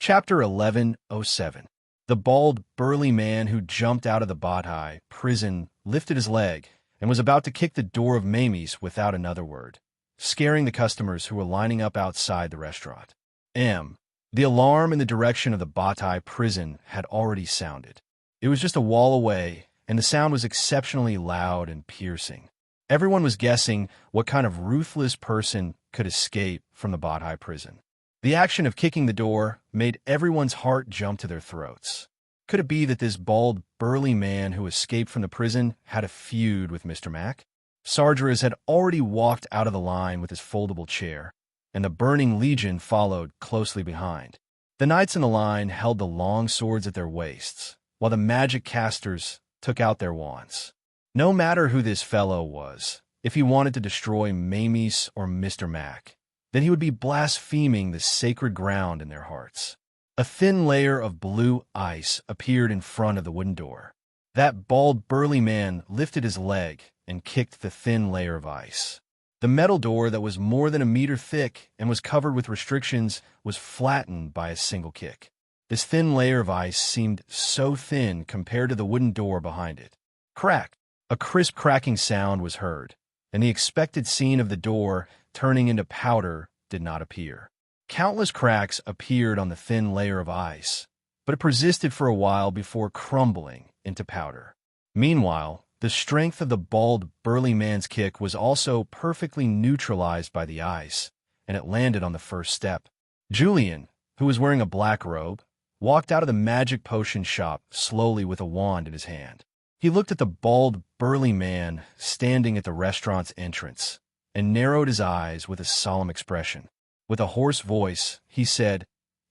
Chapter 1107. The bald, burly man who jumped out of the Batai prison lifted his leg and was about to kick the door of Mamie's without another word, scaring the customers who were lining up outside the restaurant. The alarm in the direction of the Batai prison had already sounded. It was just a wall away, and the sound was exceptionally loud and piercing. Everyone was guessing what kind of ruthless person could escape from the Batai prison. The action of kicking the door made everyone's heart jump to their throats. Could it be that this bald, burly man who escaped from the prison had a feud with Mr. Mac? Sargeras had already walked out of the line with his foldable chair, and the Burning Legion followed closely behind. The knights in the line held the long swords at their waists, while the magic casters took out their wands. No matter who this fellow was, if he wanted to destroy Mamie's or Mr. Mac, then he would be blaspheming the sacred ground in their hearts. A thin layer of blue ice appeared in front of the wooden door. That bald, burly man lifted his leg and kicked the thin layer of ice. The metal door that was more than a meter thick and was covered with restrictions was flattened by a single kick. This thin layer of ice seemed so thin compared to the wooden door behind it. Crack! A crisp cracking sound was heard, and the expected scene of the door turning into powder did not appear. Countless cracks appeared on the thin layer of ice, but it persisted for a while before crumbling into powder. Meanwhile, the strength of the bald, burly man's kick was also perfectly neutralized by the ice, and it landed on the first step. Julian, who was wearing a black robe, walked out of the magic potion shop slowly with a wand in his hand. He looked at the bald, burly man standing at the restaurant's entrance and narrowed his eyes with a solemn expression. With a hoarse voice, he said,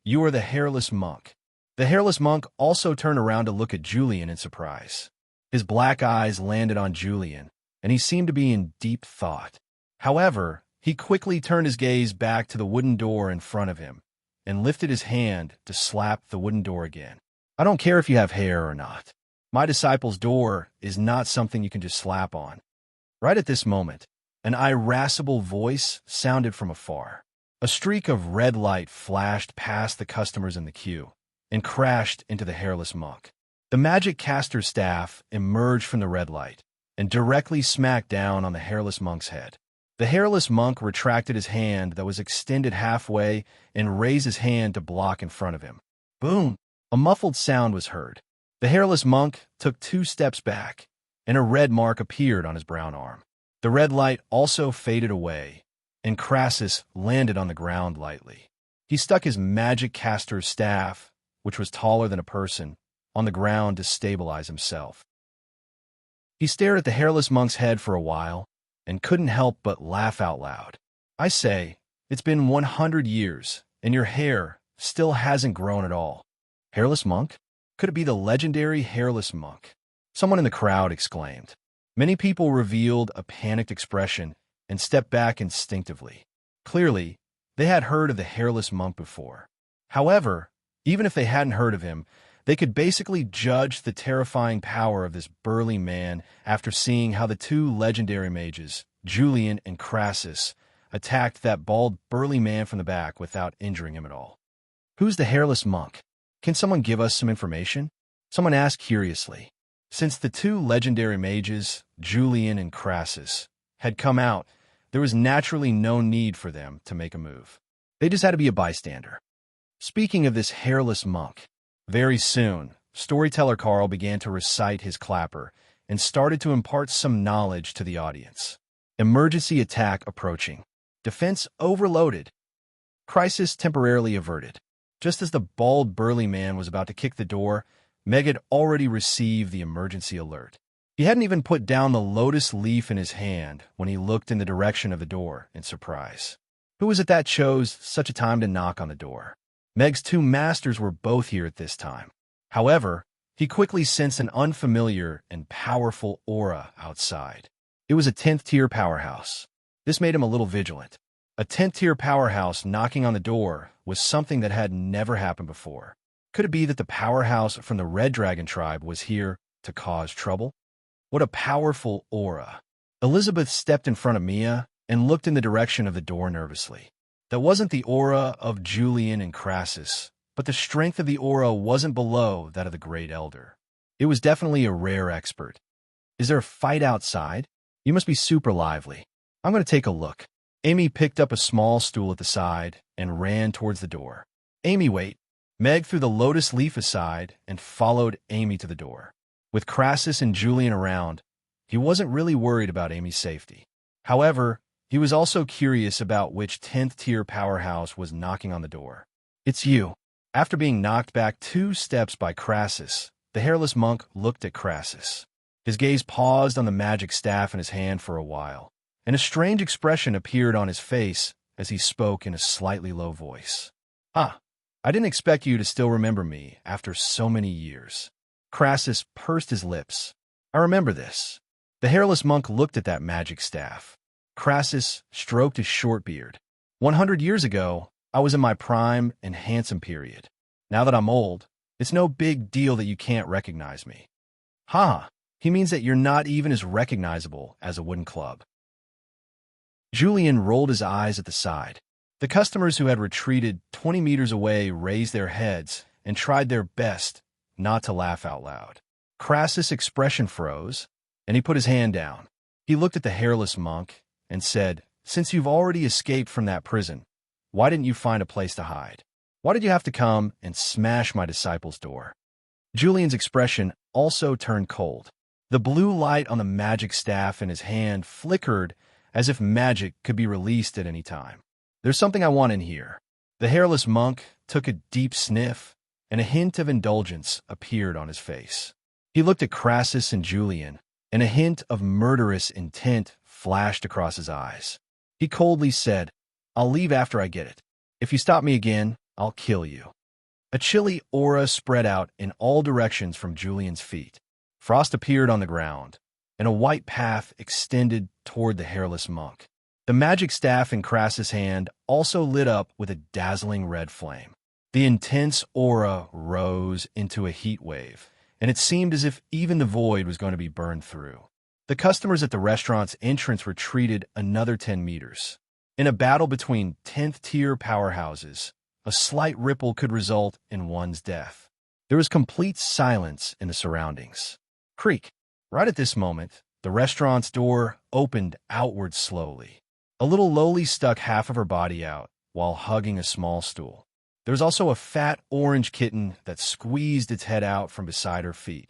"You are the hairless monk." The hairless monk also turned around to look at Julian in surprise. His black eyes landed on Julian, and he seemed to be in deep thought. However, he quickly turned his gaze back to the wooden door in front of him and lifted his hand to slap the wooden door again. "I don't care if you have hair or not. My disciple's door is not something you can just slap on." Right at this moment, an irascible voice sounded from afar. A streak of red light flashed past the customers in the queue and crashed into the hairless monk. The magic caster's staff emerged from the red light and directly smacked down on the hairless monk's head. The hairless monk retracted his hand that was extended halfway and raised his hand to block in front of him. Boom! A muffled sound was heard. The hairless monk took 2 steps back, and a red mark appeared on his brown arm. The red light also faded away, and Crassus landed on the ground lightly. He stuck his magic caster's staff, which was taller than a person, on the ground to stabilize himself. He stared at the hairless monk's head for a while and couldn't help but laugh out loud. "I say, it's been 100 years, and your hair still hasn't grown at all. Hairless monk? Could it be the legendary hairless monk?" Someone in the crowd exclaimed. Many people revealed a panicked expression and stepped back instinctively. Clearly, they had heard of the hairless monk before. However, even if they hadn't heard of him, they could basically judge the terrifying power of this burly man after seeing how the 2 legendary mages, Julian and Crassus, attacked that bald, burly man from the back without injuring him at all. "Who's the hairless monk? Can someone give us some information?" Someone asked curiously. Since the 2 legendary mages, Julian and Crassus, had come out, there was naturally no need for them to make a move. They just had to be a bystander. Speaking of this hairless monk, very soon, storyteller Carl began to recite his clapper and started to impart some knowledge to the audience. Emergency attack approaching. Defense overloaded. Crisis temporarily averted. Just as the bald, burly man was about to kick the door, Meg had already received the emergency alert. He hadn't even put down the lotus leaf in his hand when he looked in the direction of the door in surprise. Who was it that chose such a time to knock on the door? Meg's 2 masters were both here at this time. However, he quickly sensed an unfamiliar and powerful aura outside. It was a 10th-tier powerhouse. This made him a little vigilant. A 10th-tier powerhouse knocking on the door was something that had never happened before. Could it be that the powerhouse from the Red Dragon tribe was here to cause trouble? What a powerful aura. Elizabeth stepped in front of Mia and looked in the direction of the door nervously. That wasn't the aura of Julian and Crassus, but the strength of the aura wasn't below that of the Great Elder. It was definitely a rare expert. Is there a fight outside? You must be super lively. I'm going to take a look. Amy picked up a small stool at the side and ran towards the door. Amy, wait. Meg threw the lotus leaf aside and followed Amy to the door. With Crassus and Julian around, he wasn't really worried about Amy's safety. However, he was also curious about which 10th-tier powerhouse was knocking on the door. It's you. After being knocked back 2 steps by Crassus, the hairless monk looked at Crassus. His gaze paused on the magic staff in his hand for a while, and a strange expression appeared on his face as he spoke in a slightly low voice. Ah, I didn't expect you to still remember me after so many years. Crassus pursed his lips. I remember this. The hairless monk looked at that magic staff. Crassus stroked his short beard. 100 years ago, I was in my prime and handsome period. Now that I'm old, it's no big deal that you can't recognize me. Ha! He means that you're not even as recognizable as a wooden club. Julian rolled his eyes at the side. The customers who had retreated 20 meters away raised their heads and tried their best not to laugh out loud. Crassus' expression froze, and he put his hand down. He looked at the hairless monk and said, Since you've already escaped from that prison, why didn't you find a place to hide? Why did you have to come and smash my disciple's door? Julian's expression also turned cold. The blue light on the magic staff in his hand flickered as if magic could be released at any time. There's something I want in here. The hairless monk took a deep sniff, and a hint of indulgence appeared on his face. He looked at Crassus and Julian, and a hint of murderous intent flashed across his eyes. He coldly said, I'll leave after I get it. If you stop me again, I'll kill you. A chilly aura spread out in all directions from Julian's feet. Frost appeared on the ground, and a white path extended toward the hairless monk. The magic staff in Crassus' hand also lit up with a dazzling red flame. The intense aura rose into a heat wave, and it seemed as if even the void was going to be burned through. The customers at the restaurant's entrance retreated another 10 meters. In a battle between 10th-tier powerhouses, a slight ripple could result in one's death. There was complete silence in the surroundings. Creak. Right at this moment, the restaurant's door opened outward slowly. A little Loli stuck half of her body out while hugging a small stool. There was also a fat orange kitten that squeezed its head out from beside her feet.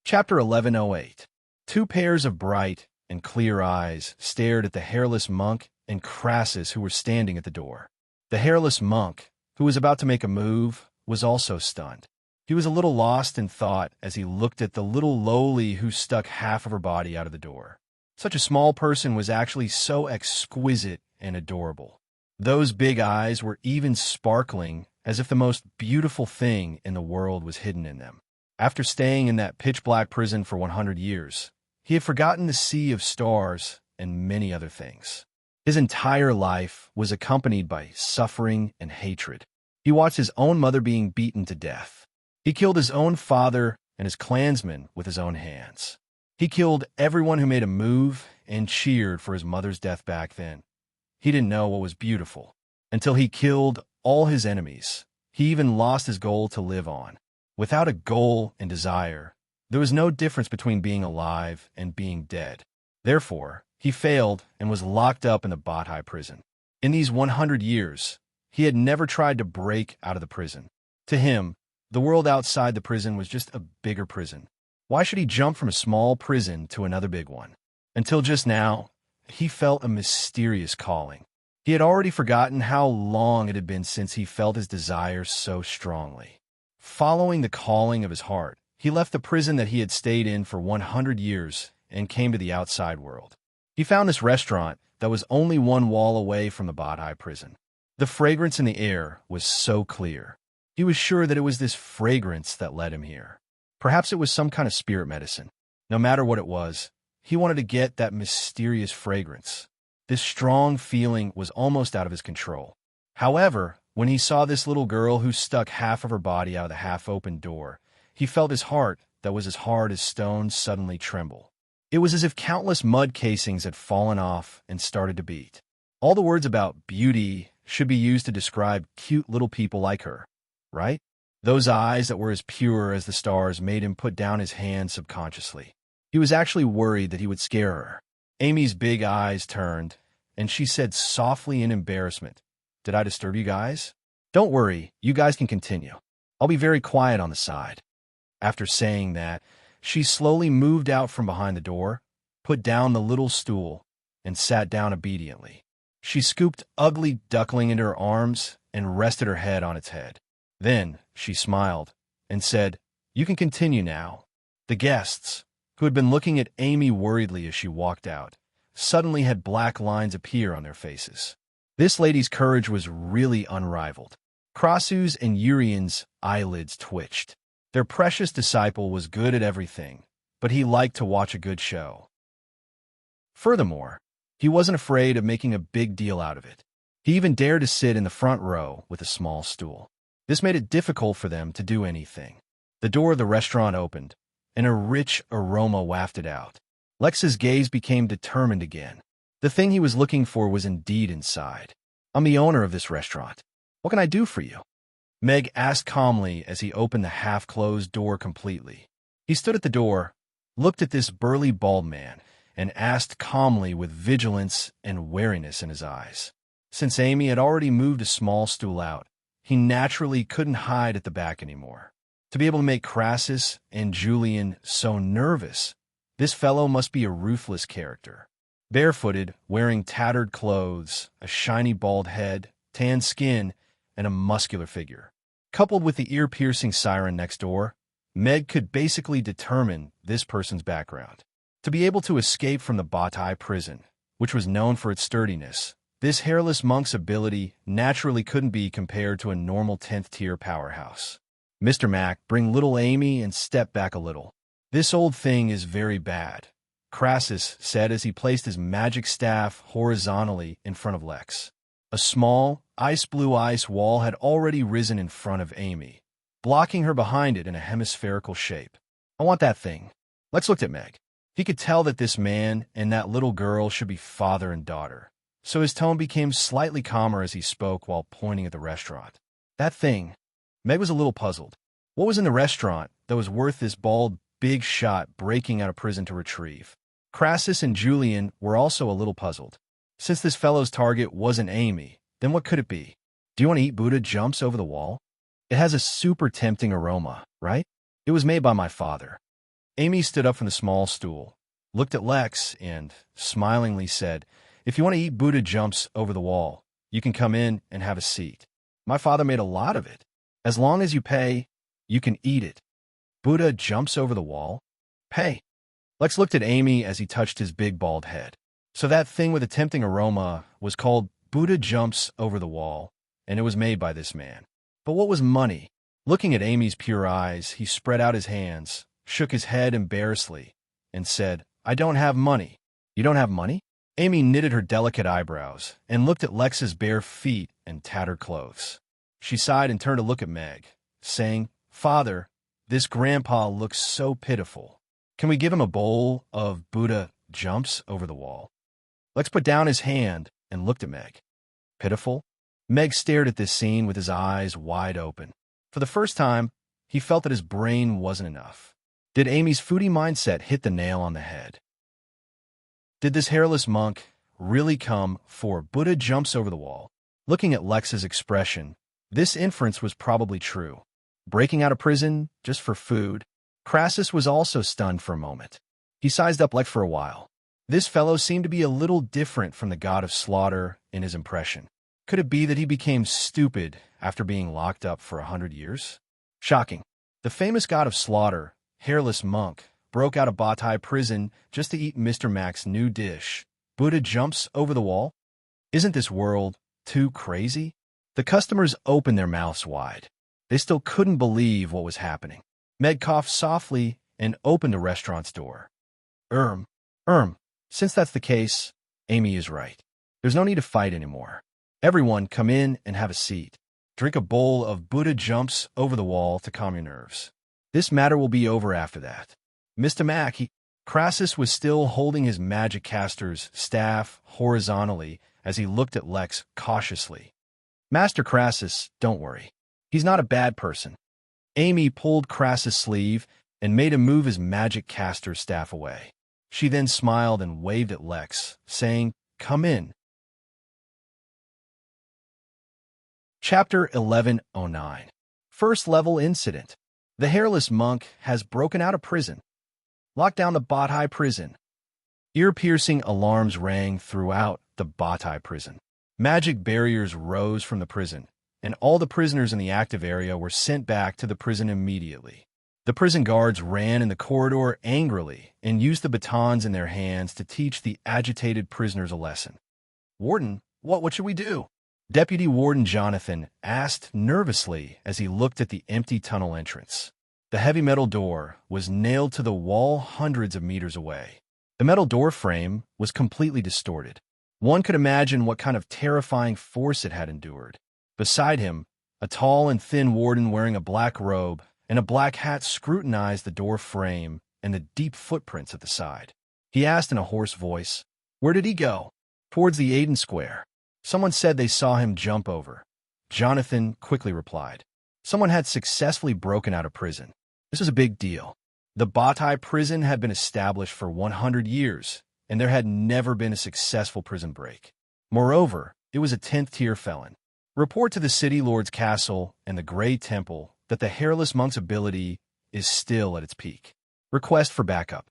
Chapter 1108. 2 pairs of bright and clear eyes stared at the hairless monk and Crassus, who were standing at the door. The hairless monk, who was about to make a move, was also stunned. He was a little lost in thought as he looked at the little Loli who stuck half of her body out of the door. Such a small person was actually so exquisite and adorable. Those big eyes were even sparkling as if the most beautiful thing in the world was hidden in them. After staying in that pitch-black prison for 100 years, he had forgotten the sea of stars and many other things. His entire life was accompanied by suffering and hatred. He watched his own mother being beaten to death. He killed his own father and his clansmen with his own hands. He killed everyone who made a move and cheered for his mother's death back then. He didn't know what was beautiful until he killed all his enemies. He even lost his goal to live on. Without a goal and desire, there was no difference between being alive and being dead. Therefore, he failed and was locked up in the Bathai prison. In these 100 years, he had never tried to break out of the prison. To him, the world outside the prison was just a bigger prison. Why should he jump from a small prison to another big one? Until just now, he felt a mysterious calling. He had already forgotten how long it had been since he felt his desire so strongly. Following the calling of his heart, he left the prison that he had stayed in for 100 years and came to the outside world. He found this restaurant that was only 1 wall away from the Bathai prison. The fragrance in the air was so clear. He was sure that it was this fragrance that led him here. Perhaps it was some kind of spirit medicine. No matter what it was, he wanted to get that mysterious fragrance. This strong feeling was almost out of his control. However, when he saw this little girl who stuck half of her body out of the half-open door, he felt his heart, that was as hard as stone, suddenly tremble. It was as if countless mud casings had fallen off and started to beat. All the words about beauty, should be used to describe cute little people like her, right? Those eyes that were as pure as the stars made him put down his hand subconsciously. He was actually worried that he would scare her. Amy's big eyes turned, and she said softly in embarrassment, "Did I disturb you guys?" "Don't worry, you guys can continue. I'll be very quiet on the side." After saying that, she slowly moved out from behind the door, put down the little stool, and sat down obediently. She scooped Ugly Duckling into her arms and rested her head on its head. Then she smiled and said, "You can continue now." The guests, who had been looking at Amy worriedly as she walked out, suddenly had black lines appear on their faces. This lady's courage was really unrivaled. Krasu's and Urian's eyelids twitched. Their precious disciple was good at everything, but he liked to watch a good show. Furthermore, he wasn't afraid of making a big deal out of it. He even dared to sit in the front row with a small stool. This made it difficult for them to do anything. The door of the restaurant opened, and a rich aroma wafted out. Lex's gaze became determined again. The thing he was looking for was indeed inside. "I'm the owner of this restaurant. What can I do for you?" Meg asked calmly as he opened the half-closed door completely. He stood at the door, looked at this burly bald man, and asked calmly with vigilance and wariness in his eyes. Since Amy had already moved a small stool out, he naturally couldn't hide at the back anymore. To be able to make Crassus and Julian so nervous, this fellow must be a ruthless character. Barefooted, wearing tattered clothes, a shiny bald head, tan skin, and a muscular figure. Coupled with the ear-piercing siren next door, Meg could basically determine this person's background. To be able to escape from the Bataille prison, which was known for its sturdiness, this hairless monk's ability naturally couldn't be compared to a normal 10th-tier powerhouse. "Mr. Mac, bring little Amy and step back a little. This old thing is very bad," Crassus said as he placed his magic staff horizontally in front of Lex. A small, ice-blue ice wall had already risen in front of Amy, blocking her behind it in a hemispherical shape. "I want that thing." Lex looked at Meg. He could tell that this man and that little girl should be father and daughter, so his tone became slightly calmer as he spoke while pointing at the restaurant. "That thing." Meg was a little puzzled. What was in the restaurant that was worth this bald, big shot breaking out of prison to retrieve? Crassus and Julian were also a little puzzled. Since this fellow's target wasn't Amy, then what could it be? "Do you want to eat Buddha jumps over the wall? It has a super tempting aroma, right? It was made by my father." Amy stood up from the small stool, looked at Lex, and smilingly said, "If you want to eat Buddha jumps over the wall, you can come in and have a seat. My father made a lot of it. As long as you pay, you can eat it." "Buddha jumps over the wall? Pay." Lex looked at Amy as he touched his big bald head. So that thing with a tempting aroma was called Buddha jumps over the wall, and it was made by this man. But what was money? Looking at Amy's pure eyes, he spread out his hands, shook his head embarrassedly, and said, "I don't have money." "You don't have money?" Amy knitted her delicate eyebrows and looked at Lex's bare feet and tattered clothes. She sighed and turned to look at Meg, saying, "Father, this grandpa looks so pitiful. Can we give him a bowl of Buddha jumps over the wall?" Lex put down his hand and looked at Meg. Pitiful? Meg stared at this scene with his eyes wide open. For the first time, he felt that his brain wasn't enough. Did Amy's foodie mindset hit the nail on the head? Did this hairless monk really come for Buddha jumps over the wall? Looking at Lex's expression, this inference was probably true. Breaking out of prison just for food? Crassus was also stunned for a moment. He sized up Lex for a while. This fellow seemed to be a little different from the god of slaughter in his impression. Could it be that he became stupid after being locked up for 100 years? Shocking. The famous god of slaughter, hairless monk, broke out of Bataille prison just to eat Mr. Mac's new dish. Buddha jumps over the wall? Isn't this world too crazy? The customers opened their mouths wide. They still couldn't believe what was happening. Meg coughed softly and opened the restaurant's door. Since that's the case, Amy is right. There's no need to fight anymore. Everyone come in and have a seat. Drink a bowl of Buddha jumps over the wall to calm your nerves. This matter will be over after that. Mr. Mac, Crassus was still holding his magic caster's staff horizontally as he looked at Lex cautiously. Master Crassus, don't worry. He's not a bad person. Amy pulled Crassus' sleeve and made him move his magic caster's staff away. She then smiled and waved at Lex, saying, "Come in." Chapter 1109. First Level Incident. The hairless monk has broken out of prison. Locked down the Batai prison. Ear-piercing alarms rang throughout the Batai prison. Magic barriers rose from the prison, and all the prisoners in the active area were sent back to the prison immediately. The prison guards ran in the corridor angrily and used the batons in their hands to teach the agitated prisoners a lesson. "Warden, what should we do?" Deputy Warden Jonathan asked nervously as he looked at the empty tunnel entrance. The heavy metal door was nailed to the wall hundreds of meters away. The metal door frame was completely distorted. One could imagine what kind of terrifying force it had endured. Beside him, a tall and thin warden wearing a black robe and a black hat scrutinized the door frame and the deep footprints at the side. He asked in a hoarse voice, "Where did he go?" "Towards the Aiden Square. Someone said they saw him jump over." Jonathan quickly replied. Someone had successfully broken out of prison. This was a big deal. The Batai prison had been established for 100 years, and there had never been a successful prison break. Moreover, it was a 10th-tier felon. Report to the City Lord's Castle and the Grey Temple that the Hairless Monk's ability is still at its peak. Request for backup.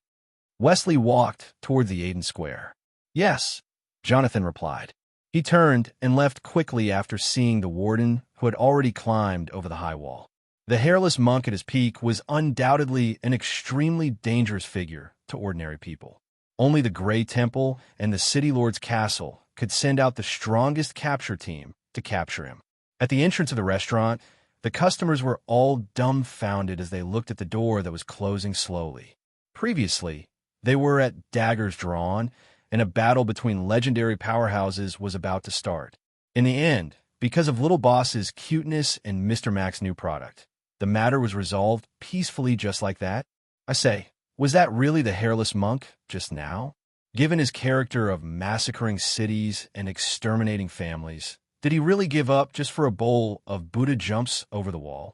Wesley walked toward the Aiden Square. "Yes," Jonathan replied. He turned and left quickly after seeing the warden, who had already climbed over the high wall. The hairless monk at his peak was undoubtedly an extremely dangerous figure to ordinary people. Only the Grey Temple and the City Lord's Castle could send out the strongest capture team to capture him. At the entrance of the restaurant, the customers were all dumbfounded as they looked at the door that was closing slowly. Previously, they were at daggers drawn, and a battle between legendary powerhouses was about to start. In the end, because of Little Boss's cuteness and Mr. Mac's new product, the matter was resolved peacefully just like that. I say, was that really the hairless monk just now? Given his character of massacring cities and exterminating families, did he really give up just for a bowl of Buddha jumps over the wall?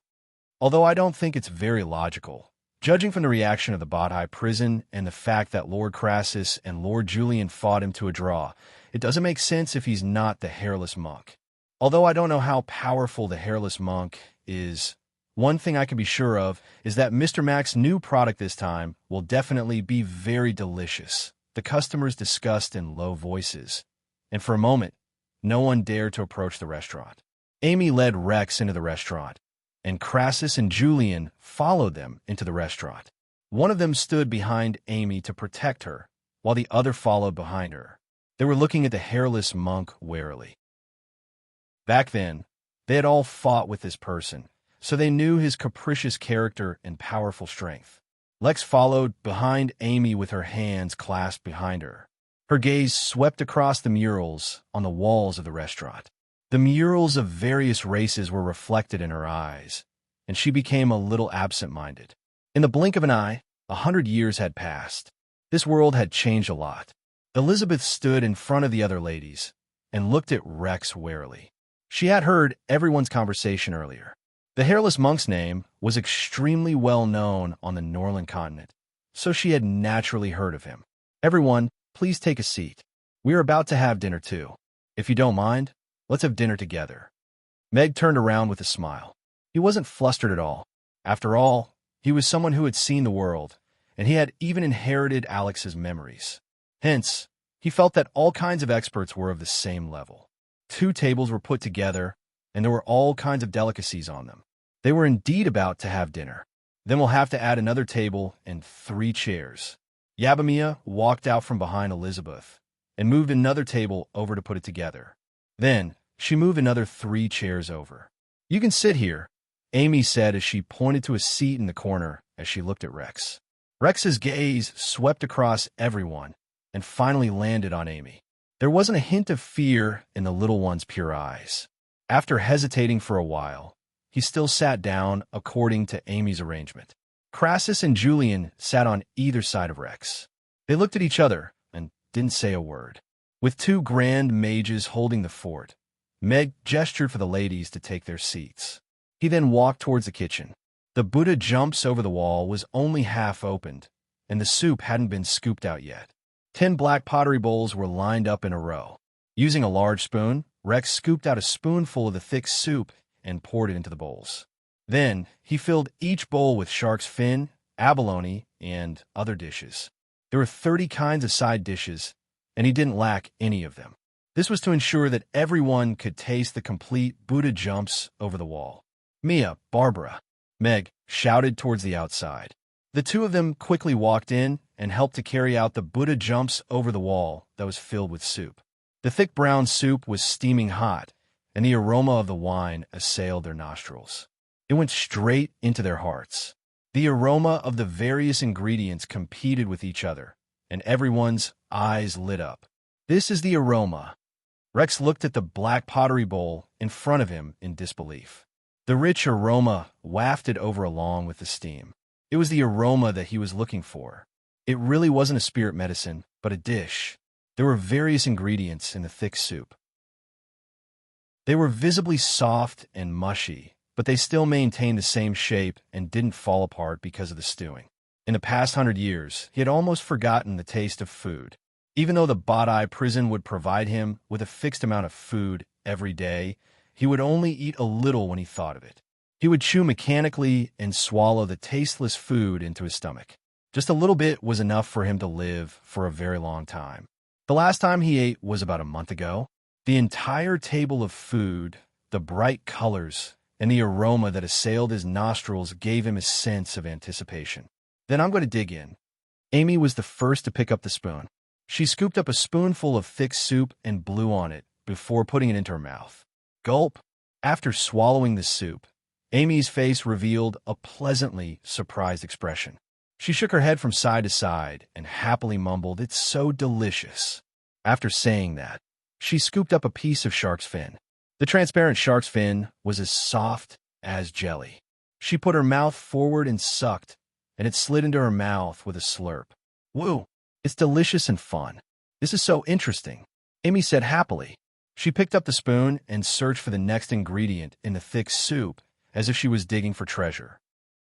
Although I don't think it's very logical. Judging from the reaction of the Batai prison and the fact that Lord Crassus and Lord Julian fought him to a draw, it doesn't make sense if he's not the hairless monk. Although I don't know how powerful the hairless monk is, one thing I can be sure of is that Mr. Mac's new product this time will definitely be very delicious. The customers discussed in low voices, and for a moment, no one dared to approach the restaurant. Amy led Rex into the restaurant, and Crassus and Julian followed them into the restaurant. One of them stood behind Amy to protect her, while the other followed behind her. They were looking at the hairless monk warily. Back then, they had all fought with this person, so they knew his capricious character and powerful strength. Lex followed behind Amy with her hands clasped behind her. Her gaze swept across the murals on the walls of the restaurant. The murals of various races were reflected in her eyes, and she became a little absent-minded. In the blink of an eye, 100 years had passed. This world had changed a lot. Elizabeth stood in front of the other ladies and looked at Rex warily. She had heard everyone's conversation earlier. The hairless monk's name was extremely well known on the Norland continent, so she had naturally heard of him. "Everyone, please take a seat. We are about to have dinner too. If you don't mind, let's have dinner together." Meg turned around with a smile. He wasn't flustered at all. After all, he was someone who had seen the world, and he had even inherited Alex's memories. Hence, he felt that all kinds of experts were of the same level. 2 tables were put together, and there were all kinds of delicacies on them. They were indeed about to have dinner. Then we'll have to add another table and 3 chairs. Yabamia walked out from behind Elizabeth and moved another table over to put it together. Then, she moved another 3 chairs over. "You can sit here," Amy said as she pointed to a seat in the corner as she looked at Rex. Rex's gaze swept across everyone and finally landed on Amy. There wasn't a hint of fear in the little one's pure eyes. After hesitating for a while, he still sat down according to Amy's arrangement. Crassus and Julian sat on either side of Rex. They looked at each other and didn't say a word. With 2 grand mages holding the fort, Meg gestured for the ladies to take their seats. He then walked towards the kitchen. The Buddha jumps over the wall was only half opened, and the soup hadn't been scooped out yet. 10 black pottery bowls were lined up in a row. Using a large spoon, Rex scooped out a spoonful of the thick soup and poured it into the bowls. Then, he filled each bowl with shark's fin, abalone, and other dishes. There were 30 kinds of side dishes, and he didn't lack any of them. This was to ensure that everyone could taste the complete Buddha jumps over the wall. Mia, Barbara, Meg shouted towards the outside. The two of them quickly walked in and helped to carry out the Buddha jumps over the wall that was filled with soup. The thick brown soup was steaming hot, and the aroma of the wine assailed their nostrils. It went straight into their hearts. The aroma of the various ingredients competed with each other, and everyone's eyes lit up. This is the aroma. Rex looked at the black pottery bowl in front of him in disbelief. The rich aroma wafted over along with the steam. It was the aroma that he was looking for. It really wasn't a spirit medicine, but a dish. There were various ingredients in the thick soup. They were visibly soft and mushy, but they still maintained the same shape and didn't fall apart because of the stewing. In the past 100 years, he had almost forgotten the taste of food. Even though the Badai prison would provide him with a fixed amount of food every day, he would only eat a little when he thought of it. He would chew mechanically and swallow the tasteless food into his stomach. Just a little bit was enough for him to live for a very long time. The last time he ate was about a month ago. The entire table of food, the bright colors, and the aroma that assailed his nostrils gave him a sense of anticipation. Then I'm going to dig in. Amy was the first to pick up the spoon. She scooped up a spoonful of thick soup and blew on it before putting it into her mouth. Gulp. After swallowing the soup, Amy's face revealed a pleasantly surprised expression. She shook her head from side to side and happily mumbled, "It's so delicious." After saying that, she scooped up a piece of shark's fin. The transparent shark's fin was as soft as jelly. She put her mouth forward and sucked, and it slid into her mouth with a slurp. "Woo! It's delicious and fun. This is so interesting," Amy said happily. She picked up the spoon and searched for the next ingredient in the thick soup as if she was digging for treasure.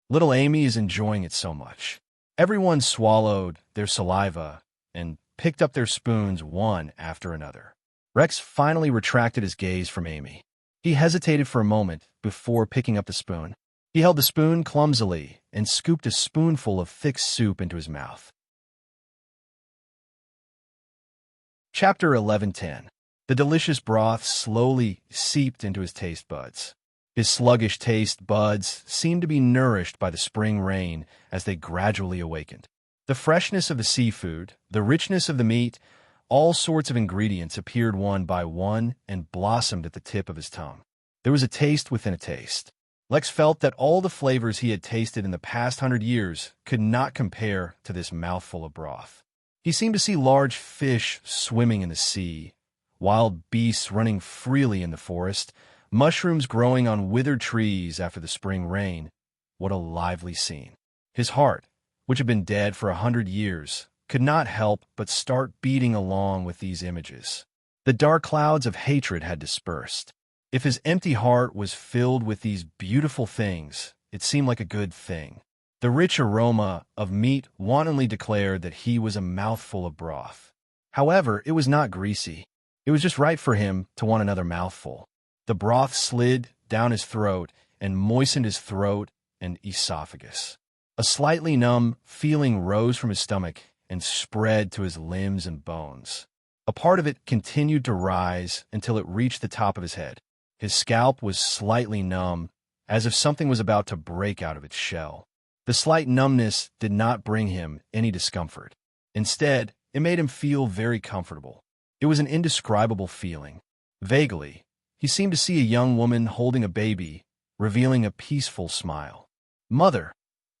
Little Amy is enjoying it so much. Everyone swallowed their saliva and picked up their spoons one after another. Rex finally retracted his gaze from Amy. He hesitated for a moment before picking up the spoon. He held the spoon clumsily and scooped a spoonful of thick soup into his mouth. Chapter 11:10. The delicious broth slowly seeped into his taste buds. His sluggish taste buds seemed to be nourished by the spring rain as they gradually awakened. The freshness of the seafood, the richness of the meat, all sorts of ingredients appeared one by one and blossomed at the tip of his tongue. There was a taste within a taste. Lex felt that all the flavors he had tasted in the past 100 years could not compare to this mouthful of broth. He seemed to see large fish swimming in the sea, wild beasts running freely in the forest, mushrooms growing on withered trees after the spring rain. What a lively scene. His heart, which had been dead for 100 years, could not help but start beating along with these images. The dark clouds of hatred had dispersed. If his empty heart was filled with these beautiful things, it seemed like a good thing. The rich aroma of meat wantonly declared that he was a mouthful of broth. However, it was not greasy. It was just right for him to want another mouthful. The broth slid down his throat and moistened his throat and esophagus. A slightly numb feeling rose from his stomach and spread to his limbs and bones. A part of it continued to rise until it reached the top of his head. His scalp was slightly numb, as if something was about to break out of its shell. The slight numbness did not bring him any discomfort. Instead, it made him feel very comfortable. It was an indescribable feeling. Vaguely, he seemed to see a young woman holding a baby, revealing a peaceful smile. "Mother,"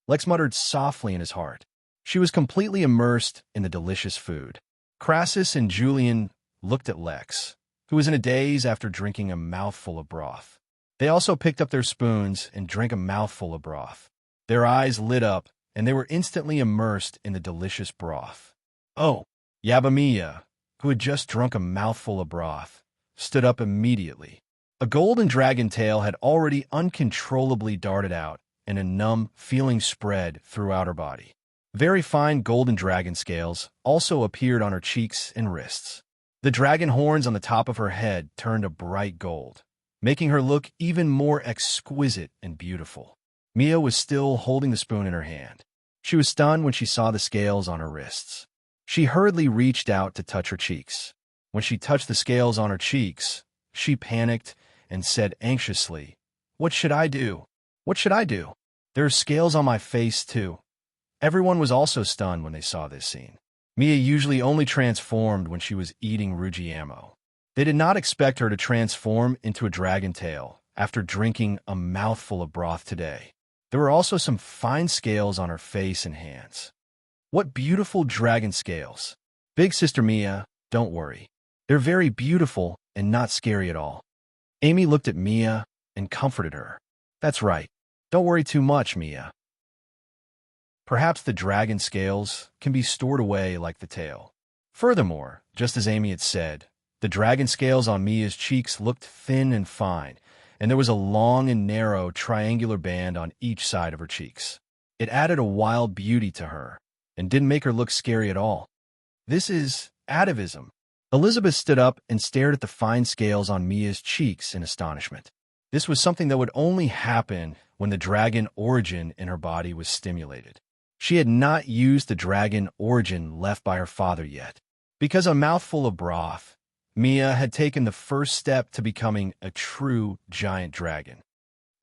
Lex muttered softly in his heart. She was completely immersed in the delicious food. Crassus and Julian looked at Lex, who was in a daze after drinking a mouthful of broth. They also picked up their spoons and drank a mouthful of broth. Their eyes lit up, and they were instantly immersed in the delicious broth. Oh, Yabamiya, who had just drunk a mouthful of broth, stood up immediately. A golden dragon tail had already uncontrollably darted out, and a numb feeling spread throughout her body. Very fine golden dragon scales also appeared on her cheeks and wrists. The dragon horns on the top of her head turned a bright gold, making her look even more exquisite and beautiful. Mia was still holding the spoon in her hand. She was stunned when she saw the scales on her wrists. She hurriedly reached out to touch her cheeks. When she touched the scales on her cheeks, she panicked and said anxiously, "What should I do? What should I do? There are scales on my face, too." Everyone was also stunned when they saw this scene. Mia usually only transformed when she was eating Rugiamo. They did not expect her to transform into a dragon tail after drinking a mouthful of broth today. There were also some fine scales on her face and hands. What beautiful dragon scales. Big Sister Mia, don't worry. They're very beautiful and not scary at all. Amy looked at Mia and comforted her. That's right. Don't worry too much, Mia. Perhaps the dragon scales can be stored away like the tail. Furthermore, just as Amy had said, the dragon scales on Mia's cheeks looked thin and fine, and there was a long and narrow triangular band on each side of her cheeks. It added a wild beauty to her, and didn't make her look scary at all. This is atavism. Elizabeth stood up and stared at the fine scales on Mia's cheeks in astonishment. This was something that would only happen when the dragon origin in her body was stimulated. She had not used the dragon origin left by her father yet. Because a mouthful of broth, Mia had taken the first step to becoming a true giant dragon.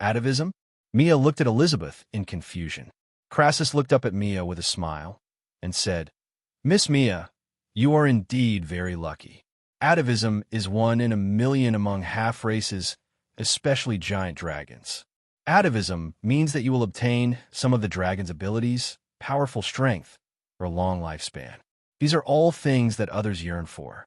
Atavism? Mia looked at Elizabeth in confusion. Crassus looked up at Mia with a smile and said, "Miss Mia, you are indeed very lucky. Atavism is 1 in a million among half-races, especially giant dragons. Atavism means that you will obtain some of the dragon's abilities, powerful strength, or a long lifespan. These are all things that others yearn for.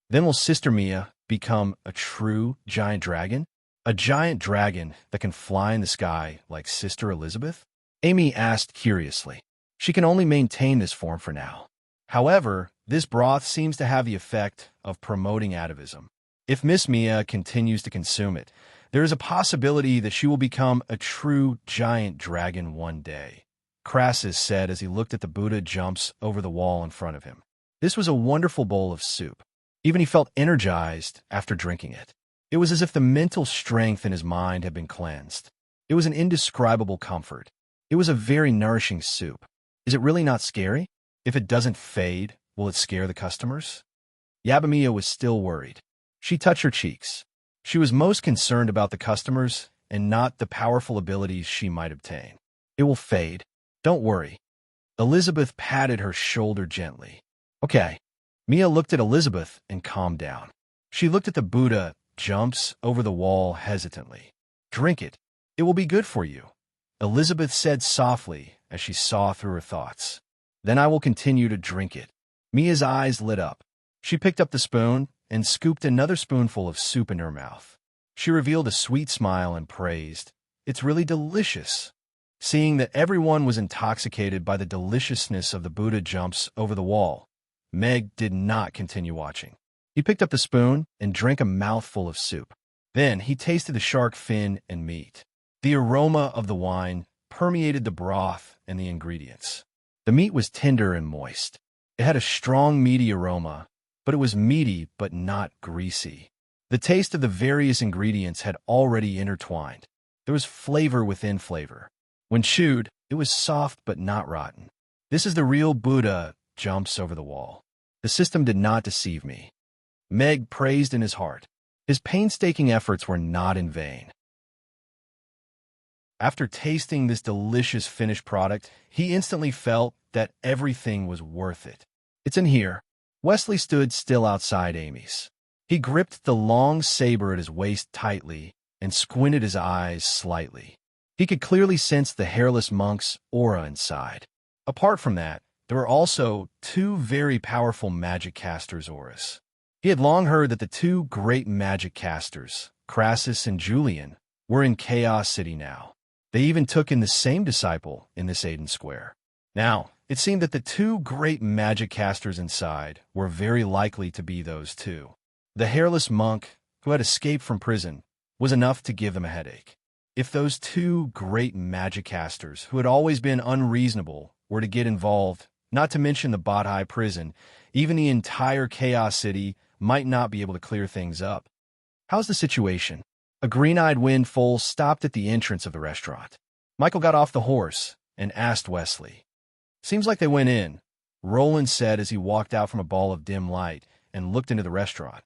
Then will Sister Mia become a true giant dragon? A giant dragon that can fly in the sky like Sister Elizabeth?" Amy asked curiously. She can only maintain this form for now. However, this broth seems to have the effect of promoting atavism. If Miss Mia continues to consume it, there is a possibility that she will become a true giant dragon one day, Crassus said as he looked at the Buddha jumps over the wall in front of him. This was a wonderful bowl of soup. Even he felt energized after drinking it. It was as if the mental strength in his mind had been cleansed. It was an indescribable comfort. It was a very nourishing soup. Is it really not scary? If it doesn't fade, will it scare the customers? Yabamiya was still worried. She touched her cheeks. She was most concerned about the customers and not the powerful abilities she might obtain. It will fade. Don't worry. Elizabeth patted her shoulder gently. Okay. Mia looked at Elizabeth and calmed down. She looked at the Buddha jumps over the wall hesitantly. Drink it. It will be good for you, Elizabeth said softly as she saw through her thoughts. Then I will continue to drink it. Mia's eyes lit up. She picked up the spoon and scooped another spoonful of soup in her mouth. She revealed a sweet smile and praised, "It's really delicious." Seeing that everyone was intoxicated by the deliciousness of the Buddha jumps over the wall, Meg did not continue watching. He picked up the spoon and drank a mouthful of soup. Then he tasted the shark fin and meat. The aroma of the wine permeated the broth and the ingredients. The meat was tender and moist. It had a strong meaty aroma, but it was meaty but not greasy. The taste of the various ingredients had already intertwined. There was flavor within flavor. When chewed, it was soft but not rotten. This is the real Buddha jumps over the wall. The system did not deceive me. Meg praised in his heart. His painstaking efforts were not in vain. After tasting this delicious finished product, he instantly felt that everything was worth it. It's in here. Wesley stood still outside Amy's. He gripped the long saber at his waist tightly and squinted his eyes slightly. He could clearly sense the hairless monk's aura inside. Apart from that, there were also 2 very powerful magic casters' auras. He had long heard that the 2 great magic casters, Crassus and Julian, were in Chaos City now. They even took in the same disciple in this Aiden Square. Now, it seemed that the 2 great magic casters inside were very likely to be those 2. The hairless monk who had escaped from prison, was enough to give them a headache. If those two great magic casters, who had always been unreasonable, were to get involved, not to mention the Badhai prison, even the entire Chaos City might not be able to clear things up. "How's the situation?" A green-eyed windfoal stopped at the entrance of the restaurant. Michael got off the horse and asked Wesley. "Seems like they went in," Roland said as he walked out from a ball of dim light and looked into the restaurant.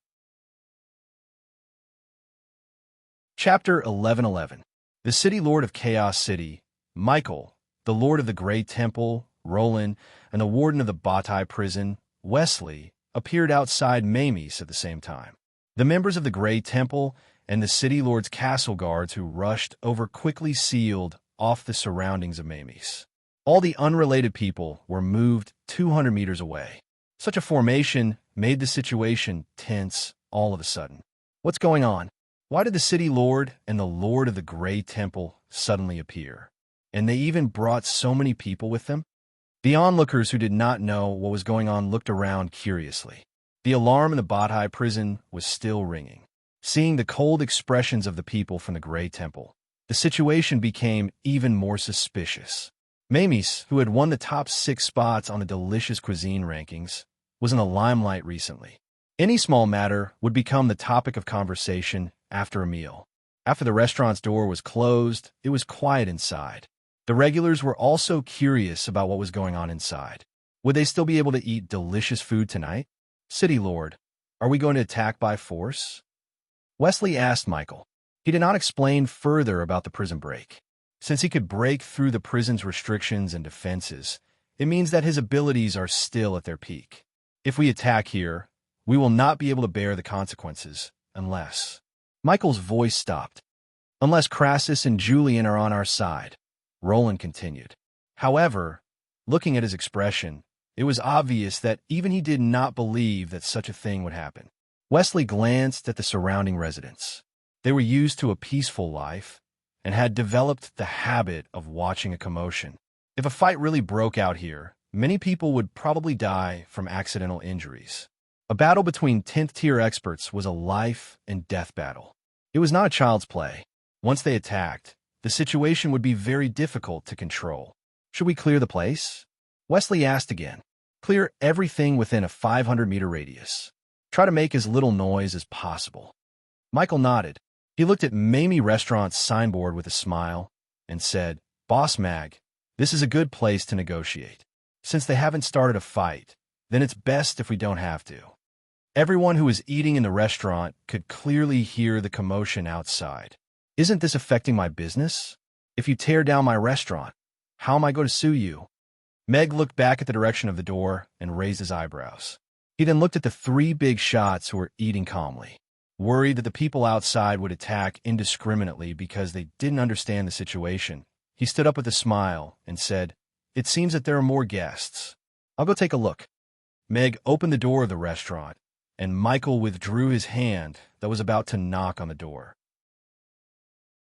Chapter 11:11. The City Lord of Chaos City, Michael, the Lord of the Grey Temple, Roland, and the Warden of the Badhai prison, Wesley, appeared outside Mamie's at the same time. The members of the Grey Temple and the City Lord's castle guards who rushed over quickly sealed off the surroundings of Mamie's. All the unrelated people were moved 200 meters away. Such a formation made the situation tense all of a sudden. What's going on? Why did the City Lord and the Lord of the Grey Temple suddenly appear? And they even brought so many people with them? The onlookers who did not know what was going on looked around curiously. The alarm in the Badhai prison was still ringing. Seeing the cold expressions of the people from the Grey Temple, the situation became even more suspicious. Mamie's, who had won the top 6 spots on the delicious cuisine rankings, was in the limelight recently. Any small matter would become the topic of conversation after a meal. After the restaurant's door was closed, it was quiet inside. The regulars were also curious about what was going on inside. Would they still be able to eat delicious food tonight? "City Lord, are we going to attack by force?" Wesley asked Michael. He did not explain further about the prison break. Since he could break through the prison's restrictions and defenses, it means that his abilities are still at their peak. If we attack here, we will not be able to bear the consequences, unless... Michael's voice stopped. "Unless Crassus and Julian are on our side," Roland continued. However, looking at his expression, it was obvious that even he did not believe that such a thing would happen. Wesley glanced at the surrounding residents. They were used to a peaceful life and had developed the habit of watching a commotion. If a fight really broke out here, many people would probably die from accidental injuries. A battle between 10th-tier experts was a life-and-death battle. It was not a child's play. Once they attacked, the situation would be very difficult to control. "Should we clear the place?" Wesley asked again. "Clear everything within a 500-meter radius. Try to make as little noise as possible." Michael nodded. He looked at Mamie Restaurant's signboard with a smile and said, "Boss Mag, this is a good place to negotiate. Since they haven't started a fight, then it's best if we don't have to." Everyone who was eating in the restaurant could clearly hear the commotion outside. "Isn't this affecting my business? If you tear down my restaurant, how am I going to sue you?" Meg looked back at the direction of the door and raised his eyebrows. He then looked at the 3 big shots who were eating calmly. Worried that the people outside would attack indiscriminately because they didn't understand the situation, he stood up with a smile and said, "It seems that there are more guests. I'll go take a look." Meg opened the door of the restaurant, and Michael withdrew his hand that was about to knock on the door.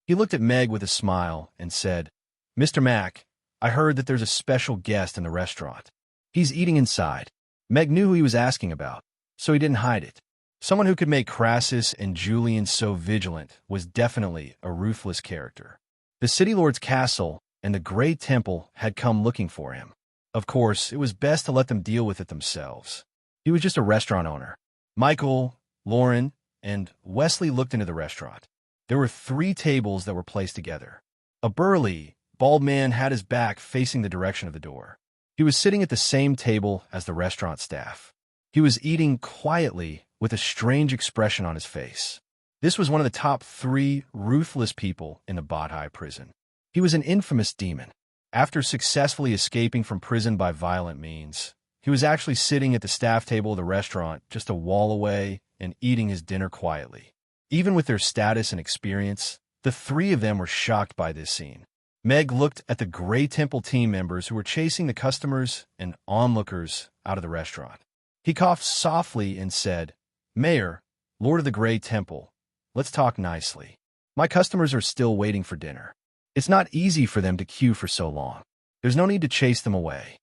He looked at Meg with a smile and said, "Mr. Mack, I heard that there's a special guest in the restaurant. He's eating inside." Meg knew who he was asking about, so he didn't hide it. Someone who could make Crassus and Julian so vigilant was definitely a ruthless character. The City Lord's castle and the Grey Temple had come looking for him. Of course, it was best to let them deal with it themselves. He was just a restaurant owner. Michael, Lauren, and Wesley looked into the restaurant. There were 3 tables that were placed together. A burly, bald man had his back facing the direction of the door. He was sitting at the same table as the restaurant staff. He was eating quietly with a strange expression on his face. This was one of the top 3 ruthless people in the Badhai prison. He was an infamous demon. After successfully escaping from prison by violent means, he was actually sitting at the staff table of the restaurant just a wall away and eating his dinner quietly. Even with their status and experience, the 3 of them were shocked by this scene. Meg looked at the Grey Temple team members who were chasing the customers and onlookers out of the restaurant. He coughed softly and said, "Mayor, Lord of the Grey Temple, let's talk nicely. My customers are still waiting for dinner. It's not easy for them to queue for so long. There's no need to chase them away.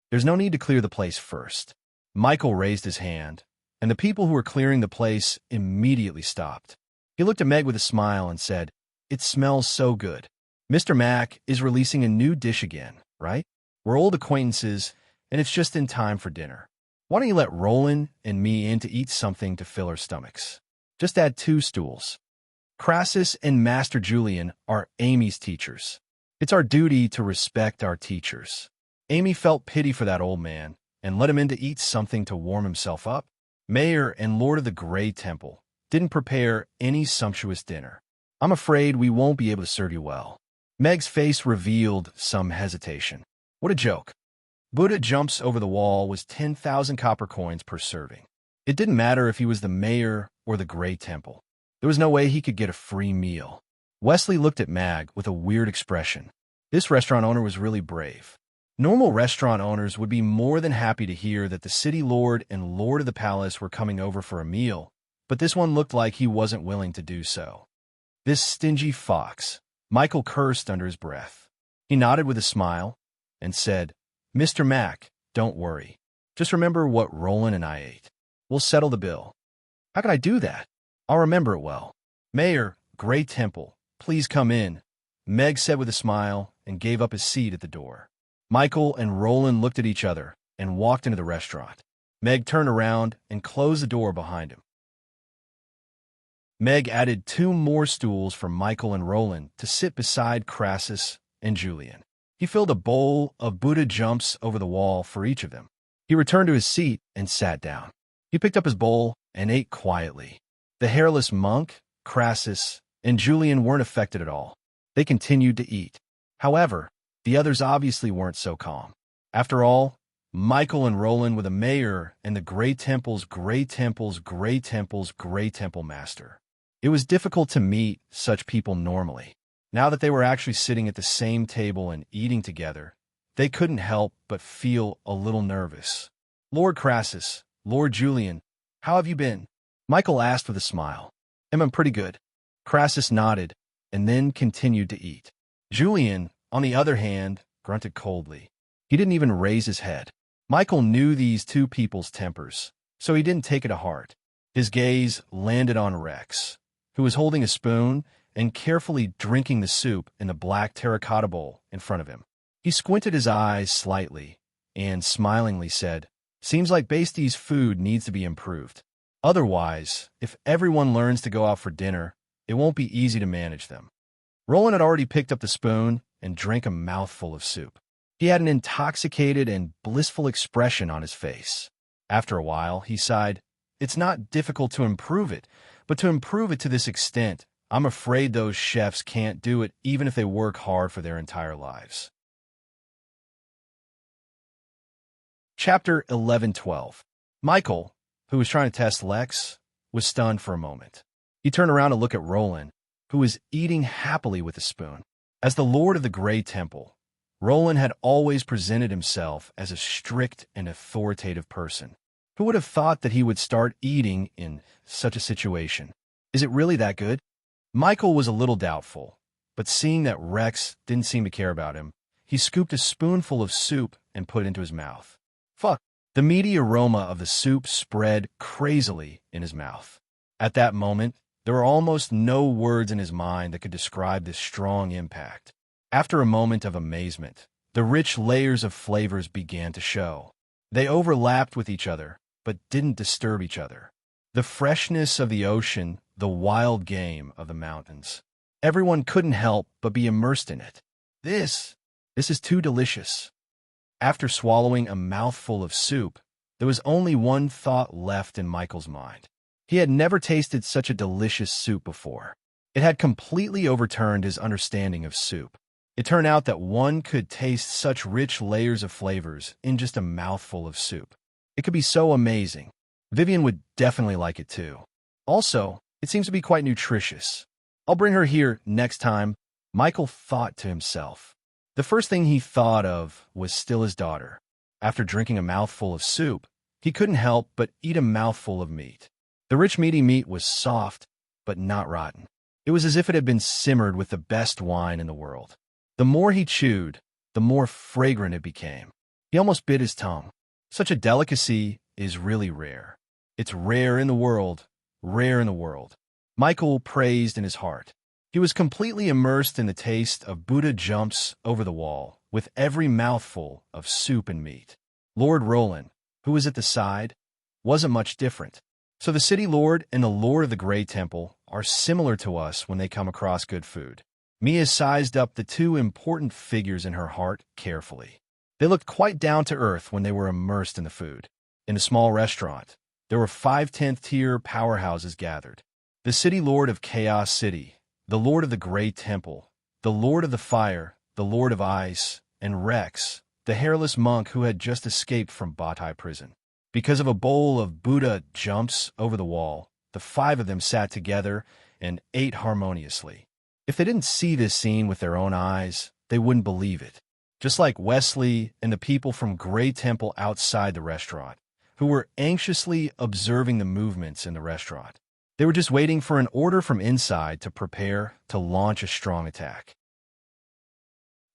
There's no need to clear the place first." Michael raised his hand, and the people who were clearing the place immediately stopped. He looked at Meg with a smile and said, "It smells so good. Mr. Mac is releasing a new dish again, right? We're old acquaintances, and it's just in time for dinner. Why don't you let Roland and me in to eat something to fill our stomachs? Just add 2 stools. Crassus and Master Julian are Amy's teachers. It's our duty to respect our teachers." Amy felt pity for that old man and let him in to eat something to warm himself up. Mayor and Lord of the Grey Temple didn't prepare any sumptuous dinner. "I'm afraid we won't be able to serve you well." Meg's face revealed some hesitation. What a joke. Buddha jumps over the wall was 10,000 copper coins per serving. It didn't matter if he was the mayor or the Grey Temple. There was no way he could get a free meal. Wesley looked at Mag with a weird expression. This restaurant owner was really brave. Normal restaurant owners would be more than happy to hear that the city lord and lord of the palace were coming over for a meal, but this one looked like he wasn't willing to do so. This stingy fox, Michael cursed under his breath. He nodded with a smile and said, "Mr. Mac, don't worry. Just remember what Roland and I ate. We'll settle the bill." "How can I do that? I'll remember it well." "Mayor, Grey Temple, please come in," Meg said with a smile and gave up his seat at the door. Michael and Roland looked at each other and walked into the restaurant. Meg turned around and closed the door behind him. Meg added 2 more stools for Michael and Roland to sit beside Crassus and Julian. He filled a bowl of Buddha jumps over the wall for each of them. He returned to his seat and sat down. He picked up his bowl and ate quietly. The hairless monk, Crassus, and Julian weren't affected at all. They continued to eat. However, the others obviously weren't so calm. After all, Michael and Roland were the mayor and the Grey Temple's Grey Temple master. It was difficult to meet such people normally. Now that they were actually sitting at the same table and eating together, they couldn't help but feel a little nervous. "Lord Crassus, Lord Julian, how have you been?" Michael asked with a smile. "I'm pretty good." Crassus nodded and then continued to eat. Julian, on the other hand, grunted coldly. He didn't even raise his head. Michael knew these 2 people's tempers, so he didn't take it to heart. His gaze landed on Rex, who was holding a spoon and carefully drinking the soup in the black terracotta bowl in front of him. He squinted his eyes slightly and smilingly said, "Seems like Bastie's food needs to be improved. Otherwise, if everyone learns to go out for dinner, it won't be easy to manage them." Roland had already picked up the spoon and drank a mouthful of soup. He had an intoxicated and blissful expression on his face. After a while, he sighed, "It's not difficult to improve it, but to improve it to this extent, I'm afraid those chefs can't do it even if they work hard for their entire lives." Chapter 11-12. Michael, who was trying to test Lex, was stunned for a moment. He turned around to look at Roland, who was eating happily with a spoon. As the Lord of the Grey Temple, Roland had always presented himself as a strict and authoritative person. Who would have thought that he would start eating in such a situation? Is it really that good? Michael was a little doubtful, but seeing that Rex didn't seem to care about him, he scooped a spoonful of soup and put it into his mouth. Fuck! The meaty aroma of the soup spread crazily in his mouth. At that moment, there were almost no words in his mind that could describe this strong impact. After a moment of amazement, the rich layers of flavors began to show. They overlapped with each other, but didn't disturb each other. The freshness of the ocean, the wild game of the mountains. Everyone couldn't help but be immersed in it. This is too delicious. After swallowing a mouthful of soup, there was only one thought left in Michael's mind. He had never tasted such a delicious soup before. It had completely overturned his understanding of soup. It turned out that one could taste such rich layers of flavors in just a mouthful of soup. It could be so amazing. Vivian would definitely like it too. Also, it seems to be quite nutritious. I'll bring her here next time, Michael thought to himself. The first thing he thought of was still his daughter. After drinking a mouthful of soup, he couldn't help but eat a mouthful of meat. The rich meaty meat was soft, but not rotten. It was as if it had been simmered with the best wine in the world. The more he chewed, the more fragrant it became. He almost bit his tongue. Such a delicacy is really rare. It's rare in the world, rare in the world. Michael praised in his heart. He was completely immersed in the taste of Buddha jumps over the wall, with every mouthful of soup and meat. Lord Roland, who was at the side, wasn't much different. So the city lord and the lord of the Grey Temple are similar to us when they come across good food. Mia sized up the two important figures in her heart carefully. They looked quite down to earth when they were immersed in the food. In a small restaurant, there were 5 10th-tier powerhouses gathered. The city lord of Chaos City, the lord of the Grey Temple, the lord of the Fire, the lord of Ice, and Rex, the hairless monk who had just escaped from Batai prison. Because of a bowl of Buddha jumps over the wall, the 5 of them sat together and ate harmoniously. If they didn't see this scene with their own eyes, they wouldn't believe it. Just like Wesley and the people from Grey Temple outside the restaurant, who were anxiously observing the movements in the restaurant. They were just waiting for an order from inside to prepare to launch a strong attack.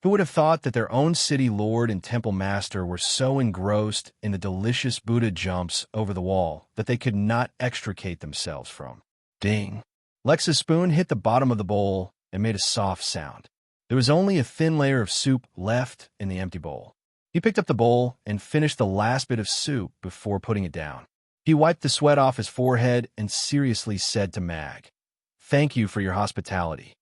Who would have thought that their own city lord and temple master were so engrossed in the delicious Buddha jumps over the wall that they could not extricate themselves from? Ding! Lex's spoon hit the bottom of the bowl and made a soft sound. There was only a thin layer of soup left in the empty bowl. He picked up the bowl and finished the last bit of soup before putting it down. He wiped the sweat off his forehead and seriously said to Mag, "Thank you for your hospitality."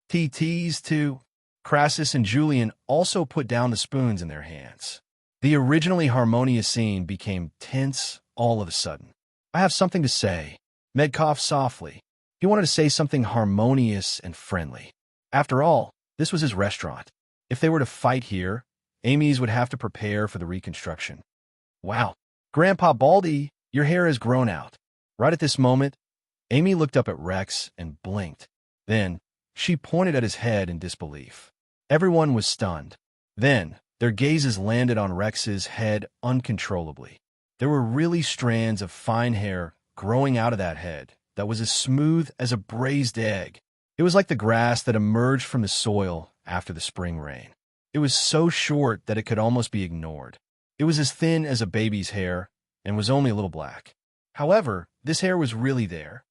TTs too. Crassus and Julian also put down the spoons in their hands. The originally harmonious scene became tense all of a sudden. "I have something to say." Meg coughed softly. He wanted to say something harmonious and friendly. After all, this was his restaurant. If they were to fight here, Amy's would have to prepare for the reconstruction. "Wow, Grandpa Baldy, your hair has grown out." Right at this moment, Amy looked up at Rex and blinked. Then, she pointed at his head in disbelief. Everyone was stunned. Then, their gazes landed on Rex's head uncontrollably. There were really strands of fine hair growing out of that head that was as smooth as a braised egg. It was like the grass that emerged from the soil after the spring rain. It was so short that it could almost be ignored. It was as thin as a baby's hair and was only a little black. However, this hair was really there.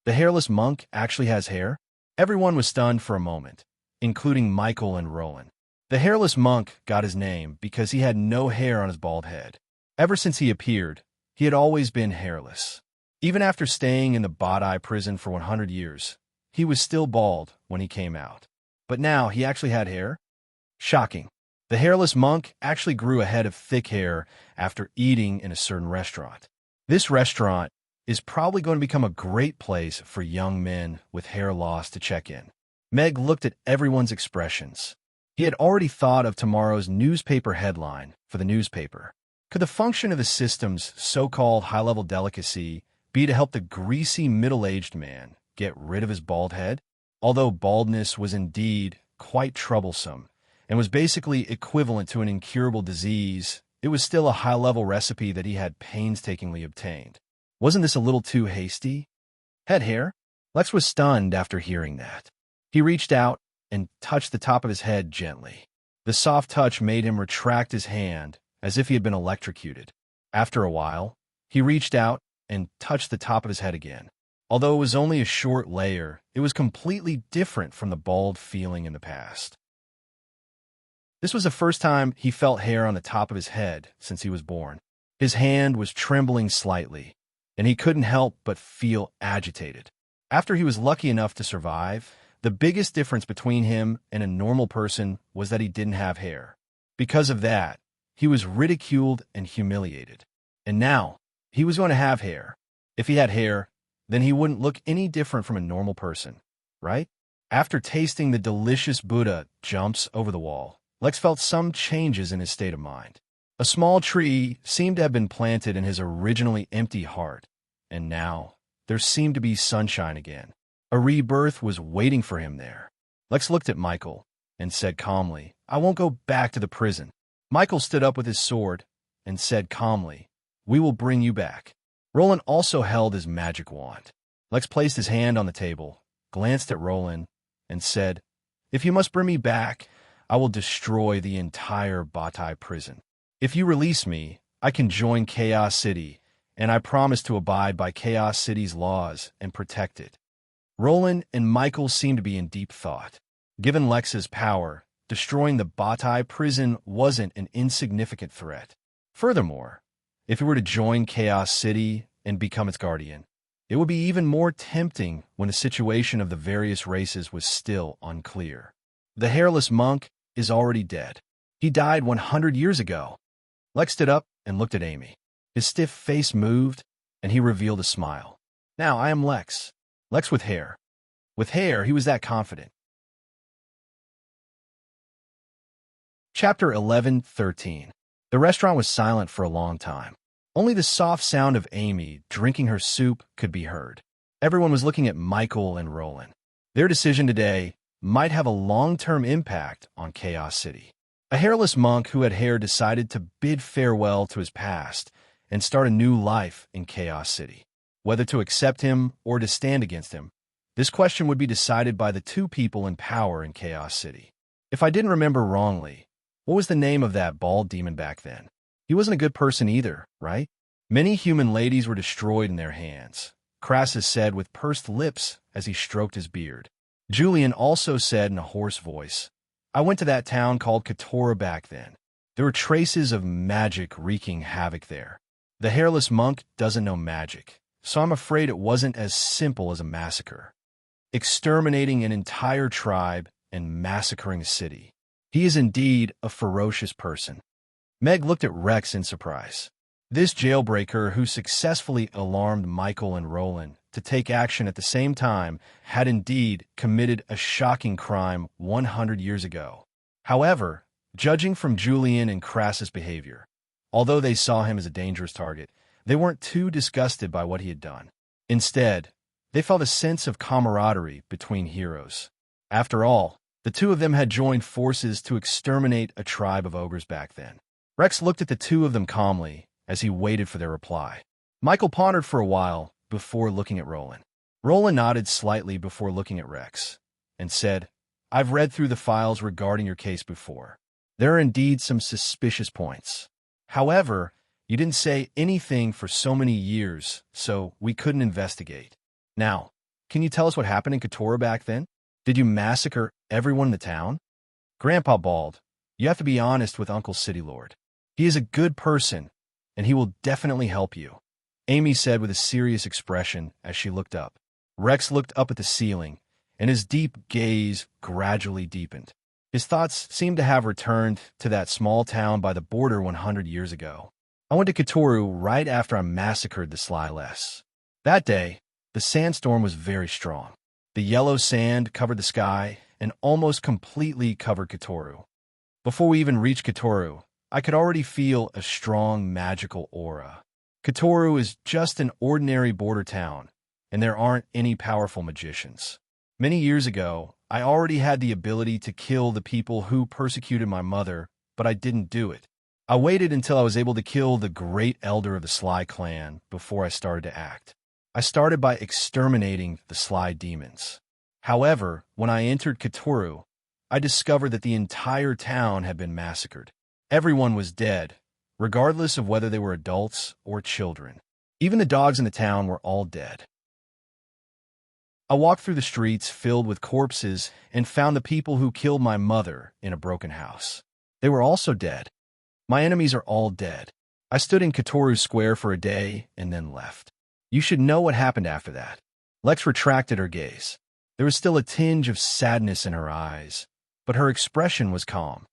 The hairless monk actually has hair? Everyone was stunned for a moment, including Michael and Roland. The hairless monk got his name because he had no hair on his bald head. Ever since he appeared, he had always been hairless. Even after staying in the Badai prison for 100 years, he was still bald when he came out. But now he actually had hair? Shocking. The hairless monk actually grew a head of thick hair after eating in a certain restaurant. This restaurant is probably going to become a great place for young men with hair loss to check in. Meg looked at everyone's expressions. He had already thought of tomorrow's newspaper headline for the newspaper. Could the function of the system's so-called high-level delicacy be to help the greasy middle-aged man get rid of his bald head? Although baldness was indeed quite troublesome and was basically equivalent to an incurable disease, it was still a high-level recipe that he had painstakingly obtained. Wasn't this a little too hasty? Head hair? Lex was stunned after hearing that. He reached out and touched the top of his head gently. The soft touch made him retract his hand as if he had been electrocuted. After a while, he reached out and touched the top of his head again. Although it was only a short layer, it was completely different from the bald feeling in the past. This was the first time he felt hair on the top of his head since he was born. His hand was trembling slightly, and he couldn't help but feel agitated. After he was lucky enough to survive, the biggest difference between him and a normal person was that he didn't have hair. Because of that, he was ridiculed and humiliated. And now, he was going to have hair. If he had hair, then he wouldn't look any different from a normal person, right? After tasting the delicious Buddha jumps over the wall, Lex felt some changes in his state of mind. A small tree seemed to have been planted in his originally empty heart, and now there seemed to be sunshine again. A rebirth was waiting for him there. Lex looked at Michael and said calmly, "I won't go back to the prison." Michael stood up with his sword and said calmly, "We will bring you back." Roland also held his magic wand. Lex placed his hand on the table, glanced at Roland, and said, "If you must bring me back, I will destroy the entire Batai prison. If you release me, I can join Chaos City and I promise to abide by Chaos City's laws and protect it. Roland and Michael seemed to be in deep thought. Given Lex's power, destroying the Batai prison wasn't an insignificant threat. Furthermore, if he were to join Chaos City and become its guardian, it would be even more tempting when the situation of the various races was still unclear. The hairless monk is already dead. He died 100 years ago. Lex stood up and looked at Amy. His stiff face moved, and he revealed a smile. Now, I am Lex. Lex with hair. With hair, he was that confident. Chapter 11:13. The restaurant was silent for a long time. Only the soft sound of Amy drinking her soup could be heard. Everyone was looking at Michael and Roland. Their decision today might have a long-term impact on Chaos City. A hairless monk who had hair decided to bid farewell to his past and start a new life in Chaos City. Whether to accept him or to stand against him, this question would be decided by the two people in power in Chaos City. If I didn't remember wrongly, what was the name of that bald demon back then? He wasn't a good person either, right? Many human ladies were destroyed in their hands, Crassus said with pursed lips as he stroked his beard. Julian also said in a hoarse voice, I went to that town called Katora back then. There were traces of magic wreaking havoc there. The hairless monk doesn't know magic, so I'm afraid it wasn't as simple as a massacre. Exterminating an entire tribe and massacring a city. He is indeed a ferocious person. Meg looked at Rex in surprise. This jailbreaker who successfully alarmed Michael and Roland to take action at the same time had indeed committed a shocking crime 100 years ago. However, judging from Julian and Crassus' behavior, although they saw him as a dangerous target, they weren't too disgusted by what he had done. Instead, they felt a sense of camaraderie between heroes. After all, the two of them had joined forces to exterminate a tribe of ogres back then. Rex looked at the two of them calmly as he waited for their reply. Michael pondered for a while before looking at Roland. Roland nodded slightly before looking at Rex and said, I've read through the files regarding your case before. There are indeed some suspicious points. However, you didn't say anything for so many years, so we couldn't investigate. Now, can you tell us what happened in Katora back then? Did you massacre everyone in the town? Grandpa bawled, you have to be honest with Uncle City Lord. He is a good person, and he will definitely help you, Amy said with a serious expression as she looked up. Rex looked up at the ceiling, and his deep gaze gradually deepened. His thoughts seemed to have returned to that small town by the border 100 years ago. I went to Katoru right after I massacred the Sly Less. That day, the sandstorm was very strong. The yellow sand covered the sky and almost completely covered Katoru. Before we even reached Katoru, I could already feel a strong magical aura. Katoru is just an ordinary border town, and there aren't any powerful magicians. Many years ago, I already had the ability to kill the people who persecuted my mother, but I didn't do it. I waited until I was able to kill the great elder of the Sly clan before I started to act. I started by exterminating the Sly demons. However, when I entered Katoru, I discovered that the entire town had been massacred. Everyone was dead, regardless of whether they were adults or children. Even the dogs in the town were all dead. I walked through the streets filled with corpses and found the people who killed my mother in a broken house. They were also dead. My enemies are all dead. I stood in Katoru Square for a day and then left. You should know what happened after that. Lex retracted her gaze. There was still a tinge of sadness in her eyes, but her expression was calm.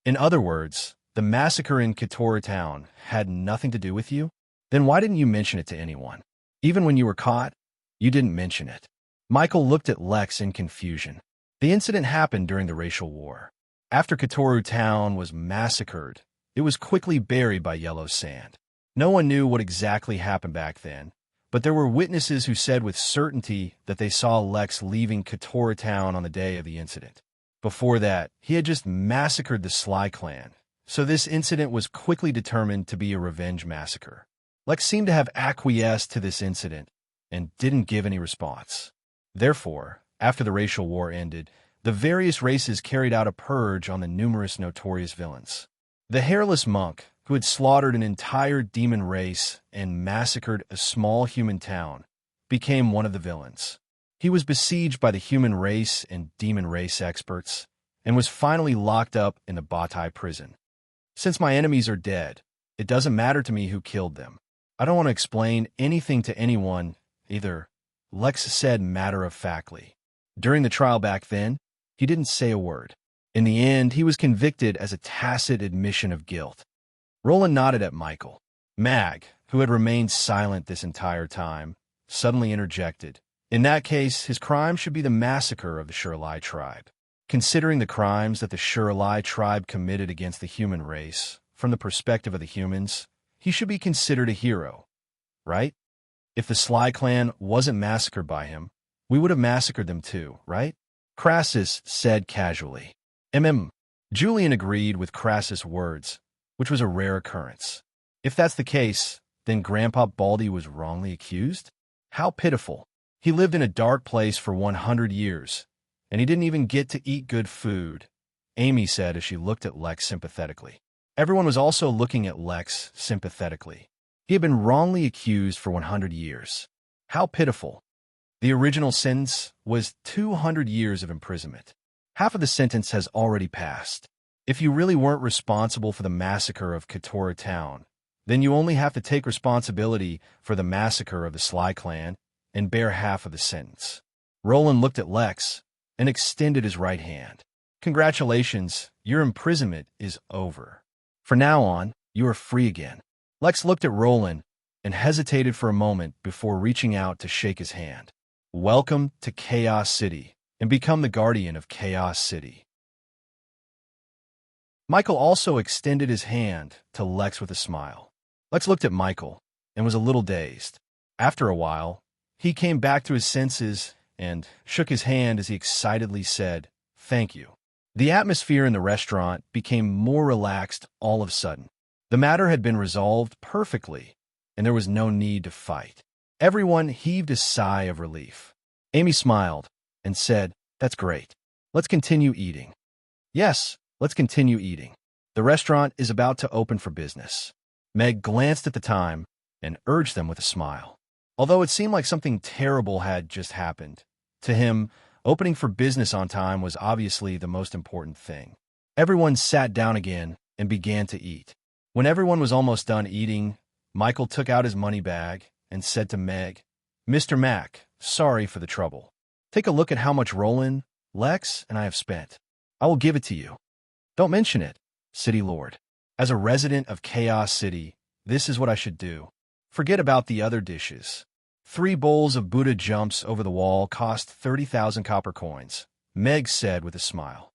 In other words, the massacre in Katoru town had nothing to do with you? Then why didn't you mention it to anyone? Even when you were caught, you didn't mention it. Michael looked at Lex in confusion. The incident happened during the racial war. After Katoru town was massacred, it was quickly buried by yellow sand. No one knew what exactly happened back then, but there were witnesses who said with certainty that they saw Lex leaving Katoru town on the day of the incident. Before that, he had just massacred the Sly clan, so this incident was quickly determined to be a revenge massacre. Lex seemed to have acquiesced to this incident and didn't give any response. Therefore, after the racial war ended, the various races carried out a purge on the numerous notorious villains. The hairless monk, who had slaughtered an entire demon race and massacred a small human town, became one of the villains. He was besieged by the human race and demon race experts, and was finally locked up in the Batai prison. Since my enemies are dead, it doesn't matter to me who killed them. I don't want to explain anything to anyone, either, Lex said matter-of-factly. During the trial back then, he didn't say a word. In the end, he was convicted as a tacit admission of guilt. Roland nodded at Michael. Mag, who had remained silent this entire time, suddenly interjected. In that case, his crime should be the massacre of the Shirlai tribe. Considering the crimes that the Shirlai tribe committed against the human race, from the perspective of the humans, he should be considered a hero, right? If the Sly clan wasn't massacred by him, we would have massacred them too, right? Crassus said casually. Julian agreed with Crassus' words, which was a rare occurrence. If that's the case, then Grandpa Baldy was wrongly accused? How pitiful. He lived in a dark place for 100 years, and he didn't even get to eat good food, Amy said as she looked at Lex sympathetically. Everyone was also looking at Lex sympathetically. He had been wrongly accused for 100 years. How pitiful. The original sentence was 200 years of imprisonment. Half of the sentence has already passed. If you really weren't responsible for the massacre of Katora Town, then you only have to take responsibility for the massacre of the Sly clan and bear half of the sentence. Roland looked at Lex and extended his right hand. Congratulations, your imprisonment is over. From now on, you are free again. Lex looked at Roland and hesitated for a moment before reaching out to shake his hand. Welcome to Chaos City, and become the guardian of Chaos City. Michael also extended his hand to Lex with a smile. Lex looked at Michael and was a little dazed. After a while, he came back to his senses and shook his hand as he excitedly said, "Thank you." The atmosphere in the restaurant became more relaxed all of a sudden. The matter had been resolved perfectly, and there was no need to fight. Everyone heaved a sigh of relief. Amy smiled and said, "That's great. Let's continue eating." "Yes, let's continue eating. The restaurant is about to open for business." Meg glanced at the time and urged them with a smile. Although it seemed like something terrible had just happened, to him, opening for business on time was obviously the most important thing. Everyone sat down again and began to eat. When everyone was almost done eating, Michael took out his money bag and said to Meg, "Mr. Mack, sorry for the trouble. Take a look at how much Roland, Lex, and I have spent. I will give it to you." "Don't mention it, City Lord. As a resident of Chaos City, this is what I should do. Forget about the other dishes. 3 bowls of Buddha jumps over the wall cost 30,000 copper coins," Meg said with a smile.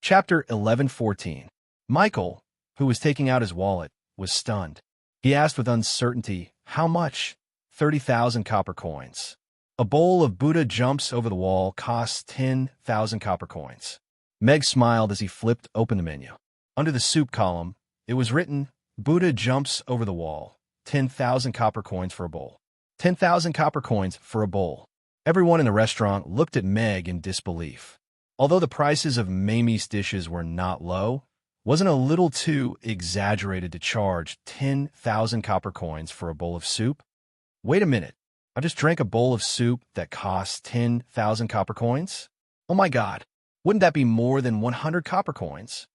Chapter 11:14. Michael, who was taking out his wallet, was stunned. He asked with uncertainty, "How much?" 30,000 copper coins. A bowl of Buddha jumps over the wall costs 10,000 copper coins. Meg smiled as he flipped open the menu. Under the soup column, it was written, "Buddha jumps over the wall, 10,000 copper coins for a bowl." 10,000 copper coins for a bowl. Everyone in the restaurant looked at Meg in disbelief. Although the prices of Mamie's dishes were not low, wasn't a little too exaggerated to charge 10,000 copper coins for a bowl of soup? Wait a minute, I just drank a bowl of soup that costs 10,000 copper coins? Oh my God, wouldn't that be more than 100 copper coins?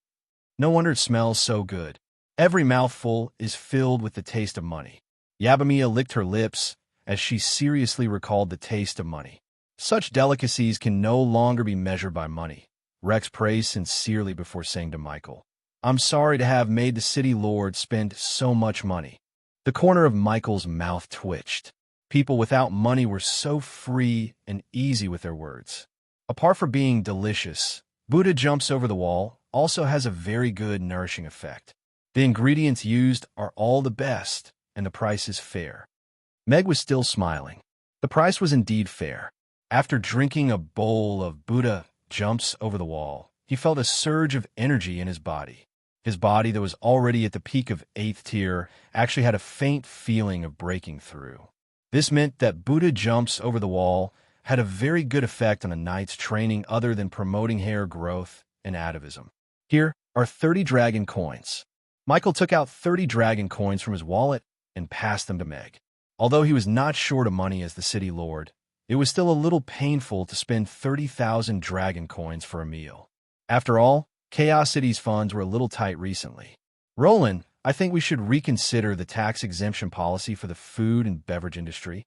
No wonder it smells so good. Every mouthful is filled with the taste of money. Yabamia licked her lips as she seriously recalled the taste of money. Such delicacies can no longer be measured by money. Rex praised sincerely before saying to Michael, "I'm sorry to have made the city lord spend so much money." The corner of Michael's mouth twitched. People without money were so free and easy with their words. Apart from being delicious, Buddha jumps over the wall also has a very good nourishing effect. The ingredients used are all the best, and the price is fair. Meg was still smiling. The price was indeed fair. After drinking a bowl of Buddha jumps over the wall, he felt a surge of energy in his body. His body that was already at the peak of 8th tier actually had a faint feeling of breaking through. This meant that Buddha jumps over the wall had a very good effect on a knight's training other than promoting hair growth and atavism. Here are 30 dragon coins. Michael took out 30 dragon coins from his wallet and passed them to Meg. Although he was not short of money as the city lord, it was still a little painful to spend 30,000 dragon coins for a meal. After all, Chaos City's funds were a little tight recently. Roland, I think we should reconsider the tax exemption policy for the food and beverage industry.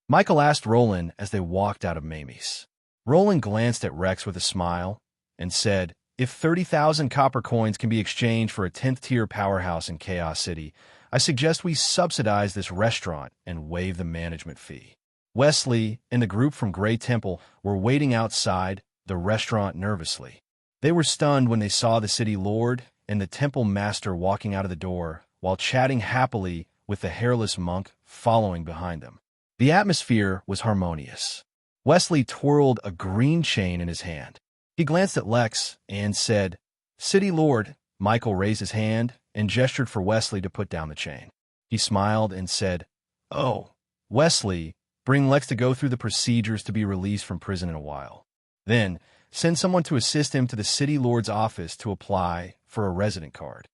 Michael asked Roland as they walked out of Mamie's. Roland glanced at Rex with a smile and said, "If 30,000 copper coins can be exchanged for a 10th-tier powerhouse in Chaos City, I suggest we subsidize this restaurant and waive the management fee." Wesley and the group from Grey Temple were waiting outside the restaurant nervously. They were stunned when they saw the city lord and the temple master walking out of the door while chatting happily with the hairless monk following behind them. The atmosphere was harmonious. Wesley twirled a green chain in his hand. He glanced at Lex and said, "City Lord." Michael raised his hand and gestured for Wesley to put down the chain. He smiled and said, "Oh, Wesley, bring Lex to go through the procedures to be released from prison in a while. Then, send someone to assist him to the City Lord's office to apply for a resident card.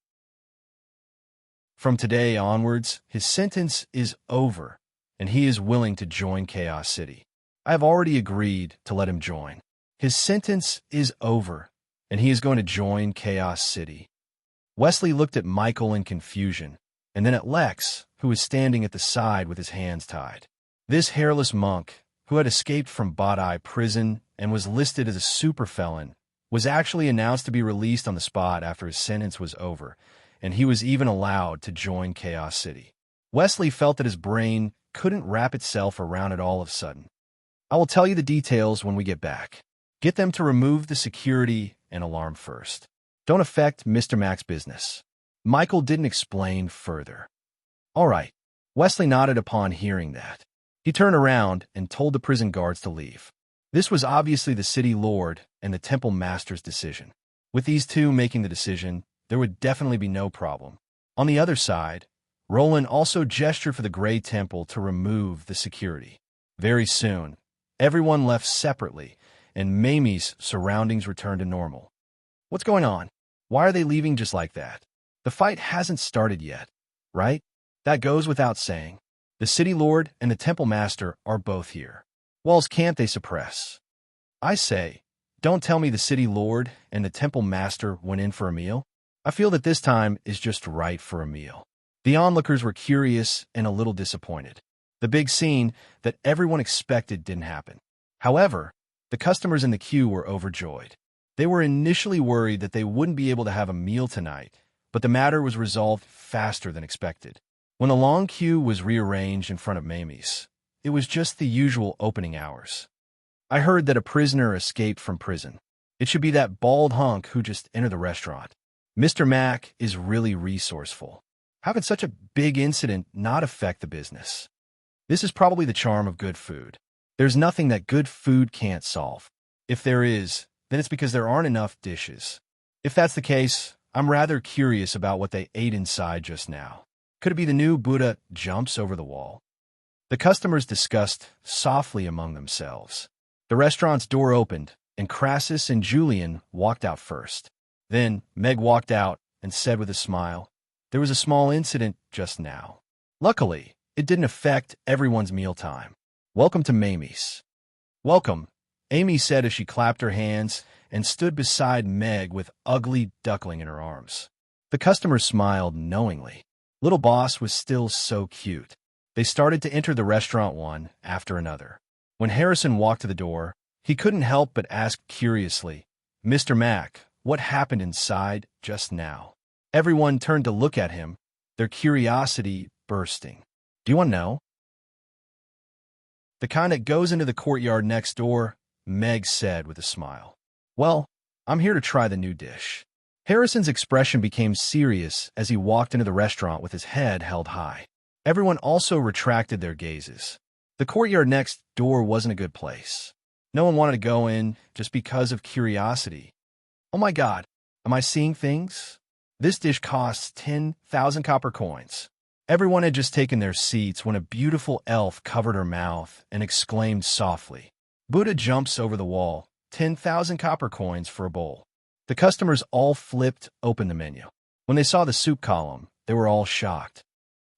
From today onwards, his sentence is over, and he is willing to join Chaos City. I have already agreed to let him join. His sentence is over, and he is going to join Chaos City." Wesley looked at Michael in confusion, and then at Lex, who was standing at the side with his hands tied. This hairless monk, who had escaped from Bot-Eye prison and was listed as a superfelon, was actually announced to be released on the spot after his sentence was over, and he was even allowed to join Chaos City. Wesley felt that his brain couldn't wrap itself around it all of a sudden. "I will tell you the details when we get back. Get them to remove the security and alarm first. Don't affect Mr. Mac's business." Michael didn't explain further. "All right." Wesley nodded upon hearing that. He turned around and told the prison guards to leave. This was obviously the city lord and the temple master's decision. With these two making the decision, there would definitely be no problem. On the other side, Roland also gestured for the Grey Temple to remove the security. Very soon, everyone left separately, and Mamie's surroundings returned to normal. "What's going on? Why are they leaving just like that? The fight hasn't started yet, right?" "That goes without saying. The city lord and the temple master are both here. Walls can't they suppress?" "I say, don't tell me the city lord and the temple master went in for a meal. I feel that this time is just right for a meal." The onlookers were curious and a little disappointed. The big scene that everyone expected didn't happen. However, the customers in the queue were overjoyed. They were initially worried that they wouldn't be able to have a meal tonight, but the matter was resolved faster than expected. When the long queue was rearranged in front of Mamie's, it was just the usual opening hours. "I heard that a prisoner escaped from prison. It should be that bald hunk who just entered the restaurant. Mr. Mac is really resourceful. How could such a big incident not affect the business? This is probably the charm of good food. There's nothing that good food can't solve. If there is, then it's because there aren't enough dishes. If that's the case, I'm rather curious about what they ate inside just now. Could it be the new Buddha jumps over the wall?" The customers discussed softly among themselves. The restaurant's door opened, and Crassus and Julian walked out first. Then Meg walked out and said with a smile, "There was a small incident just now. Luckily, it didn't affect everyone's mealtime. Welcome to Mamie's." "Welcome," Amy said as she clapped her hands and stood beside Meg with Ugly Duckling in her arms. The customers smiled knowingly. Little Boss was still so cute. They started to enter the restaurant one after another. When Harrison walked to the door, he couldn't help but ask curiously, "Mr. Mac, what happened inside just now?" Everyone turned to look at him, their curiosity bursting. "Do you want to know?" "The kind that goes into the courtyard next door," Meg said with a smile. "Well, I'm here to try the new dish." Harrison's expression became serious as he walked into the restaurant with his head held high. Everyone also retracted their gazes. The courtyard next door wasn't a good place. No one wanted to go in just because of curiosity. "Oh my God, am I seeing things? This dish costs 10,000 copper coins." Everyone had just taken their seats when a beautiful elf covered her mouth and exclaimed softly, "Buddha jumps over the wall, 10,000 copper coins for a bowl." The customers all flipped open the menu. When they saw the soup column, they were all shocked.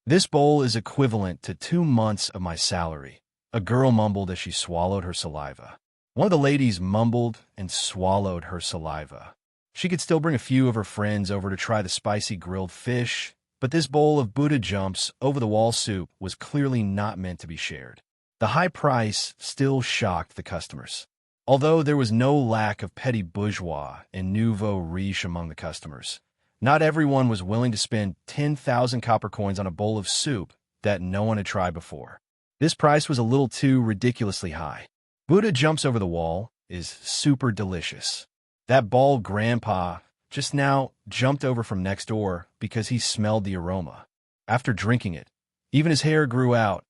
"This bowl is equivalent to 2 months of my salary," a girl mumbled as she swallowed her saliva. One of the ladies mumbled and swallowed her saliva. She could still bring a few of her friends over to try the spicy grilled fish, but this bowl of Buddha jumps over-the-wall soup was clearly not meant to be shared. The high price still shocked the customers. Although there was no lack of petty bourgeois and nouveau riche among the customers, not everyone was willing to spend 10,000 copper coins on a bowl of soup that no one had tried before. This price was a little too ridiculously high. Buddha jumps over the wall is super delicious. That bald grandpa just now jumped over from next door because he smelled the aroma. After drinking it, even his hair grew out.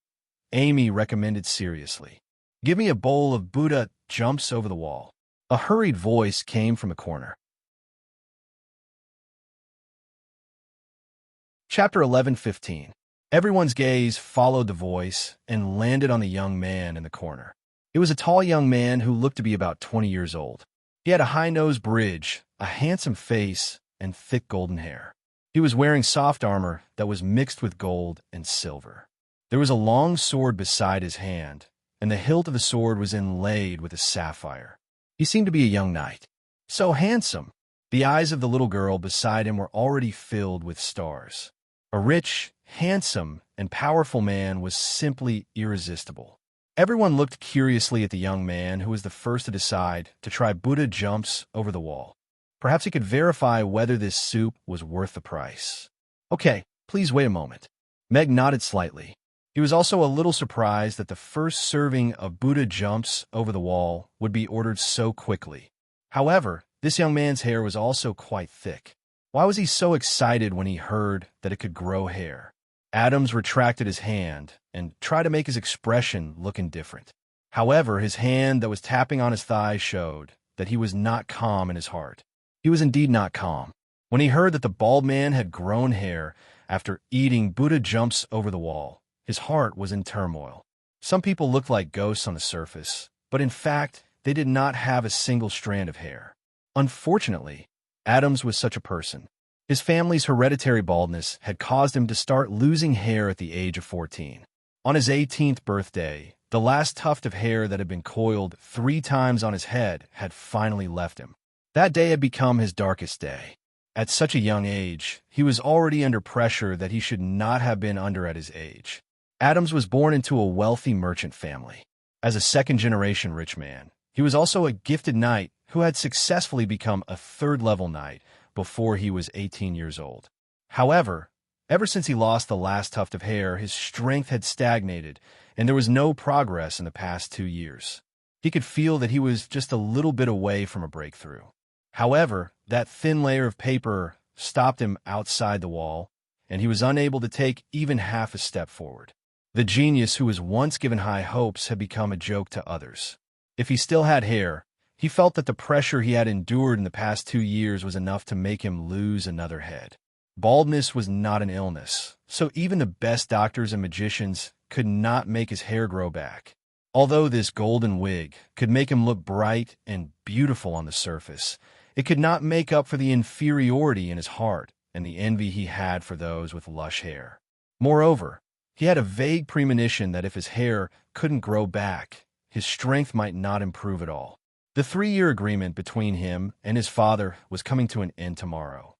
Amy recommended seriously, "Give me a bowl of Buddha jumps over the wall." A hurried voice came from a corner. Chapter 11:15. Everyone's gaze followed the voice and landed on the young man in the corner. It was a tall young man who looked to be about 20 years old. He had a high-nose bridge, a handsome face, and thick golden hair. He was wearing soft armor that was mixed with gold and silver. There was a long sword beside his hand, and the hilt of the sword was inlaid with a sapphire. He seemed to be a young knight. So handsome! The eyes of the little girl beside him were already filled with stars. A rich, handsome, and powerful man was simply irresistible. Everyone looked curiously at the young man who was the first to decide to try Buddha jumps over the wall. Perhaps he could verify whether this soup was worth the price. "Okay, please wait a moment." Meg nodded slightly. He was also a little surprised that the first serving of Buddha jumps over the wall would be ordered so quickly. However, this young man's hair was also quite thick. Why was he so excited when he heard that it could grow hair? Adams retracted his hand and tried to make his expression look indifferent. However, his hand that was tapping on his thigh showed that he was not calm in his heart. He was indeed not calm. When he heard that the bald man had grown hair after eating Buddha jumps over the wall, his heart was in turmoil. Some people looked like ghosts on the surface, but in fact, they did not have a single strand of hair. Unfortunately, Adams was such a person. His family's hereditary baldness had caused him to start losing hair at the age of 14. On his 18th birthday, the last tuft of hair that had been coiled 3 times on his head had finally left him. That day had become his darkest day. At such a young age, he was already under pressure that he should not have been under at his age. Adams was born into a wealthy merchant family. As a second-generation rich man, he was also a gifted knight who had successfully become a third-level knight before he was 18 years old. However, ever since he lost the last tuft of hair, his strength had stagnated, and there was no progress in the past 2 years. He could feel that he was just a little bit away from a breakthrough. However, that thin layer of paper stopped him outside the wall, and he was unable to take even half a step forward. The genius who was once given high hopes had become a joke to others. If he still had hair, he felt that the pressure he had endured in the past 2 years was enough to make him lose another head. Baldness was not an illness, so even the best doctors and magicians could not make his hair grow back. Although this golden wig could make him look bright and beautiful on the surface, it could not make up for the inferiority in his heart and the envy he had for those with lush hair. Moreover, he had a vague premonition that if his hair couldn't grow back, his strength might not improve at all. The 3-year agreement between him and his father was coming to an end tomorrow.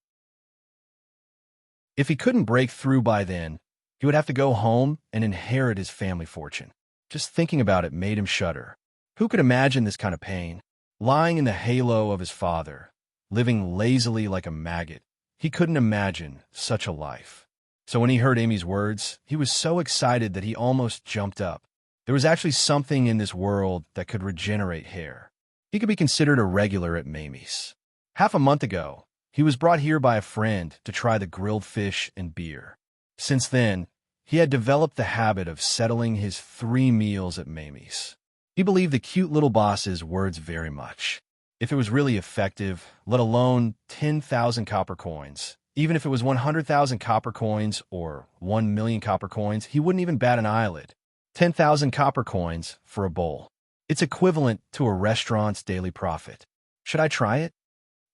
If he couldn't break through by then, he would have to go home and inherit his family fortune. Just thinking about it made him shudder. Who could imagine this kind of pain? Lying in the halo of his father, living lazily like a maggot, he couldn't imagine such a life. So when he heard Amy's words, he was so excited that he almost jumped up. There was actually something in this world that could regenerate hair. He could be considered a regular at Mamie's. Half a month ago, he was brought here by a friend to try the grilled fish and beer. Since then, he had developed the habit of settling his 3 meals at Mamie's. He believed the cute little boss's words very much. If it was really effective, let alone 10,000 copper coins, even if it was 100,000 copper coins or 1 million copper coins, he wouldn't even bat an eyelid. 10,000 copper coins for a bowl. It's equivalent to a restaurant's daily profit. Should I try it?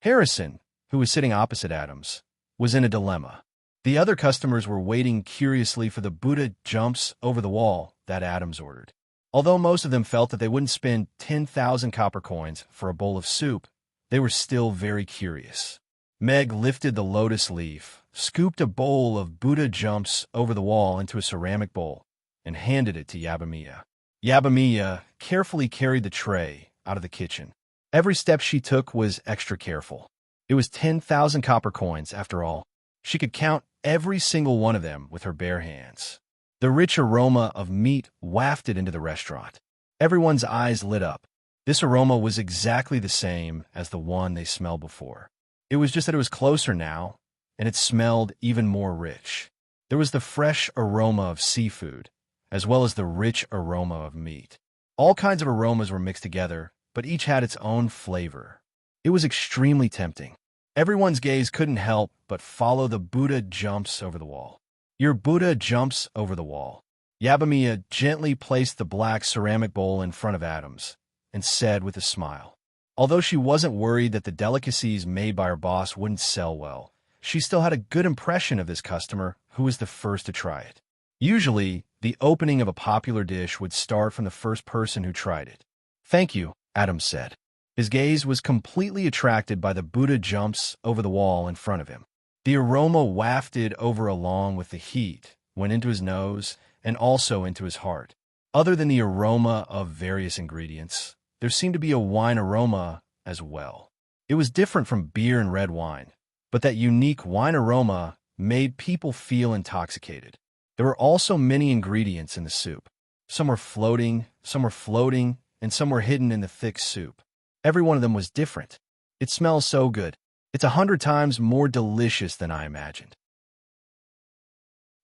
Harrison, who was sitting opposite Adams, was in a dilemma. The other customers were waiting curiously for the Buddha jumps over the wall that Adams ordered. Although most of them felt that they wouldn't spend 10,000 copper coins for a bowl of soup, they were still very curious. Meg lifted the lotus leaf, scooped a bowl of Buddha jumps over the wall into a ceramic bowl, and handed it to Yabamiya. Yabamiya carefully carried the tray out of the kitchen. Every step she took was extra careful. It was 10,000 copper coins, after all. She could count every single one of them with her bare hands. The rich aroma of meat wafted into the restaurant. Everyone's eyes lit up. This aroma was exactly the same as the one they smelled before. It was just that it was closer now, and it smelled even more rich. There was the fresh aroma of seafood, as well as the rich aroma of meat. All kinds of aromas were mixed together, but each had its own flavor. It was extremely tempting. Everyone's gaze couldn't help but follow the Buddha jumps over the wall. Your Buddha jumps over the wall. Yabamiya gently placed the black ceramic bowl in front of Adams and said with a smile. Although she wasn't worried that the delicacies made by her boss wouldn't sell well, she still had a good impression of this customer who was the first to try it. Usually, the opening of a popular dish would start from the first person who tried it. "Thank you," Adams said. His gaze was completely attracted by the Buddha jumps over the wall in front of him. The aroma wafted over along with the heat, went into his nose, and also into his heart. Other than the aroma of various ingredients, there seemed to be a wine aroma as well. It was different from beer and red wine, but that unique wine aroma made people feel intoxicated. There were also many ingredients in the soup. Some were floating, and some were hidden in the thick soup. Every one of them was different. It smells so good. It's 100 times more delicious than I imagined.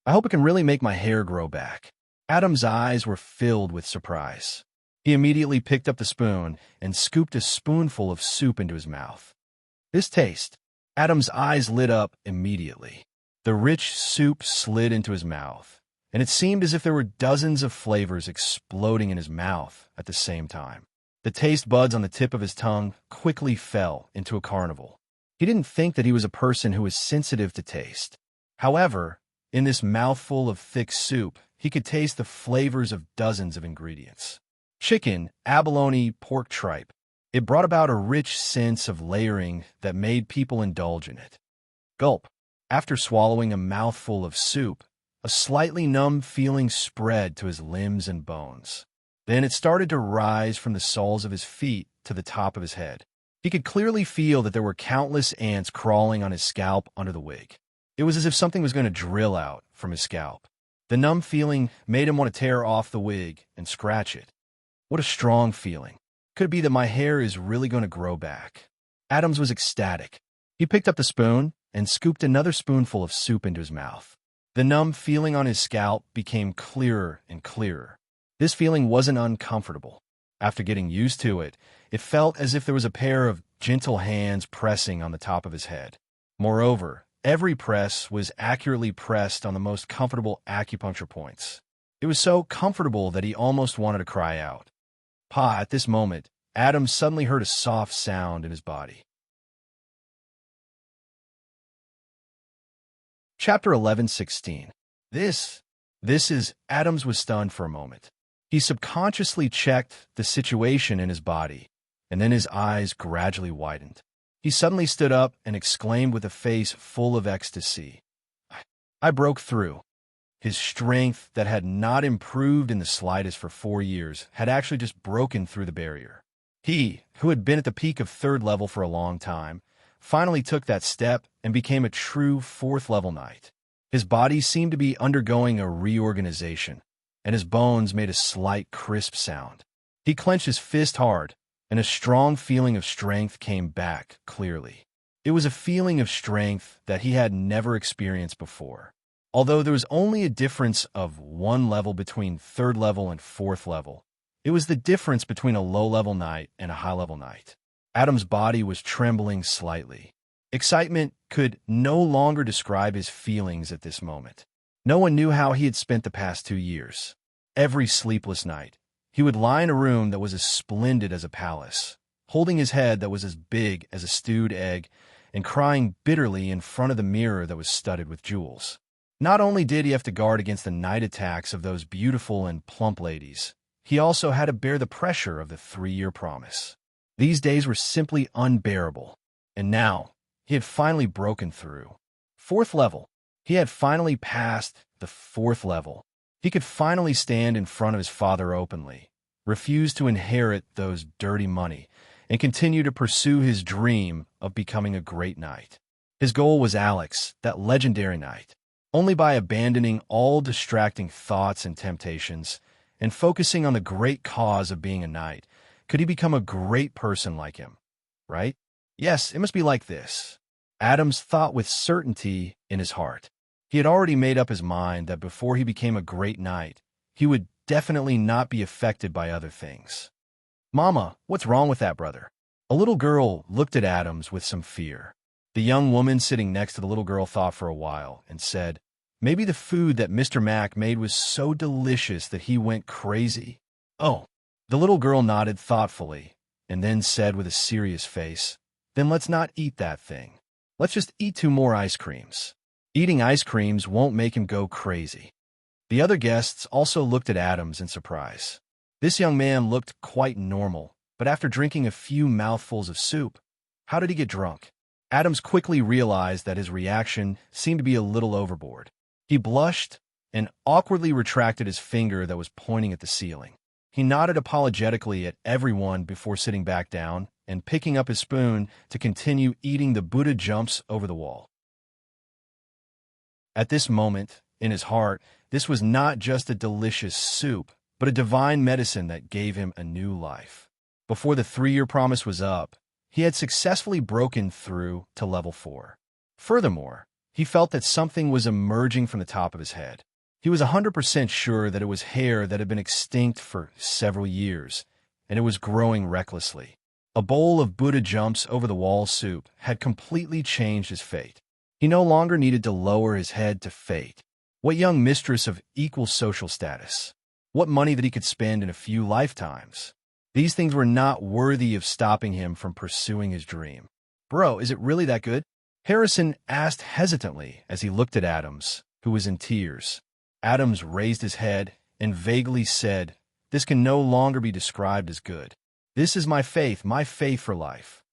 I hope it can really make my hair grow back. Adam's eyes were filled with surprise. He immediately picked up the spoon and scooped a spoonful of soup into his mouth. This taste, Adam's eyes lit up immediately. The rich soup slid into his mouth, and it seemed as if there were dozens of flavors exploding in his mouth at the same time. The taste buds on the tip of his tongue quickly fell into a carnival. He didn't think that he was a person who was sensitive to taste. However, in this mouthful of thick soup, he could taste the flavors of dozens of ingredients. Chicken, abalone, pork tripe. It brought about a rich sense of layering that made people indulge in it. Gulp. After swallowing a mouthful of soup, a slightly numb feeling spread to his limbs and bones. Then it started to rise from the soles of his feet to the top of his head. He could clearly feel that there were countless ants crawling on his scalp under the wig. It was as if something was going to drill out from his scalp. The numb feeling made him want to tear off the wig and scratch it. What a strong feeling. Could it be that my hair is really going to grow back? Adams was ecstatic. He picked up the spoon and scooped another spoonful of soup into his mouth. The numb feeling on his scalp became clearer and clearer. This feeling wasn't uncomfortable. After getting used to it, it felt as if there was a pair of gentle hands pressing on the top of his head. Moreover, every press was accurately pressed on the most comfortable acupuncture points. It was so comfortable that he almost wanted to cry out. At this moment, Adam suddenly heard a soft sound in his body. Chapter 11:16. This is, Adams was stunned for a moment. He subconsciously checked the situation in his body, and then his eyes gradually widened. He suddenly stood up and exclaimed with a face full of ecstasy. I broke through. His strength that had not improved in the slightest for 4 years had actually just broken through the barrier. He, who had been at the peak of 3rd level for a long time, finally took that step and became a true 4th level knight. His body seemed to be undergoing a reorganization, and his bones made a slight crisp sound. He clenched his fist hard, and a strong feeling of strength came back clearly. It was a feeling of strength that he had never experienced before. Although there was only a difference of 1 level between 3rd level and 4th level, it was the difference between a low-level knight and a high-level knight. Adam's body was trembling slightly. Excitement could no longer describe his feelings at this moment. No one knew how he had spent the past 2 years. Every sleepless night, he would lie in a room that was as splendid as a palace, holding his head that was as big as a stewed egg and crying bitterly in front of the mirror that was studded with jewels. Not only did he have to guard against the night attacks of those beautiful and plump ladies, he also had to bear the pressure of the 3-year promise. These days were simply unbearable, and now he had finally broken through. 4th level. He had finally passed the 4th level. He could finally stand in front of his father openly, refuse to inherit those dirty money, and continue to pursue his dream of becoming a great knight. His goal was Alex, that legendary knight. Only by abandoning all distracting thoughts and temptations and focusing on the great cause of being a knight could he become a great person like him, right? Yes, it must be like this. Adams thought with certainty in his heart. He had already made up his mind that before he became a great knight, he would definitely not be affected by other things. "Mama, what's wrong with that brother?" A little girl looked at Adams with some fear. The young woman sitting next to the little girl thought for a while and said, "Maybe the food that Mr. Mac made was so delicious that he went crazy." "Oh." The little girl nodded thoughtfully and then said with a serious face, "Then let's not eat that thing. Let's just eat 2 more ice creams. Eating ice creams won't make him go crazy." The other guests also looked at Adams in surprise. This young man looked quite normal, but after drinking a few mouthfuls of soup, how did he get drunk? Adams quickly realized that his reaction seemed to be a little overboard. He blushed and awkwardly retracted his finger that was pointing at the ceiling. He nodded apologetically at everyone before sitting back down and picking up his spoon to continue eating the Buddha jumps over the wall. At this moment, in his heart, this was not just a delicious soup, but a divine medicine that gave him a new life. Before the 3-year promise was up, he had successfully broken through to level 4. Furthermore, he felt that something was emerging from the top of his head. He was 100% sure that it was hair that had been extinct for several years, and it was growing recklessly. A bowl of Buddha jumps over the wall soup had completely changed his fate. He no longer needed to lower his head to fate. What young mistress of equal social status? What money that he could spend in a few lifetimes? These things were not worthy of stopping him from pursuing his dream. "Bro, is it really that good?" Harrison asked hesitantly as he looked at Adams, who was in tears. Adams raised his head and vaguely said, "This can no longer be described as good. This is my faith for life.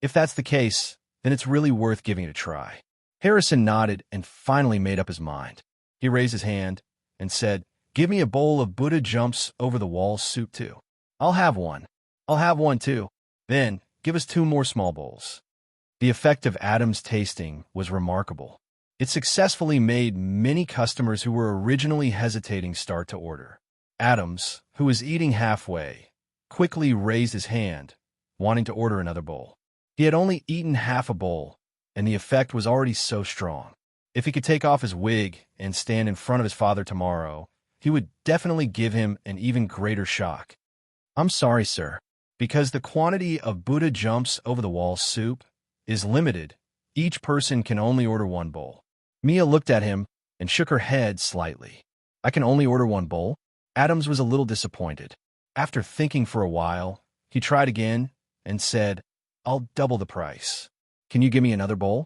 If that's the case, then it's really worth giving it a try." Harrison nodded and finally made up his mind. He raised his hand and said, "Give me a bowl of Buddha jumps over the wall soup too." I'll have one too. Then, give us 2 more small bowls." The effect of Adams' tasting was remarkable. It successfully made many customers who were originally hesitating start to order. Adams, who was eating halfway, quickly raised his hand, wanting to order another bowl. He had only eaten half a bowl, and the effect was already so strong. If he could take off his wig and stand in front of his father tomorrow, he would definitely give him an even greater shock. "I'm sorry, sir. Because the quantity of Buddha jumps over the wall soup is limited, each person can only order 1 bowl." Mia looked at him and shook her head slightly. "I can only order 1 bowl?" Adams was a little disappointed. After thinking for a while, he tried again and said, "I'll double the price. Can you give me another bowl?"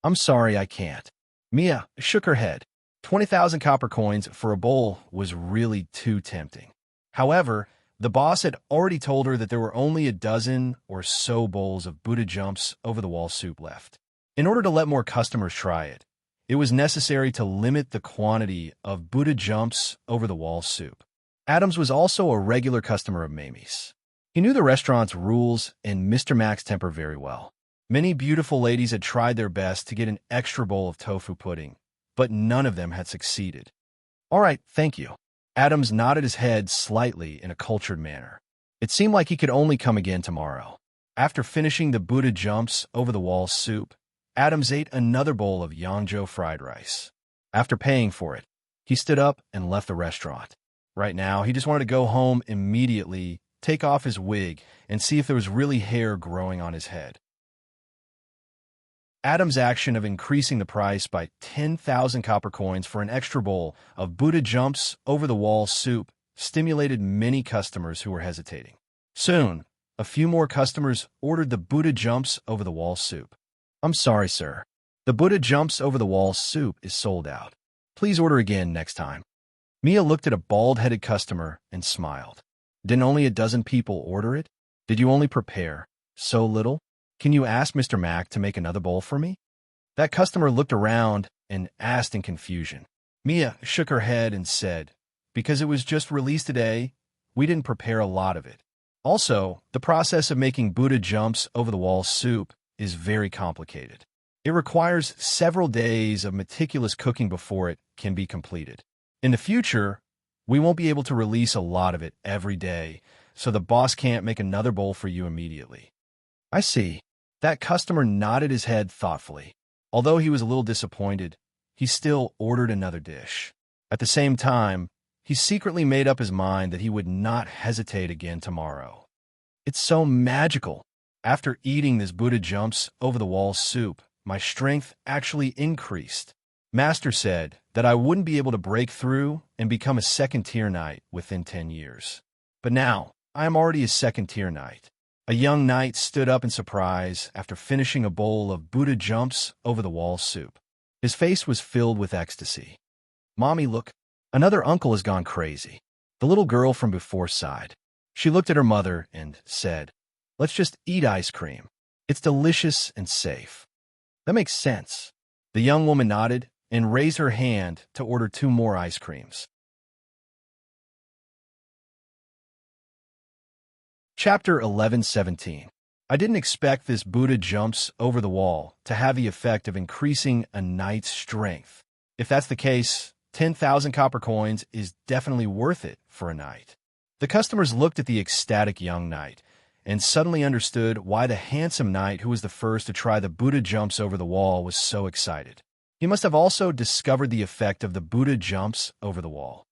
"I'm sorry, I can't." Mia shook her head. 20,000 copper coins for a bowl was really too tempting. However, the boss had already told her that there were only a dozen or so bowls of Buddha jumps over the wall soup left. In order to let more customers try it, it was necessary to limit the quantity of Buddha jumps over the wall soup. Adams was also a regular customer of Mamie's. He knew the restaurant's rules and Mr. Mac's temper very well. Many beautiful ladies had tried their best to get an extra bowl of tofu pudding, but none of them had succeeded. "All right, thank you." Adams nodded his head slightly in a cultured manner. It seemed like he could only come again tomorrow. After finishing the Buddha jumps over the wall soup, Adams ate another bowl of Yangzhou fried rice. After paying for it, he stood up and left the restaurant. Right now, he just wanted to go home immediately, take off his wig, and see if there was really hair growing on his head. Adams' action of increasing the price by 10,000 copper coins for an extra bowl of Buddha jumps over the wall soup stimulated many customers who were hesitating. Soon, A few more customers ordered the Buddha jumps over the wall soup. I'm sorry, sir. The Buddha jumps over the wall soup is sold out. Please order again next time. Mia looked at a bald-headed customer and smiled. Didn't only a dozen people order it? Did you only prepare so little? Can you ask Mr. Mack to make another bowl for me? That customer looked around and asked in confusion. Mia shook her head and said, because it was just released today, we didn't prepare a lot of it. Also, the process of making Buddha jumps over the wall soup is very complicated. It requires several days of meticulous cooking before it can be completed. In the future, we won't be able to release a lot of it every day, so the boss can't make another bowl for you immediately. I see. That customer nodded his head thoughtfully. Although he was a little disappointed, he still ordered another dish. At the same time, he secretly made up his mind that he would not hesitate again tomorrow. It's so magical. After eating this Buddha jumps over the wall soup, my strength actually increased. Master said that I wouldn't be able to break through and become a second-tier knight within 10 years. But now, I am already a second-tier knight. A young knight stood up in surprise after finishing a bowl of Buddha jumps over the wall soup. His face was filled with ecstasy. Mommy, look, another uncle has gone crazy. The little girl from before sighed. She looked at her mother and said, let's just eat ice cream. It's delicious and safe. That makes sense. The young woman nodded and raised her hand to order 2 more ice creams. Chapter 11:17. I didn't expect this Buddha jumps over the wall to have the effect of increasing a knight's strength. If that's the case, 10,000 copper coins is definitely worth it for a knight. The customers looked at the ecstatic young knight and suddenly understood why the handsome knight who was the first to try the Buddha jumps over the wall was so excited. He must have also discovered the effect of the Buddha jumps over the wall.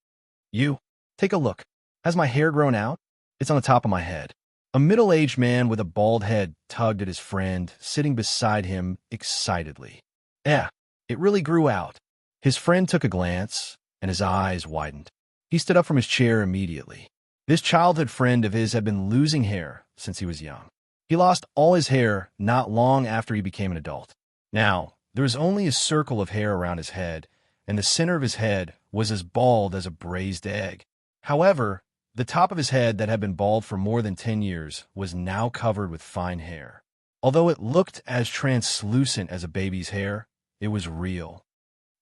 You, take a look. Has my hair grown out? It's on the top of my head. A middle-aged man with a bald head tugged at his friend, sitting beside him excitedly. It really grew out. His friend took a glance, and his eyes widened. He stood up from his chair immediately. This childhood friend of his had been losing hair since he was young. He lost all his hair not long after he became an adult. Now, there was only a circle of hair around his head, and the center of his head was as bald as a braised egg. However, the top of his head that had been bald for more than 10 years was now covered with fine hair. Although it looked as translucent as a baby's hair, it was real.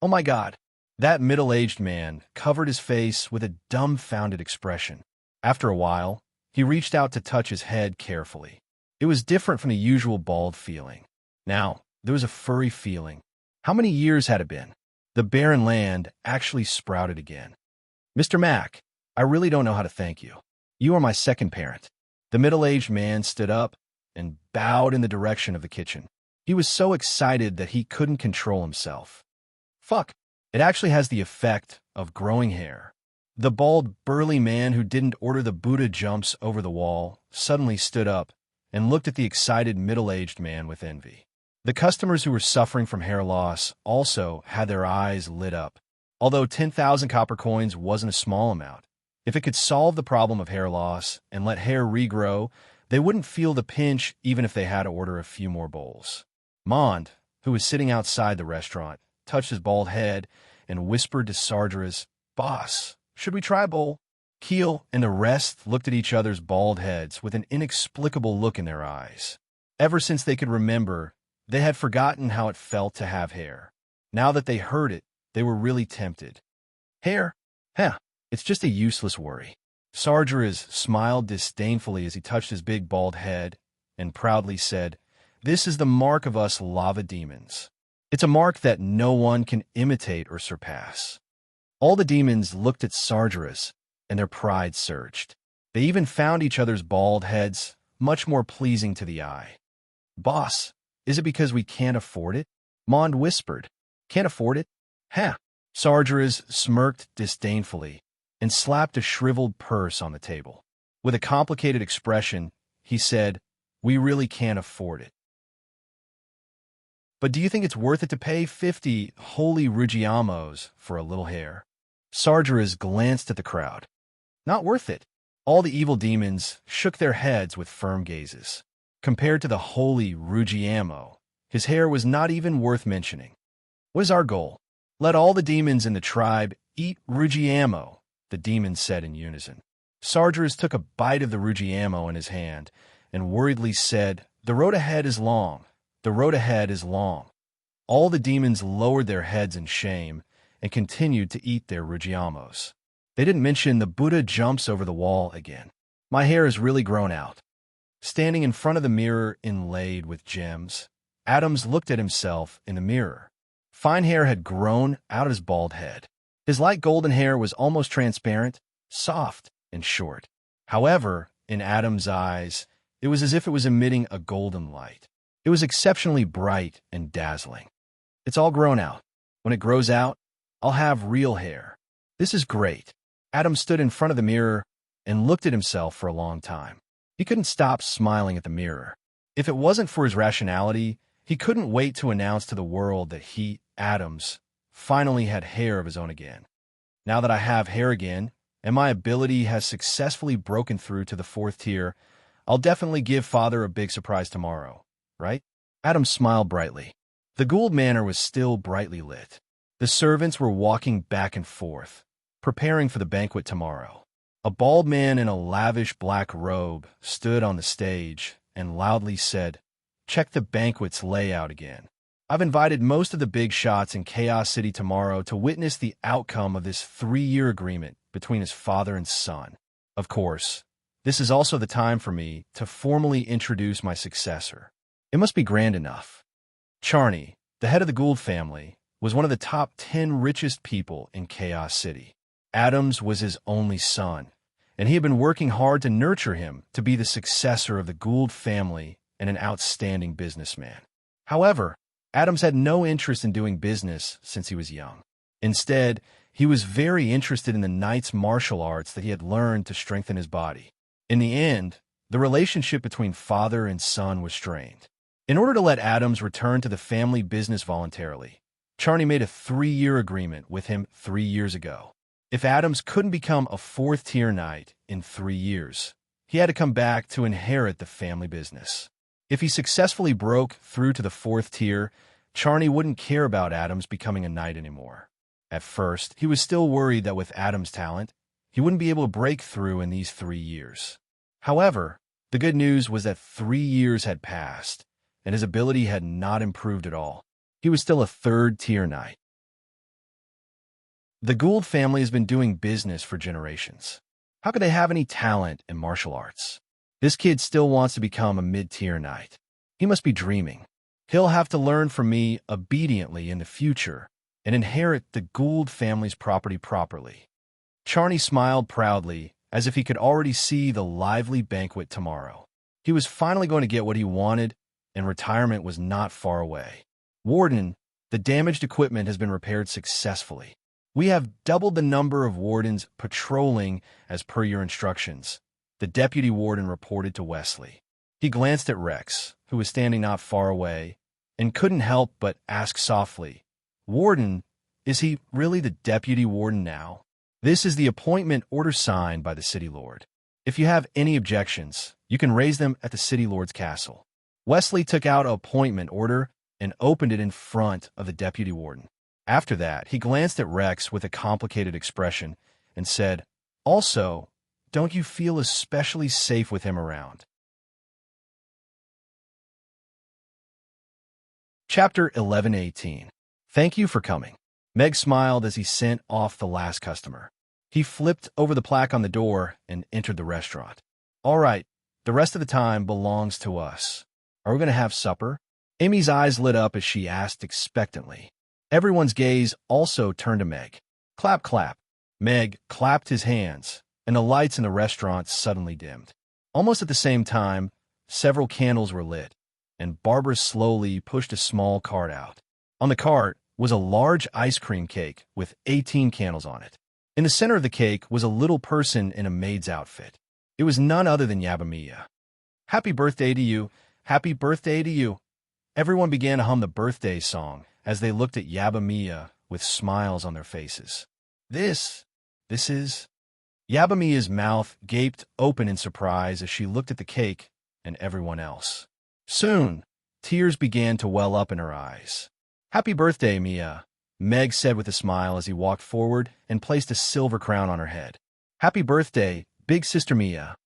Oh my God! That middle-aged man covered his face with a dumbfounded expression. After a while, he reached out to touch his head carefully. It was different from the usual bald feeling. Now, there was a furry feeling. How many years had it been? The barren land actually sprouted again. Mr. Mack, I really don't know how to thank you. You are my second parent. The middle-aged man stood up and bowed in the direction of the kitchen. He was so excited that he couldn't control himself. Fuck, it actually has the effect of growing hair. The bald, burly man who didn't order the Buddha jumps over the wall suddenly stood up and looked at the excited middle-aged man with envy. The customers who were suffering from hair loss also had their eyes lit up. Although 10,000 copper coins wasn't a small amount, if it could solve the problem of hair loss and let hair regrow, they wouldn't feel the pinch even if they had to order a few more bowls. Mond, who was sitting outside the restaurant, touched his bald head and whispered to Sardra's, "Boss, should we try a bowl?" Keel and the rest looked at each other's bald heads with an inexplicable look in their eyes. Ever since they could remember, they had forgotten how it felt to have hair. Now that they heard it, they were really tempted. Hair? It's just a useless worry. Sargeras smiled disdainfully as he touched his big bald head and proudly said, "This is the mark of us lava demons. It's a mark that no one can imitate or surpass." All the demons looked at Sargeras, and their pride surged. They even found each other's bald heads much more pleasing to the eye. "Boss, is it because we can't afford it?" Mond whispered. "Can't afford it? Sargeras smirked disdainfully and slapped a shriveled purse on the table. With a complicated expression, he said, "We really can't afford it." "But do you think it's worth it to pay 50 holy Ruggiamos for a little hair?" Sargeras glanced at the crowd. "Not worth it. All the evil demons shook their heads with firm gazes. Compared to the holy Ruggiamo, his hair was not even worth mentioning. What is our goal? Let all the demons in the tribe eat Ruggiamo, the demons said in unison. Sargeras took a bite of the Ruggiamo in his hand and worriedly said, "The road ahead is long. The road ahead is long." All the demons lowered their heads in shame and continued to eat their Ruggiamos. They didn't mention the Buddha jumps over the wall again. My hair has really grown out. Standing in front of the mirror inlaid with gems, Adams looked at himself in the mirror. Fine hair had grown out of his bald head. His light golden hair was almost transparent, soft, and short. However, in Adam's eyes, it was as if it was emitting a golden light. It was exceptionally bright and dazzling. It's all grown out. When it grows out, I'll have real hair. This is great. Adam stood in front of the mirror and looked at himself for a long time. He couldn't stop smiling at the mirror. If it wasn't for his rationality, he couldn't wait to announce to the world that he, Adams, finally had hair of his own again. Now that I have hair again, and my ability has successfully broken through to the 4th tier, I'll definitely give Father a big surprise tomorrow, right? Adams smiled brightly. The Gould Manor was still brightly lit. The servants were walking back and forth, preparing for the banquet tomorrow. A bald man in a lavish black robe stood on the stage and loudly said, "Check the banquet's layout again. I've invited most of the big shots in Chaos City tomorrow to witness the outcome of this 3-year agreement between his father and son. Of course, this is also the time for me to formally introduce my successor. It must be grand enough." Charney, the head of the Gould family, was one of the top 10 richest people in Chaos City. Adams was his only son, and he had been working hard to nurture him to be the successor of the Gould family and an outstanding businessman. However, Adams had no interest in doing business since he was young. Instead, he was very interested in the knight's martial arts that he had learned to strengthen his body. In the end, the relationship between father and son was strained. In order to let Adams return to the family business voluntarily, Charney made a 3-year agreement with him 3 years ago. If Adams couldn't become a 4th-tier knight in 3 years, he had to come back to inherit the family business. If he successfully broke through to the 4th tier, Charney wouldn't care about Adams becoming a knight anymore. At first, he was still worried that with Adams' talent, he wouldn't be able to break through in these 3 years. However, the good news was that 3 years had passed, and his ability had not improved at all. He was still a 3rd-tier knight. The Gould family has been doing business for generations. How could they have any talent in martial arts? This kid still wants to become a mid-tier knight. He must be dreaming. He'll have to learn from me obediently in the future and inherit the Gould family's property properly. Charney smiled proudly, as if he could already see the lively banquet tomorrow. He was finally going to get what he wanted, and retirement was not far away. "Warden, the damaged equipment has been repaired successfully. We have doubled the number of wardens patrolling as per your instructions," the deputy warden reported to Wesley. He glanced at Rex, who was standing not far away, and couldn't help but ask softly, "Warden, is he really the deputy warden now?" "This is the appointment order signed by the city lord. If you have any objections, you can raise them at the city lord's castle." Wesley took out an appointment order and opened it in front of the deputy warden. After that, he glanced at Rex with a complicated expression and said, "Also, don't you feel especially safe with him around?" Chapter 11:18. Thank you for coming. Meg smiled as he sent off the last customer. He flipped over the plaque on the door and entered the restaurant. "All right, the rest of the time belongs to us. Are we going to have supper?" Amy's eyes lit up as she asked expectantly. Everyone's gaze also turned to Meg. Clap, clap. Meg clapped his hands, and the lights in the restaurant suddenly dimmed. Almost at the same time, several candles were lit, and Barbara slowly pushed a small cart out. On the cart was a large ice cream cake with 18 candles on it. In the center of the cake was a little person in a maid's outfit. It was none other than Yabamiya. "Happy birthday to you! Happy birthday to you!" Everyone began to hum the birthday song as they looked at Yabamiya with smiles on their faces. This is... Yabamiya's mouth gaped open in surprise as she looked at the cake and everyone else. Soon, tears began to well up in her eyes. "Happy birthday, Mia," Meg said with a smile as he walked forward and placed a silver crown on her head. "Happy birthday, big sister Mia."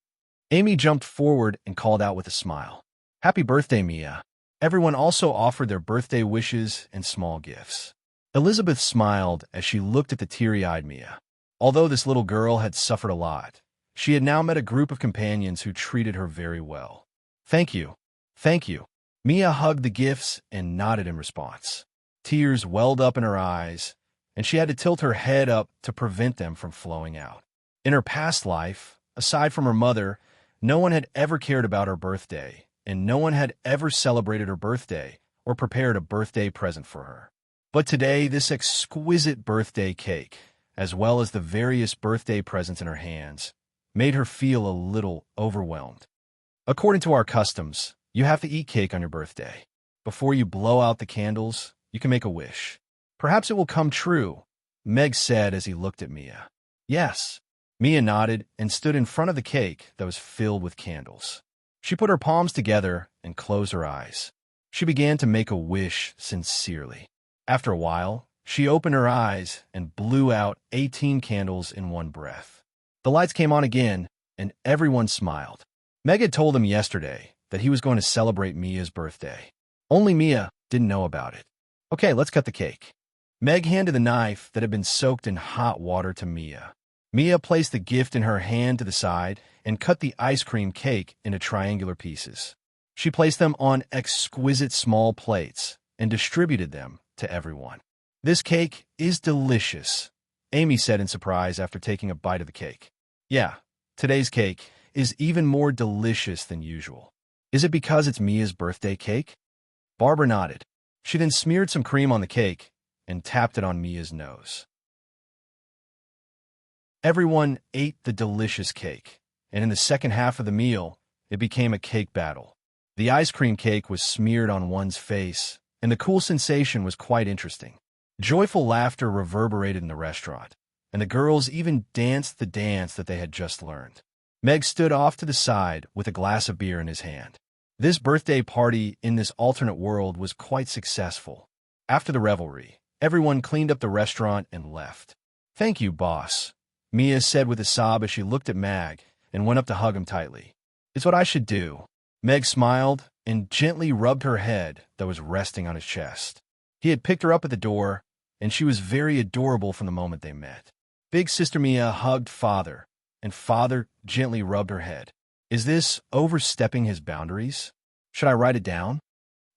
Amy jumped forward and called out with a smile. "Happy birthday, Mia." Everyone also offered their birthday wishes and small gifts. Elizabeth smiled as she looked at the teary-eyed Mia. Although this little girl had suffered a lot, she had now met a group of companions who treated her very well. "Thank you. Thank you." Mia hugged the gifts and nodded in response. Tears welled up in her eyes, and she had to tilt her head up to prevent them from flowing out. In her past life, aside from her mother, no one had ever cared about her birthday, and no one had ever celebrated her birthday or prepared a birthday present for her. But today, this exquisite birthday cake, as well as the various birthday presents in her hands, made her feel a little overwhelmed. According to our customs, you have to eat cake on your birthday. Before you blow out the candles, you can make a wish. Perhaps it will come true, Meg said as he looked at Mia. Yes. Mia nodded and stood in front of the cake that was filled with candles. She put her palms together and closed her eyes. She began to make a wish sincerely. After a while, she opened her eyes and blew out 18 candles in one breath. The lights came on again, and everyone smiled. Meg had told them yesterday that he was going to celebrate Mia's birthday. Only Mia didn't know about it. "Okay, let's cut the cake." Meg handed the knife that had been soaked in hot water to Mia. Mia placed the gift in her hand to the side and cut the ice cream cake into triangular pieces. She placed them on exquisite small plates and distributed them to everyone. "This cake is delicious," Amy said in surprise after taking a bite of the cake. "Yeah, today's cake is even more delicious than usual. Is it because it's Mia's birthday cake?" Barbara nodded. She then smeared some cream on the cake and tapped it on Mia's nose. Everyone ate the delicious cake, and in the second half of the meal, it became a cake battle. The ice cream cake was smeared on one's face, and the cool sensation was quite interesting. Joyful laughter reverberated in the restaurant, and the girls even danced the dance that they had just learned. Meg stood off to the side with a glass of beer in his hand. This birthday party in this alternate world was quite successful. After the revelry, everyone cleaned up the restaurant and left. "Thank you, boss," Mia said with a sob as she looked at Meg and went up to hug him tightly. "It's what I should do." Meg smiled and gently rubbed her head that was resting on his chest. He had picked her up at the door, and she was very adorable from the moment they met. Big Sister Mia hugged Father, and Father gently rubbed her head. Is this overstepping his boundaries? Should I write it down?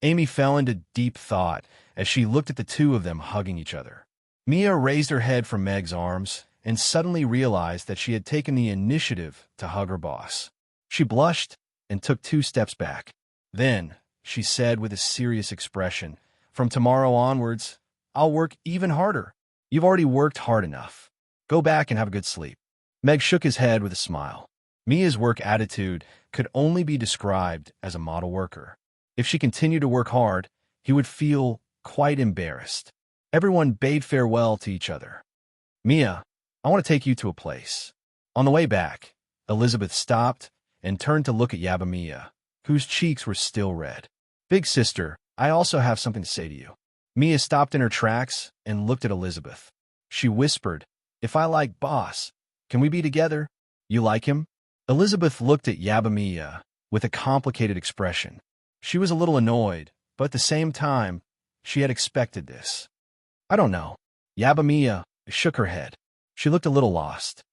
Amy fell into deep thought as she looked at the two of them hugging each other. Mia raised her head from Meg's arms and suddenly realized that she had taken the initiative to hug her boss. She blushed and took 2 steps back. Then, she said with a serious expression, "From tomorrow onwards, I'll work even harder. You've already worked hard enough. Go back and have a good sleep." Meg shook his head with a smile. Mia's work attitude could only be described as a model worker. If she continued to work hard, he would feel quite embarrassed. Everyone bade farewell to each other. "Mia, I want to take you to a place." On the way back, Elizabeth stopped and turned to look at Yabamiya, whose cheeks were still red. "Big sister, I also have something to say to you." Mia stopped in her tracks and looked at Elizabeth. She whispered, "If I like boss, can we be together? You like him?" Elizabeth looked at Yabamiya with a complicated expression. She was a little annoyed, but at the same time, she had expected this. "I don't know." Yabamiya shook her head. She looked a little lost.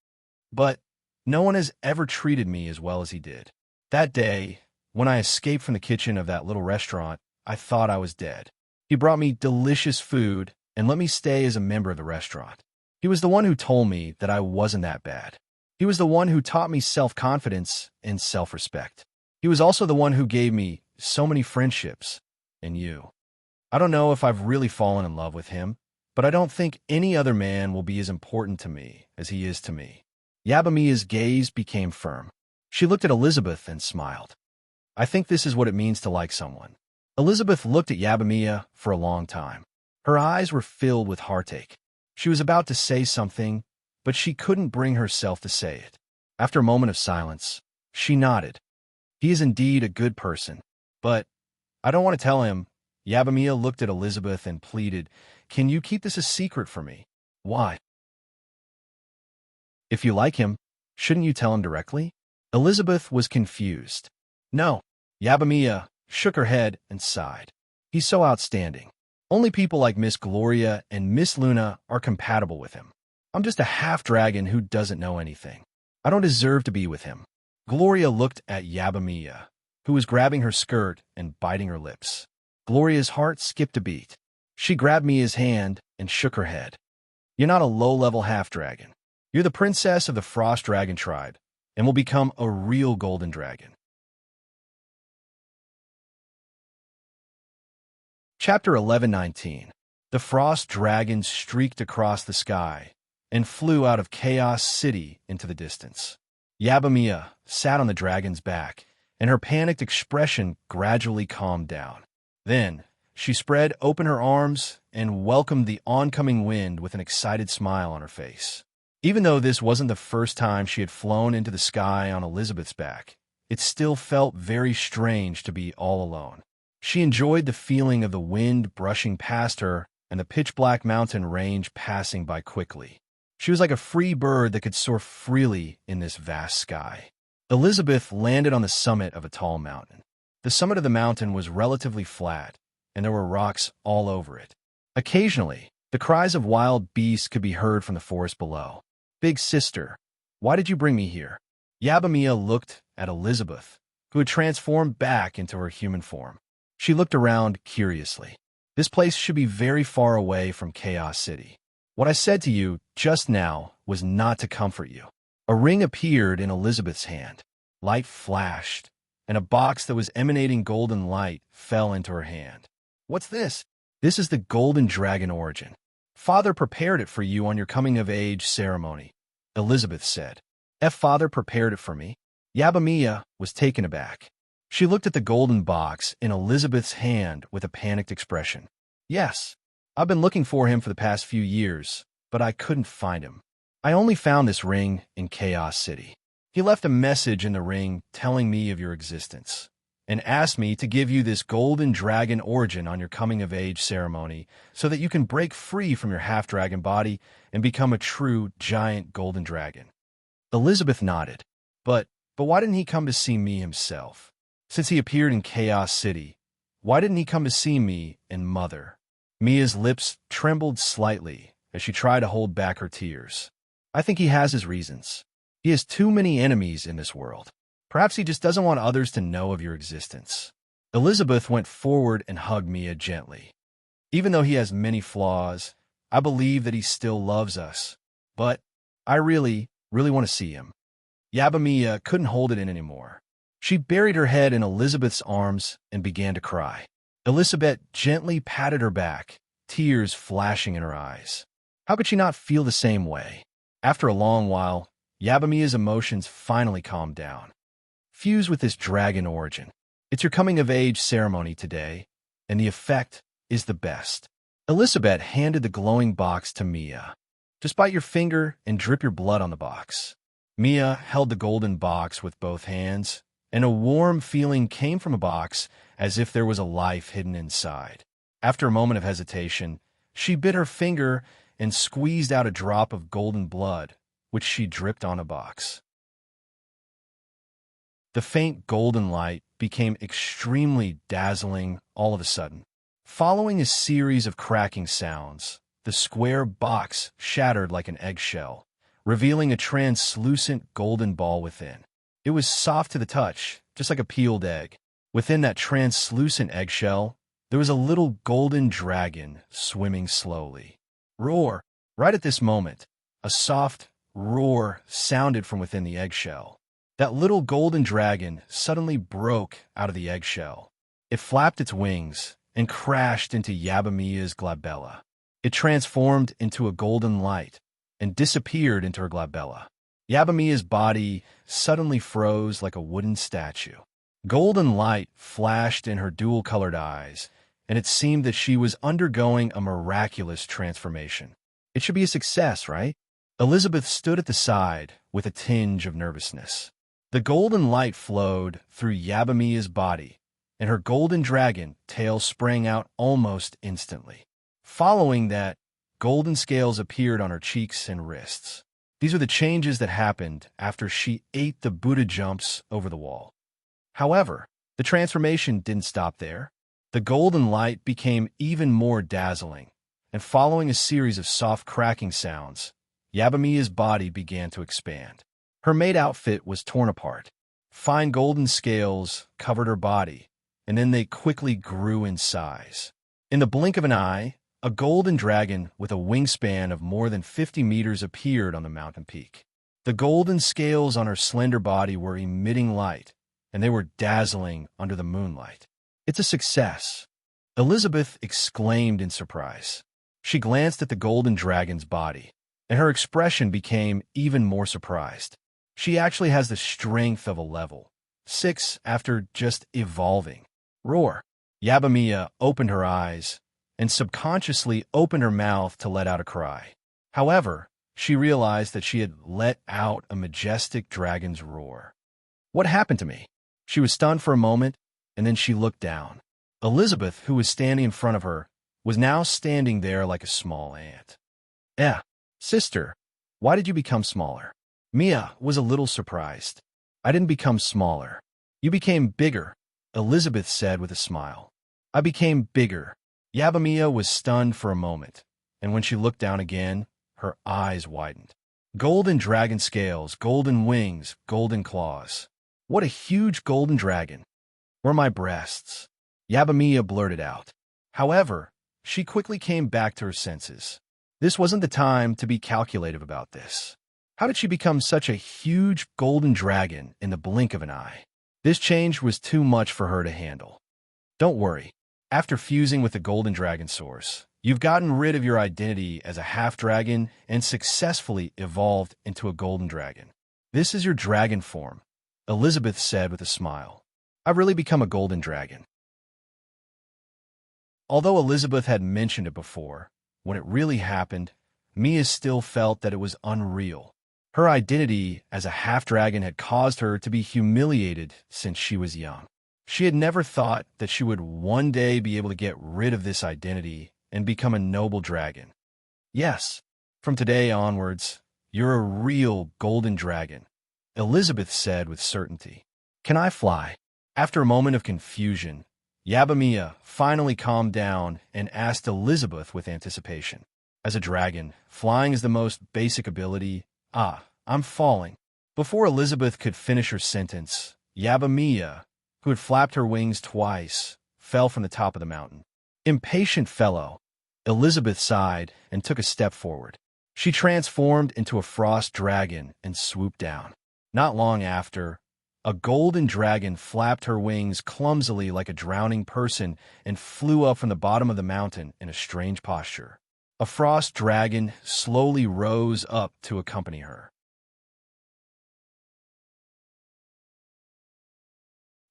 "But no one has ever treated me as well as he did. That day, when I escaped from the kitchen of that little restaurant, I thought I was dead. He brought me delicious food and let me stay as a member of the restaurant. He was the one who told me that I wasn't that bad. He was the one who taught me self-confidence and self-respect. He was also the one who gave me so many friendships, and you. I don't know if I've really fallen in love with him, but I don't think any other man will be as important to me as he is to me." Yabamiya's gaze became firm. She looked at Elizabeth and smiled. "I think this is what it means to like someone." Elizabeth looked at Yabamiya for a long time. Her eyes were filled with heartache. She was about to say something, but she couldn't bring herself to say it. After a moment of silence, she nodded. He is indeed a good person, but I don't want to tell him. Yabamia looked at Elizabeth and pleaded, "Can you keep this a secret for me?" "Why?" "If you like him, shouldn't you tell him directly?" Elizabeth was confused. "No." Yabamia shook her head and sighed. "He's so outstanding. Only people like Miss Gloria and Miss Luna are compatible with him. I'm just a half-dragon who doesn't know anything. I don't deserve to be with him." Gloria looked at Yabamia, who was grabbing her skirt and biting her lips. Gloria's heart skipped a beat. She grabbed Mia's hand and shook her head. "You're not a low-level half-dragon. You're the princess of the Frost Dragon tribe, and will become a real golden dragon." Chapter 11:19. The Frost Dragon streaked across the sky and flew out of Chaos City into the distance. Yabamia sat on the dragon's back, and her panicked expression gradually calmed down. Then, she spread open her arms and welcomed the oncoming wind with an excited smile on her face. Even though this wasn't the first time she had flown into the sky on Elizabeth's back, it still felt very strange to be all alone. She enjoyed the feeling of the wind brushing past her and the pitch-black mountain range passing by quickly. She was like a free bird that could soar freely in this vast sky. Elizabeth landed on the summit of a tall mountain. The summit of the mountain was relatively flat, and there were rocks all over it. Occasionally, the cries of wild beasts could be heard from the forest below. "Big sister, why did you bring me here?" Yabamia looked at Elizabeth, who had transformed back into her human form. She looked around curiously. "This place should be very far away from Chaos City. What I said to you just now was not to comfort you." A ring appeared in Elizabeth's hand. Light flashed, and a box that was emanating golden light fell into her hand. "What's this?" "This is the Golden Dragon Origin. Father prepared it for you on your coming-of-age ceremony," Elizabeth said. "Father prepared it for me?" Yabamia was taken aback. She looked at the golden box in Elizabeth's hand with a panicked expression. "Yes, I've been looking for him for the past few years, but I couldn't find him. I only found this ring in Chaos City. He left a message in the ring telling me of your existence, and asked me to give you this Golden Dragon Origin on your coming-of-age ceremony so that you can break free from your half-dragon body and become a true giant golden dragon." Elizabeth nodded. But why didn't he come to see me himself? Since he appeared in Chaos City, why didn't he come to see me and Mother?" Mia's lips trembled slightly as she tried to hold back her tears. "I think he has his reasons. He has too many enemies in this world. Perhaps he just doesn't want others to know of your existence." Elizabeth went forward and hugged Mia gently. "Even though he has many flaws, I believe that he still loves us. But I really want to see him." Yabamia couldn't hold it in anymore. She buried her head in Elizabeth's arms and began to cry. Elizabeth gently patted her back, tears flashing in her eyes. How could she not feel the same way? After a long while, Yabamia's emotions finally calmed down. "Fuse with this dragon origin. It's your coming-of-age ceremony today, and the effect is the best." Elizabeth handed the glowing box to Mia. "Just bite your finger and drip your blood on the box." Mia held the golden box with both hands, and a warm feeling came from the box as if there was a life hidden inside. After a moment of hesitation, she bit her finger and squeezed out a drop of golden blood, which she dripped on a box. The faint golden light became extremely dazzling all of a sudden. Following a series of cracking sounds, the square box shattered like an eggshell, revealing a translucent golden ball within. It was soft to the touch, just like a peeled egg. Within that translucent eggshell, there was a little golden dragon swimming slowly. Roar! Right at this moment, a soft roar sounded from within the eggshell. That little golden dragon suddenly broke out of the eggshell. It flapped its wings and crashed into Yabamia's glabella. It transformed into a golden light and disappeared into her glabella. Yabamia's body suddenly froze like a wooden statue. Golden light flashed in her dual-colored eyes, and it seemed that she was undergoing a miraculous transformation. It should be a success, right? Elizabeth stood at the side with a tinge of nervousness. The golden light flowed through Yabamia's body, and her golden dragon tail sprang out almost instantly. Following that, golden scales appeared on her cheeks and wrists. These were the changes that happened after she ate the Buddha jumps over the wall. However, the transformation didn't stop there. The golden light became even more dazzling, and following a series of soft cracking sounds, Yabamia's body began to expand. Her maid outfit was torn apart. Fine golden scales covered her body, and then they quickly grew in size. In the blink of an eye, a golden dragon with a wingspan of more than 50 meters appeared on the mountain peak. The golden scales on her slender body were emitting light, and they were dazzling under the moonlight. "It's a success," Elizabeth exclaimed in surprise. She glanced at the golden dragon's body, and her expression became even more surprised. She actually has the strength of a level 6 after just evolving. Roar! Yabamia opened her eyes and subconsciously opened her mouth to let out a cry. However, she realized that she had let out a majestic dragon's roar. What happened to me? She was stunned for a moment, and then she looked down. Elizabeth, who was standing in front of her, was now standing there like a small ant. Sister, why did you become smaller?" Mia was a little surprised. "I didn't become smaller. You became bigger," Elizabeth said with a smile. "I became bigger." Yabamia was stunned for a moment, and when she looked down again, her eyes widened. Golden dragon scales, golden wings, golden claws. What a huge golden dragon. "Were my breasts?" Yabamia blurted out. However, she quickly came back to her senses. This wasn't the time to be calculative about this. How did she become such a huge golden dragon in the blink of an eye? This change was too much for her to handle. Don't worry. After fusing with the golden dragon source, you've gotten rid of your identity as a half-dragon and successfully evolved into a golden dragon. This is your dragon form, Elizabeth said with a smile. I've really become a golden dragon. Although Elizabeth had mentioned it before, when it really happened, Mia still felt that it was unreal. Her identity as a half-dragon had caused her to be humiliated since she was young. She had never thought that she would one day be able to get rid of this identity and become a noble dragon. Yes, from today onwards, you're a real golden dragon, Elizabeth said with certainty. Can I fly? After a moment of confusion, Yabamia finally calmed down and asked Elizabeth with anticipation. As a dragon, flying is the most basic ability. I'm falling. Before Elizabeth could finish her sentence, Yabamia, who had flapped her wings twice, fell from the top of the mountain. Impatient fellow, Elizabeth sighed and took a step forward. She transformed into a frost dragon and swooped down. Not long after, a golden dragon flapped her wings clumsily like a drowning person and flew up from the bottom of the mountain in a strange posture. A frost dragon slowly rose up to accompany her.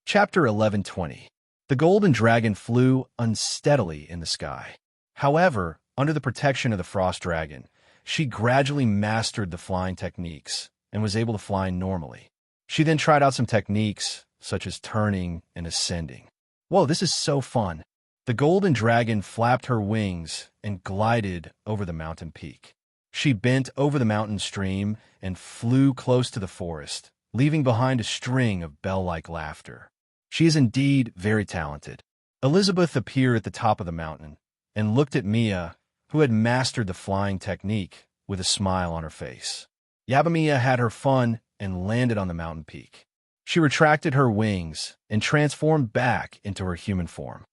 Chapter 11:20. The golden dragon flew unsteadily in the sky. However, under the protection of the frost dragon, she gradually mastered the flying techniques and was able to fly normally. She then tried out some techniques, such as turning and ascending. Whoa, this is so fun. The golden dragon flapped her wings and glided over the mountain peak. She bent over the mountain stream and flew close to the forest, leaving behind a string of bell-like laughter. She is indeed very talented. Elizabeth appeared at the top of the mountain and looked at Mia, who had mastered the flying technique, with a smile on her face. Yabamia had her fun and landed on the mountain peak. She retracted her wings and transformed back into her human form.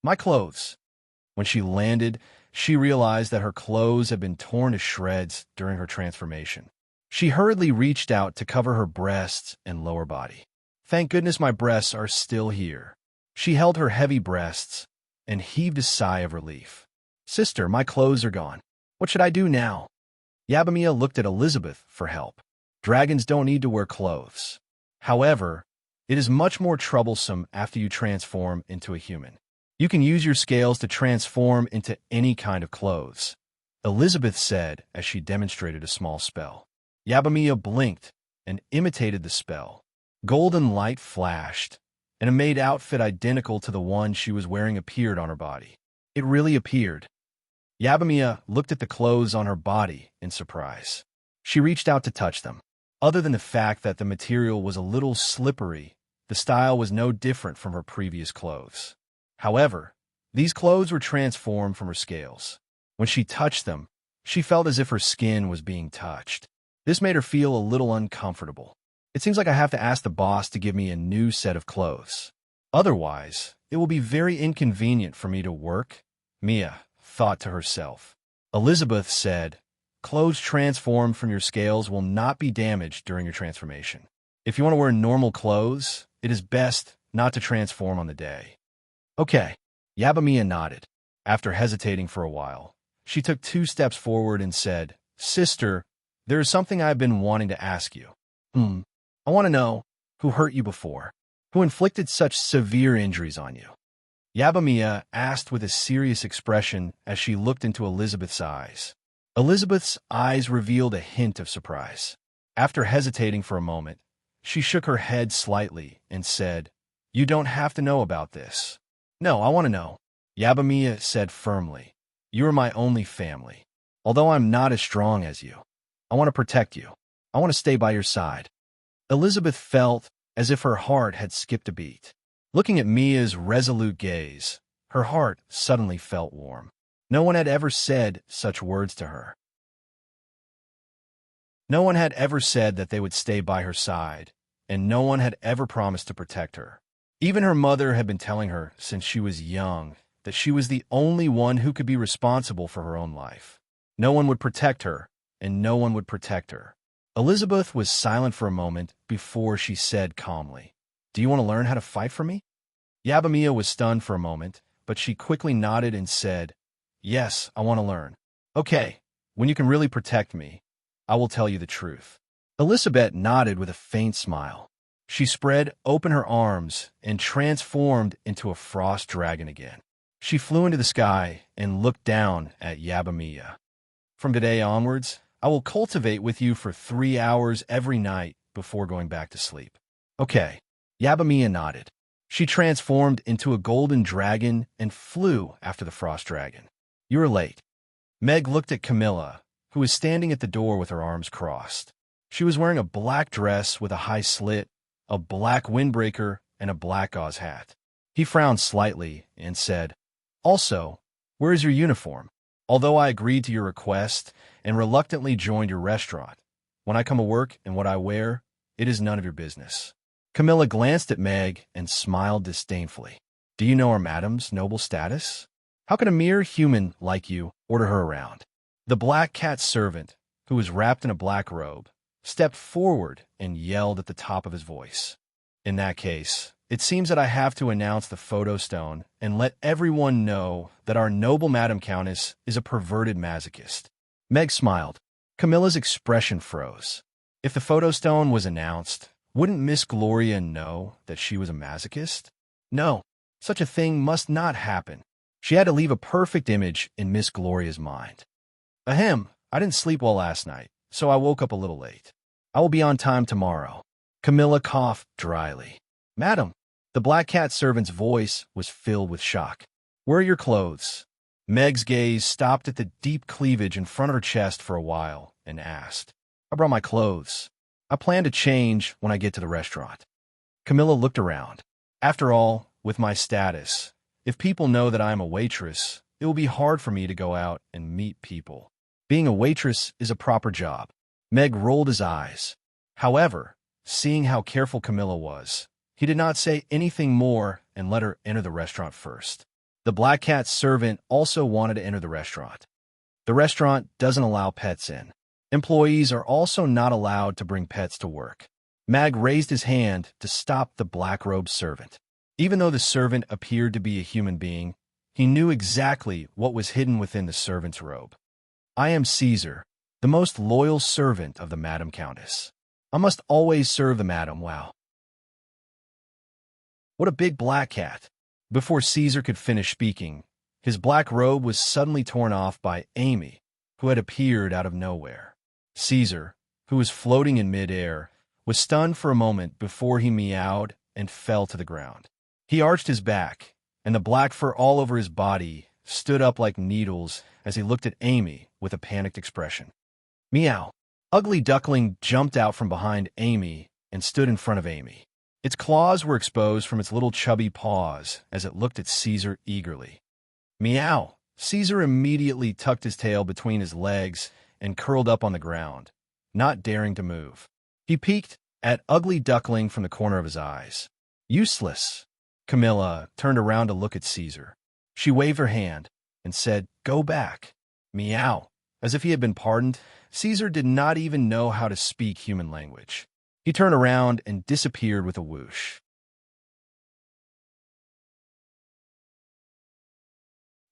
My clothes. When she landed, she realized that her clothes had been torn to shreds during her transformation. She hurriedly reached out to cover her breasts and lower body. Thank goodness my breasts are still here. She held her heavy breasts and heaved a sigh of relief. Sister, my clothes are gone. What should I do now? Yabamia looked at Elizabeth for help. Dragons don't need to wear clothes. However, it is much more troublesome after you transform into a human. You can use your scales to transform into any kind of clothes. Elizabeth said as she demonstrated a small spell. Yabamiya blinked and imitated the spell. Golden light flashed, and a maid outfit identical to the one she was wearing appeared on her body. It really appeared. Yabamiya looked at the clothes on her body in surprise. She reached out to touch them. Other than the fact that the material was a little slippery, the style was no different from her previous clothes. However, these clothes were transformed from her scales. When she touched them, she felt as if her skin was being touched. This made her feel a little uncomfortable. It seems like I have to ask the boss to give me a new set of clothes. Otherwise, it will be very inconvenient for me to work, Mia thought to herself. Elizabeth said, "Clothes transformed from your scales will not be damaged during your transformation. If you want to wear normal clothes, it is best not to transform on the day." Okay, Yabamiya nodded. After hesitating for a while, she took 2 steps forward and said, "Sister, there is something I've been wanting to ask you. I want to know who hurt you before, who inflicted such severe injuries on you." Yabamiya asked with a serious expression as she looked into Elizabeth's eyes. Elizabeth's eyes revealed a hint of surprise. After hesitating for a moment, she shook her head slightly and said, "You don't have to know about this." "No, I want to know," Yabamiya said firmly. "You are my only family. Although I'm not as strong as you, I want to protect you. I want to stay by your side." Elizabeth felt as if her heart had skipped a beat. Looking at Mia's resolute gaze, her heart suddenly felt warm. No one had ever said such words to her. No one had ever said that they would stay by her side, and no one had ever promised to protect her. Even her mother had been telling her since she was young that she was the only one who could be responsible for her own life. No one would protect her, and no one would protect her. Elizabeth was silent for a moment before she said calmly, "Do you want to learn how to fight for me?" Yabamiya was stunned for a moment, but she quickly nodded and said, "Yes, I want to learn." "Okay, when you can really protect me, I will tell you the truth." Elizabeth nodded with a faint smile. She spread open her arms and transformed into a frost dragon again. She flew into the sky and looked down at Yabamiya. "From today onwards, I will cultivate with you for 3 hours every night before going back to sleep." "Okay." Yabamiya nodded. She transformed into a golden dragon and flew after the frost dragon. "You are late." Meg looked at Camilla, who was standing at the door with her arms crossed. She was wearing a black dress with a high slit, a black windbreaker, and a black gauze hat. He frowned slightly and said, "Also, where is your uniform? Although I agreed to your request and reluctantly joined your restaurant, when I come to work and what I wear, it is none of your business." Camilla glanced at Meg and smiled disdainfully. "Do you know our madam's noble status? How can a mere human like you order her around?" The black cat servant, who was wrapped in a black robe, stepped forward and yelled at the top of his voice. "In that case, it seems that I have to announce the photo stone and let everyone know that our noble Madam Countess is a perverted masochist." Meg smiled. Camilla's expression froze. If the photo stone was announced, wouldn't Miss Gloria know that she was a masochist? No, such a thing must not happen. She had to leave a perfect image in Miss Gloria's mind. "Ahem, I didn't sleep well last night, so I woke up a little late. I will be on time tomorrow." Camilla coughed dryly. "Madam," the black cat servant's voice was filled with shock. "Where are your clothes?" Meg's gaze stopped at the deep cleavage in front of her chest for a while and asked, "I brought my clothes. I plan to change when I get to the restaurant." Camilla looked around. "After all, with my status, if people know that I am a waitress, it will be hard for me to go out and meet people. Being a waitress is a proper job." Meg rolled his eyes. However, seeing how careful Camilla was, he did not say anything more and let her enter the restaurant first. The black cat servant also wanted to enter the restaurant. The restaurant doesn't allow pets in. Employees are also not allowed to bring pets to work. Mag raised his hand to stop the black-robed servant. Even though the servant appeared to be a human being, he knew exactly what was hidden within the servant's robe. "I am Caesar, the most loyal servant of the Madam Countess. I must always serve the Madam well." What a big black cat! Before Caesar could finish speaking, his black robe was suddenly torn off by Amy, who had appeared out of nowhere. Caesar, who was floating in midair, was stunned for a moment before he meowed and fell to the ground. He arched his back, and the black fur all over his body stood up like needles as he looked at Amy with a panicked expression. Meow. Ugly Duckling jumped out from behind Amy and stood in front of Amy. Its claws were exposed from its little chubby paws as it looked at Caesar eagerly. Meow. Caesar immediately tucked his tail between his legs and curled up on the ground, not daring to move. He peeked at Ugly Duckling from the corner of his eyes. Useless. Camilla turned around to look at Caesar. She waved her hand and said, "Go back." Meow. As if he had been pardoned, Caesar did not even know how to speak human language. He turned around and disappeared with a whoosh.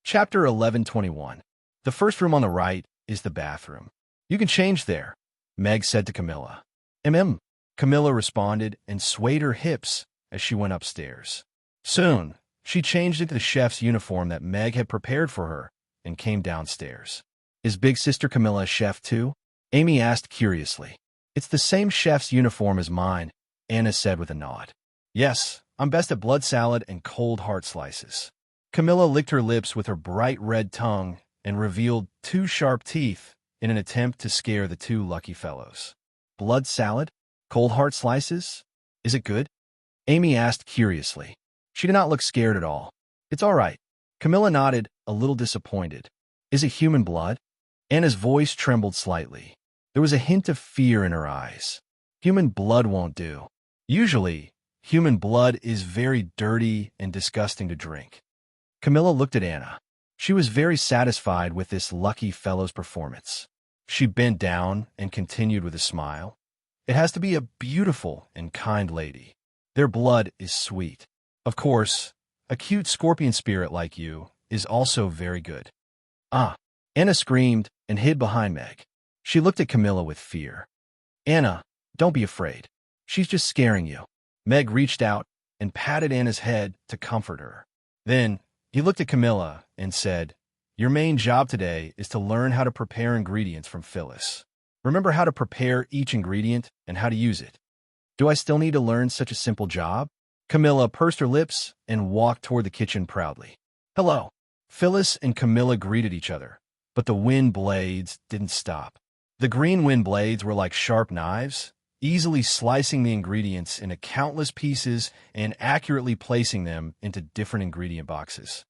Chapter 11:21. The first room on the right is the bathroom. "You can change there," Meg said to Camilla. "Mm." Camilla responded and swayed her hips as she went upstairs. Soon, she changed into the chef's uniform that Meg had prepared for her and came downstairs. "Is big sister Camilla a chef too?" Amy asked curiously. "It's the same chef's uniform as mine," Anna said with a nod. "Yes, I'm best at blood salad and cold heart slices." Camilla licked her lips with her bright red tongue and revealed 2 sharp teeth in an attempt to scare the 2 lucky fellows. "Blood salad? Cold heart slices? Is it good?" Amy asked curiously. She did not look scared at all. "It's all right." Camilla nodded, a little disappointed. "Is it human blood?" Anna's voice trembled slightly. There was a hint of fear in her eyes. "Human blood won't do. Usually, human blood is very dirty and disgusting to drink." Camilla looked at Anna. She was very satisfied with this lucky fellow's performance. She bent down and continued with a smile. "It has to be a beautiful and kind lady. Their blood is sweet. Of course, a cute scorpion spirit like you is also very good." "Ah!" Anna screamed and hid behind Meg. She looked at Camilla with fear. "Anna, don't be afraid. She's just scaring you." Meg reached out and patted Anna's head to comfort her. Then he looked at Camilla and said, "Your main job today is to learn how to prepare ingredients from Phyllis. Remember how to prepare each ingredient and how to use it." "Do I still need to learn such a simple job?" Camilla pursed her lips and walked toward the kitchen proudly. "Hello." Phyllis and Camilla greeted each other, but the wind blades didn't stop. The green wind blades were like sharp knives, easily slicing the ingredients into countless pieces and accurately placing them into different ingredient boxes.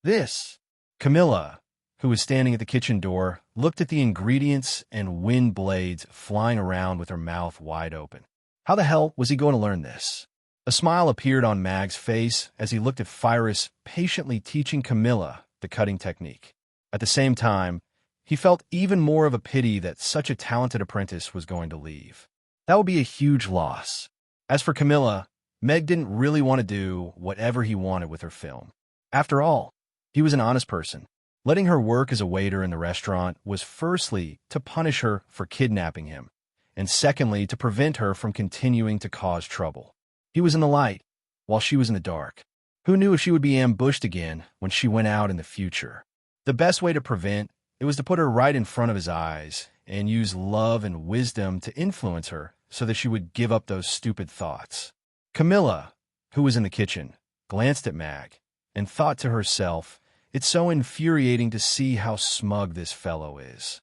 "This." Camilla, who was standing at the kitchen door, looked at the ingredients and wind blades flying around with her mouth wide open. How the hell was he going to learn this? A smile appeared on Mag's face as he looked at Phyrus patiently teaching Camilla the cutting technique. At the same time, he felt even more of a pity that such a talented apprentice was going to leave. That would be a huge loss. As for Camilla, Meg didn't really want to do whatever he wanted with her film. After all, he was an honest person. Letting her work as a waiter in the restaurant was firstly to punish her for kidnapping him, and secondly to prevent her from continuing to cause trouble. He was in the light, while she was in the dark. Who knew if she would be ambushed again when she went out in the future? The best way to prevent it was to put her right in front of his eyes and use love and wisdom to influence her so that she would give up those stupid thoughts. Camilla, who was in the kitchen, glanced at Mag and thought to herself, "It's so infuriating to see how smug this fellow is."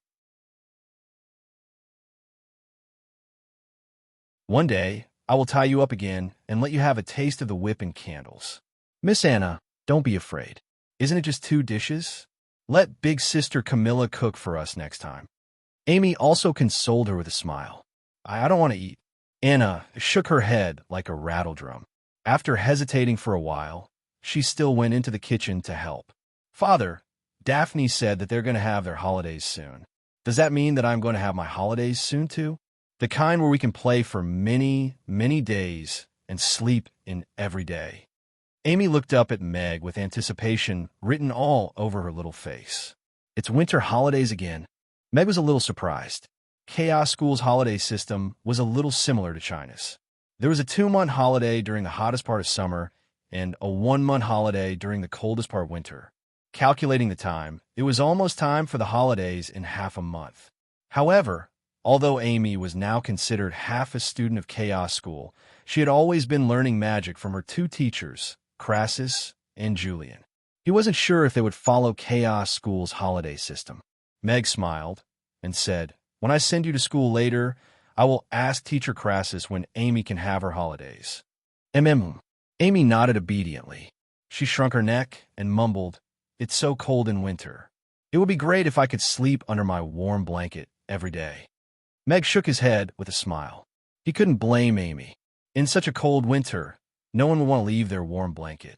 "One day, I will tie you up again and let you have a taste of the whip and candles." "Miss Anna, don't be afraid. Isn't it just 2 dishes? Let big sister Camilla cook for us next time." Amy also consoled her with a smile. I don't want to eat." Anna shook her head like a rattle drum. After hesitating for a while, she still went into the kitchen to help. "Father, Daphne said that they're going to have their holidays soon. Does that mean that I'm going to have my holidays soon too? The kind where we can play for many, many days and sleep in every day." Amy looked up at Meg with anticipation written all over her little face. "It's winter holidays again." Meg was a little surprised. Chaos School's holiday system was a little similar to China's. There was a 2-month holiday during the hottest part of summer and a 1-month holiday during the coldest part of winter. Calculating the time, it was almost time for the holidays in half a month. However, although Amy was now considered half a student of Chaos School, she had always been learning magic from her two teachers, Crassus and Julian. He wasn't sure if they would follow Chaos School's holiday system. Meg smiled and said, "When I send you to school later, I will ask Teacher Crassus when Amy can have her holidays." Amy nodded obediently. She shrunk her neck and mumbled, "It's so cold in winter. It would be great if I could sleep under my warm blanket every day." Meg shook his head with a smile. He couldn't blame Amy. In such a cold winter, no one would want to leave their warm blanket.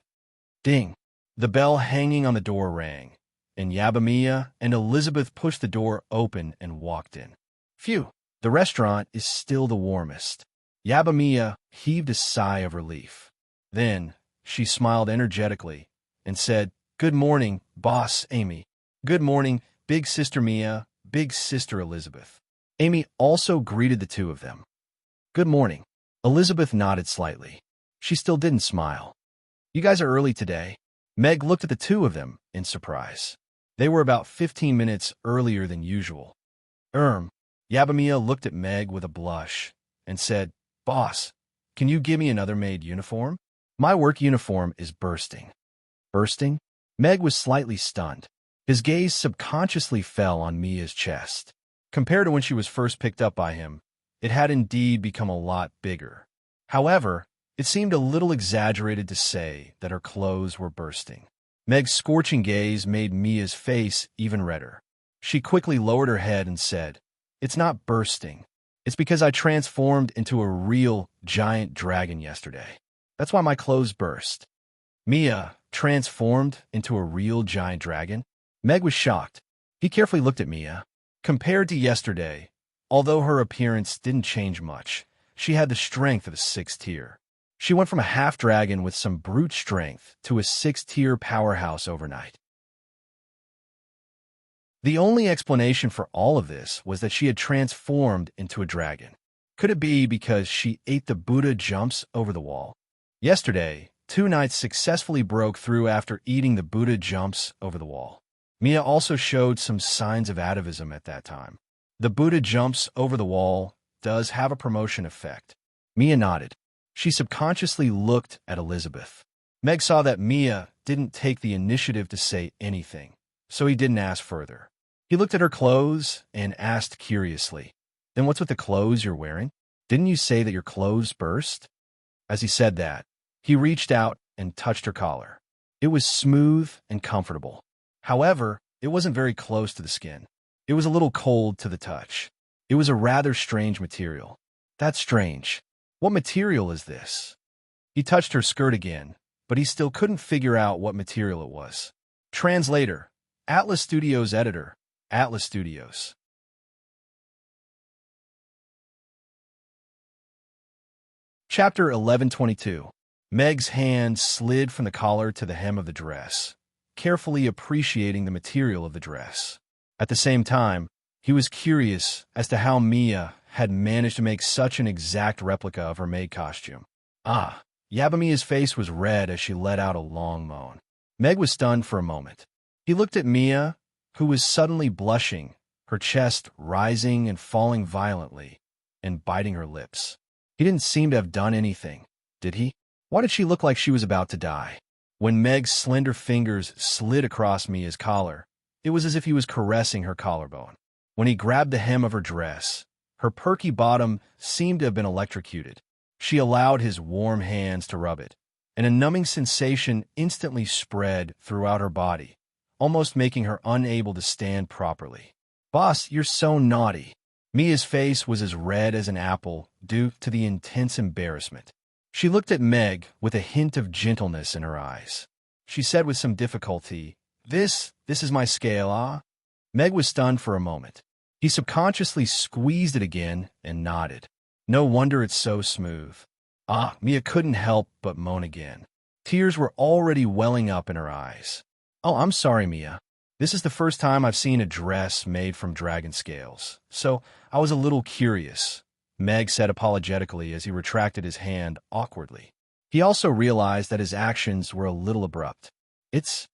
Ding! The bell hanging on the door rang, and Yabamiya and Elizabeth pushed the door open and walked in. Phew! The restaurant is still the warmest. Yabamiya heaved a sigh of relief. Then she smiled energetically and said, "Good morning, Boss Amy. Good morning, Big Sister Mia, Big Sister Elizabeth." Amy also greeted the two of them. "Good morning." Elizabeth nodded slightly. She still didn't smile. "You guys are early today." Meg looked at the two of them in surprise. They were about 15 minutes earlier than usual. Yabamiya looked at Meg with a blush and said, "Boss, can you give me another maid uniform? My work uniform is bursting." Bursting? Meg was slightly stunned. His gaze subconsciously fell on Mia's chest. Compared to when she was first picked up by him, it had indeed become a lot bigger. However, it seemed a little exaggerated to say that her clothes were bursting. Meg's scorching gaze made Mia's face even redder. She quickly lowered her head and said, "It's not bursting. It's because I transformed into a real giant dragon yesterday. That's why my clothes burst." Mia transformed into a real giant dragon? Meg was shocked. He carefully looked at Mia. Compared to yesterday, although her appearance didn't change much, she had the strength of a 6th tier. She went from a half-dragon with some brute strength to a 6th-tier powerhouse overnight. The only explanation for all of this was that she had transformed into a dragon. Could it be because she ate the Buddha jumps over the wall? Yesterday, 2 knights successfully broke through after eating the Buddha jumps over the wall. Mia also showed some signs of atavism at that time. The Buddha jumps over the wall does have a promotion effect. Mia nodded. She subconsciously looked at Elizabeth. Meg saw that Mia didn't take the initiative to say anything, so he didn't ask further. He looked at her clothes and asked curiously, "Then what's with the clothes you're wearing? Didn't you say that your clothes burst?" As he said that, he reached out and touched her collar. It was smooth and comfortable. However, it wasn't very close to the skin. It was a little cold to the touch. It was a rather strange material. "That's strange. What material is this?" He touched her skirt again, but he still couldn't figure out what material it was. Translator, Atlas Studios editor, Atlas Studios. Chapter 1122. Meg's hand slid from the collar to the hem of the dress, carefully appreciating the material of the dress. At the same time, he was curious as to how Mia had managed to make such an exact replica of her maid costume. Yabamiya's face was red as she let out a long moan. Meg was stunned for a moment. He looked at Mia, who was suddenly blushing, her chest rising and falling violently, and biting her lips. He didn't seem to have done anything, did he? Why did she look like she was about to die? When Meg's slender fingers slid across Mia's collar, it was as if he was caressing her collarbone. When he grabbed the hem of her dress, her perky bottom seemed to have been electrocuted. She allowed his warm hands to rub it, and a numbing sensation instantly spread throughout her body, almost making her unable to stand properly. "Boss, you're so naughty." Mia's face was as red as an apple due to the intense embarrassment. She looked at Meg with a hint of gentleness in her eyes. She said with some difficulty, This is my scale, ah?" Meg was stunned for a moment. He subconsciously squeezed it again and nodded. "No wonder it's so smooth." Mia couldn't help but moan again. Tears were already welling up in her eyes. "Oh, I'm sorry, Mia. This is the first time I've seen a dress made from dragon scales, so I was a little curious," Meg said apologetically as he retracted his hand awkwardly. He also realized that his actions were a little abrupt. It's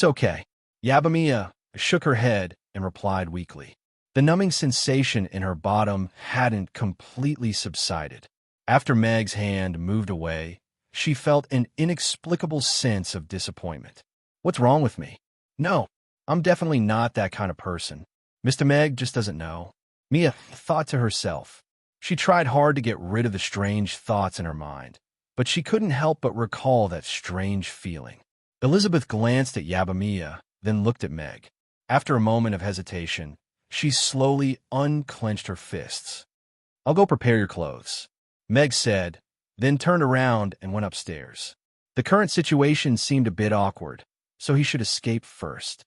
okay." Yabamiya shook her head and replied weakly. The numbing sensation in her bottom hadn't completely subsided. After Meg's hand moved away, she felt an inexplicable sense of disappointment. What's wrong with me? No, I'm definitely not that kind of person. Mr. Meg just doesn't know. Mia thought to herself. She tried hard to get rid of the strange thoughts in her mind, but she couldn't help but recall that strange feeling. Elizabeth glanced at Yabamiya, then looked at Meg. After a moment of hesitation, she slowly unclenched her fists. I'll go prepare your clothes, Meg said, then turned around and went upstairs. The current situation seemed a bit awkward, so he should escape first.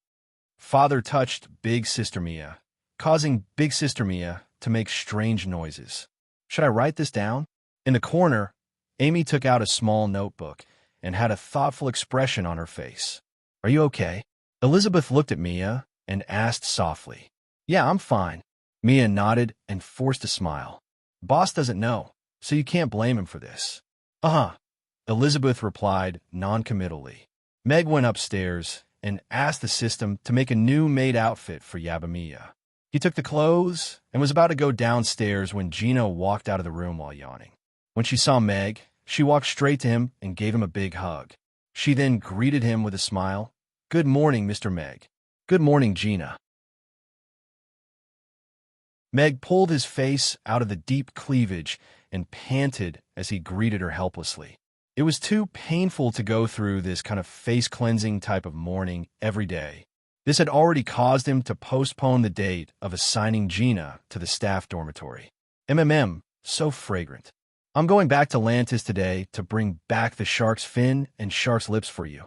Father touched Big Sister Mia, causing Big Sister Mia to make strange noises. Should I write this down? In the corner, Amy took out a small notebook and had a thoughtful expression on her face. Are you okay? Elizabeth looked at Mia and asked softly. Yeah, I'm fine. Mia nodded and forced a smile. Boss doesn't know, so you can't blame him for this. Uh-huh, Elizabeth replied noncommittally. Meg went upstairs and asked the system to make a new maid outfit for Yabamiya. He took the clothes and was about to go downstairs when Gina walked out of the room while yawning. When she saw Meg, she walked straight to him and gave him a big hug. She then greeted him with a smile. Good morning, Mr. Meg. Good morning, Gina. Meg pulled his face out of the deep cleavage and panted as he greeted her helplessly. It was too painful to go through this kind of face-cleansing type of morning every day. This had already caused him to postpone the date of assigning Gina to the staff dormitory. So fragrant. I'm going back to Lantis today to bring back the shark's fin and shark's lips for you,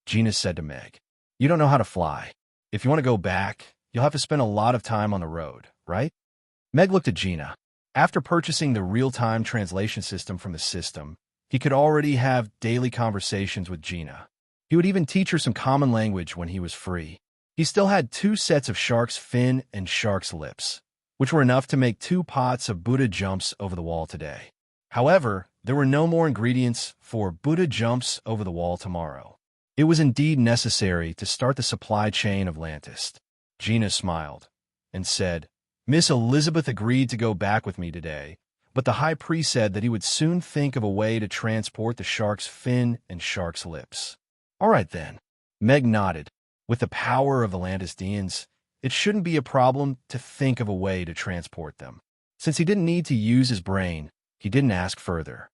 Gina said to Meg. You don't know how to fly. If you want to go back, you'll have to spend a lot of time on the road, right? Meg looked at Gina. After purchasing the real-time translation system from the system, he could already have daily conversations with Gina. He would even teach her some common language when he was free. He still had 2 sets of shark's fin and shark's lips, which were enough to make 2 pots of Buddha jumps over the wall today. However, there were no more ingredients for Buddha jumps over the wall tomorrow. It was indeed necessary to start the supply chain of Lantis. Gina smiled and said, Miss Elizabeth agreed to go back with me today, but the high priest said that he would soon think of a way to transport the shark's fin and shark's lips. All right then. Meg nodded. With the power of the Lantistians, it shouldn't be a problem to think of a way to transport them. Since he didn't need to use his brain, he didn't ask further.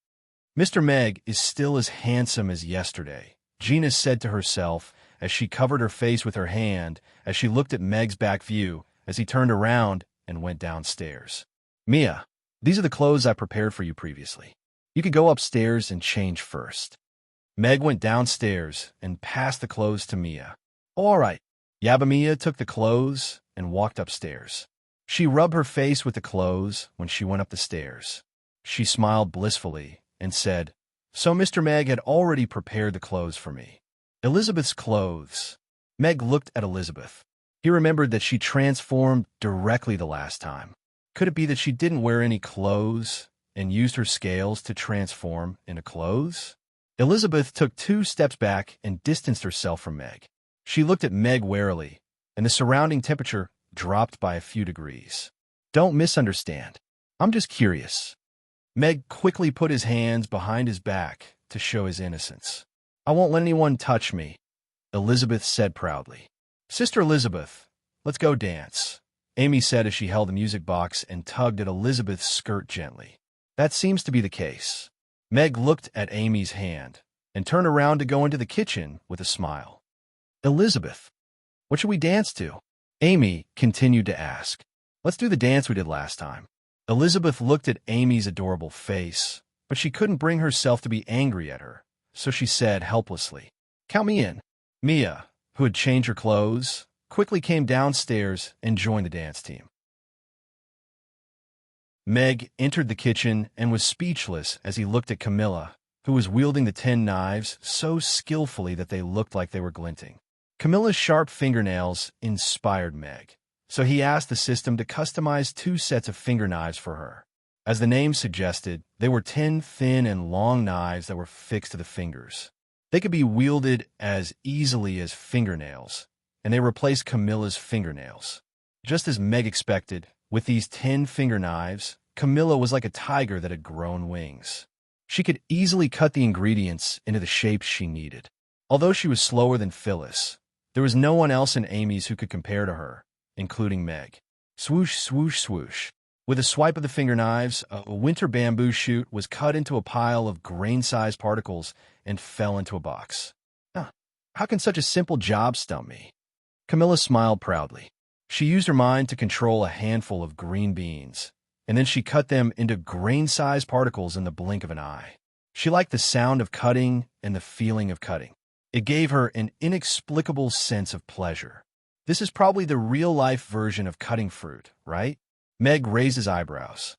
Mr. Meg is still as handsome as yesterday, Gina said to herself as she covered her face with her hand as she looked at Meg's back view as he turned around and went downstairs. Mia, these are the clothes I prepared for you previously. You could go upstairs and change first. Meg went downstairs and passed the clothes to Mia. Oh, all right. Yabamiya took the clothes and walked upstairs. She rubbed her face with the clothes when she went up the stairs. She smiled blissfully and said, So Mr. Meg had already prepared the clothes for me. Elizabeth's clothes. Meg looked at Elizabeth. He remembered that she transformed directly the last time. Could it be that she didn't wear any clothes and used her scales to transform into clothes? Elizabeth took 2 steps back and distanced herself from Meg. She looked at Meg warily, and the surrounding temperature dropped by a few degrees. Don't misunderstand. I'm just curious. Meg quickly put his hands behind his back to show his innocence. I won't let anyone touch me, Elizabeth said proudly. Sister Elizabeth, let's go dance, Amy said as she held the music box and tugged at Elizabeth's skirt gently. That seems to be the case. Meg looked at Amy's hand and turned around to go into the kitchen with a smile. Elizabeth, what should we dance to? Amy continued to ask. Let's do the dance we did last time. Elizabeth looked at Amy's adorable face, but she couldn't bring herself to be angry at her, so she said helplessly, Count me in. Mia, who had changed her clothes, quickly came downstairs and joined the dance team. Meg entered the kitchen and was speechless as he looked at Camilla, who was wielding the 10 knives so skillfully that they looked like they were glinting. Camilla's sharp fingernails inspired Meg, so he asked the system to customize 2 sets of finger knives for her. As the name suggested, they were 10 thin and long knives that were fixed to the fingers. They could be wielded as easily as fingernails, and they replaced Camilla's fingernails. Just as Meg expected, with these 10-finger knives, Camilla was like a tiger that had grown wings. She could easily cut the ingredients into the shapes she needed. Although she was slower than Phyllis, there was no one else in Amy's who could compare to her, including Meg. Swoosh, swoosh, swoosh. With a swipe of the finger knives, a winter bamboo shoot was cut into a pile of grain-sized particles and fell into a box. How can such a simple job stump me? Camilla smiled proudly. She used her mind to control a handful of green beans, and then she cut them into grain-sized particles in the blink of an eye. She liked the sound of cutting and the feeling of cutting. It gave her an inexplicable sense of pleasure. This is probably the real-life version of cutting fruit, right? Meg raised his eyebrows.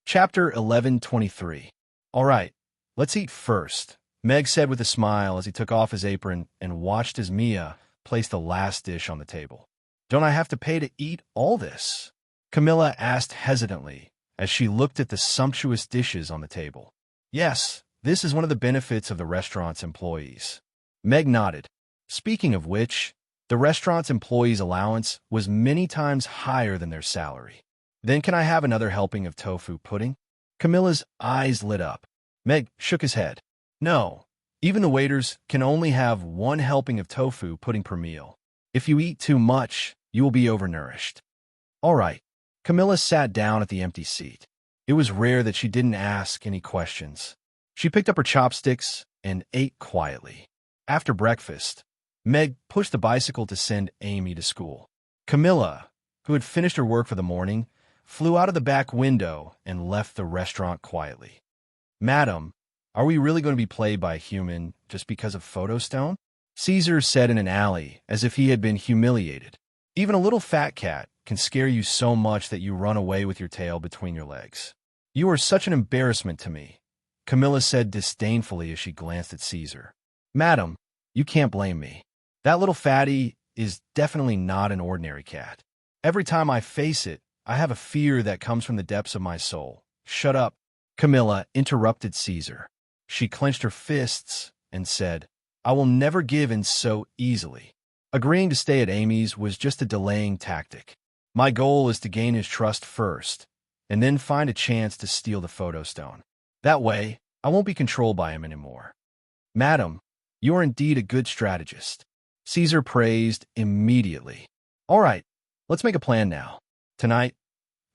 Chapter 11:23. All right, let's eat first, Meg said with a smile as he took off his apron and watched as Mia placed the last dish on the table. Don't I have to pay to eat all this? Camilla asked hesitantly as she looked at the sumptuous dishes on the table. Yes, this is one of the benefits of the restaurant's employees. Meg nodded. Speaking of which, the restaurant's employees' allowance was many times higher than their salary. Then can I have another helping of tofu pudding? Camilla's eyes lit up. Meg shook his head. No, even the waiters can only have one helping of tofu pudding per meal. If you eat too much, you will be overnourished. All right. Camilla sat down at the empty seat. It was rare that she didn't ask any questions. She picked up her chopsticks and ate quietly. After breakfast, Meg pushed the bicycle to send Amy to school. Camilla, who had finished her work for the morning, flew out of the back window and left the restaurant quietly. Madam, are we really going to be played by a human just because of photostone? Caesar said in an alley, as if he had been humiliated. Even a little fat cat can scare you so much that you run away with your tail between your legs. You are such an embarrassment to me, Camilla said disdainfully as she glanced at Caesar. Madam, you can't blame me. That little fatty is definitely not an ordinary cat. Every time I face it, I have a fear that comes from the depths of my soul. Shut up, Camilla interrupted Caesar. She clenched her fists and said, I will never give in so easily. Agreeing to stay at Amy's was just a delaying tactic. My goal is to gain his trust first, and then find a chance to steal the photostone. That way, I won't be controlled by him anymore. Madam, you are indeed a good strategist, Caesar praised immediately. All right, let's make a plan now. Tonight,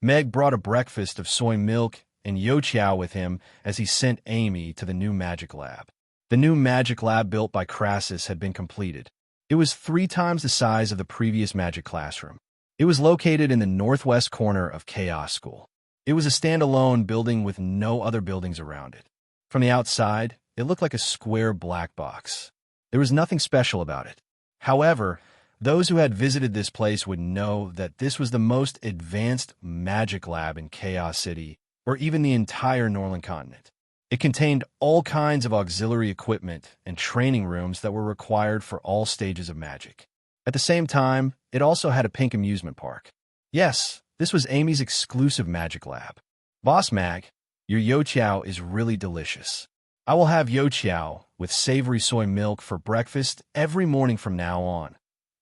Meg brought a breakfast of soy milk and youtiao with him as he sent Amy to the new magic lab. The new magic lab built by Crassus had been completed. It was 3 times the size of the previous magic classroom. It was located in the northwest corner of Chaos School. It was a standalone building with no other buildings around it. From the outside, it looked like a square black box. There was nothing special about it. However, those who had visited this place would know that this was the most advanced magic lab in Chaos City, or even the entire Northern continent. It contained all kinds of auxiliary equipment and training rooms that were required for all stages of magic. At the same time, it also had a pink amusement park. Yes, this was Amy's exclusive magic lab. Boss Mag, your youtiao is really delicious. I will have youtiao with savory soy milk for breakfast every morning from now on,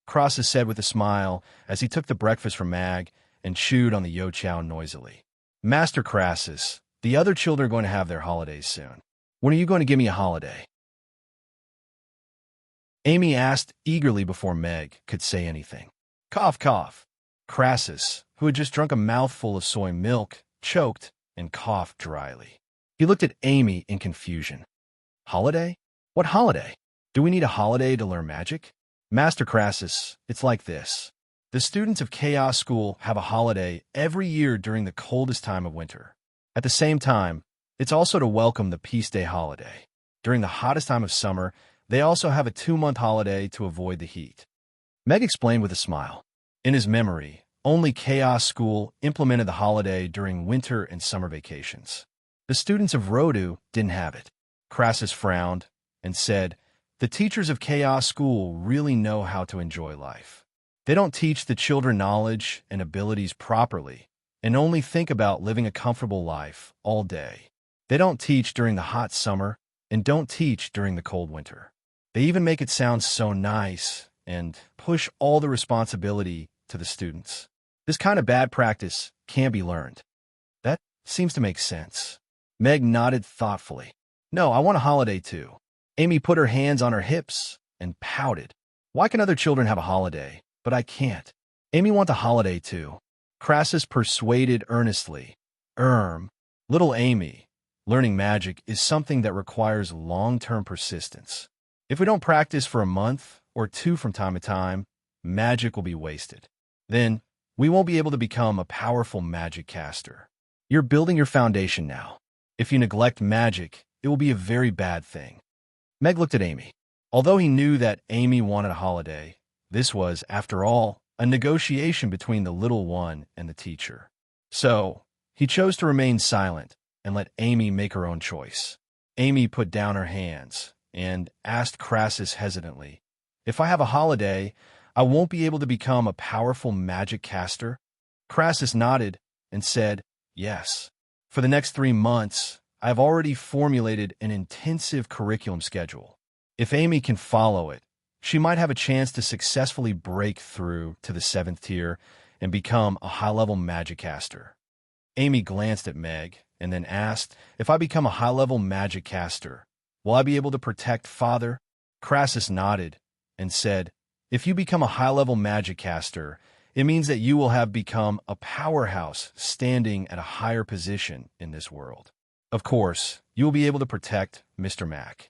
Crassus said with a smile as he took the breakfast from Mag and chewed on the youtiao noisily. Master Crassus, the other children are going to have their holidays soon. When are you going to give me a holiday? Amy asked eagerly before Meg could say anything. Cough, cough. Crassus, who had just drunk a mouthful of soy milk, choked and coughed dryly. He looked at Amy in confusion. Holiday? What holiday? Do we need a holiday to learn magic? Master Crassus, it's like this. The students of Chaos School have a holiday every year during the coldest time of winter. At the same time, it's also to welcome the Peace Day holiday. During the hottest time of summer, they also have a 2-month holiday to avoid the heat. Meg explained with a smile. In his memory, only Chaos School implemented the holiday during winter and summer vacations. The students of Rodu didn't have it. Crassus frowned and said, the teachers of Chaos School really know how to enjoy life. They don't teach the children knowledge and abilities properly, and only think about living a comfortable life all day. They don't teach during the hot summer and don't teach during the cold winter. They even make it sound so nice and push all the responsibility to the students. This kind of bad practice can be learned. That seems to make sense. Meg nodded thoughtfully. No, I want a holiday too. Amy put her hands on her hips and pouted. Why can other children have a holiday, but I can't? Amy wants a holiday too. Crassus persuaded earnestly. Little Amy, learning magic is something that requires long-term persistence. If we don't practice for a month or two from time to time, magic will be wasted. Then, we won't be able to become a powerful magic caster. You're building your foundation now. If you neglect magic, it will be a very bad thing. Meg looked at Amy. Although he knew that Amy wanted a holiday, this was, after all, a negotiation between the little one and the teacher. So, he chose to remain silent and let Amy make her own choice. Amy put down her hands and asked Crassus hesitantly, If I have a holiday, I won't be able to become a powerful magic caster? Crassus nodded and said, Yes. For the next 3 months, I have already formulated an intensive curriculum schedule. If Amy can follow it, she might have a chance to successfully break through to the 7th tier and become a high-level magic caster. Amy glanced at Meg and then asked, If I become a high-level magic caster, will I be able to protect Father? Crassus nodded and said, If you become a high-level magic caster, it means that you will have become a powerhouse standing at a higher position in this world. Of course, you will be able to protect Mr. Mac.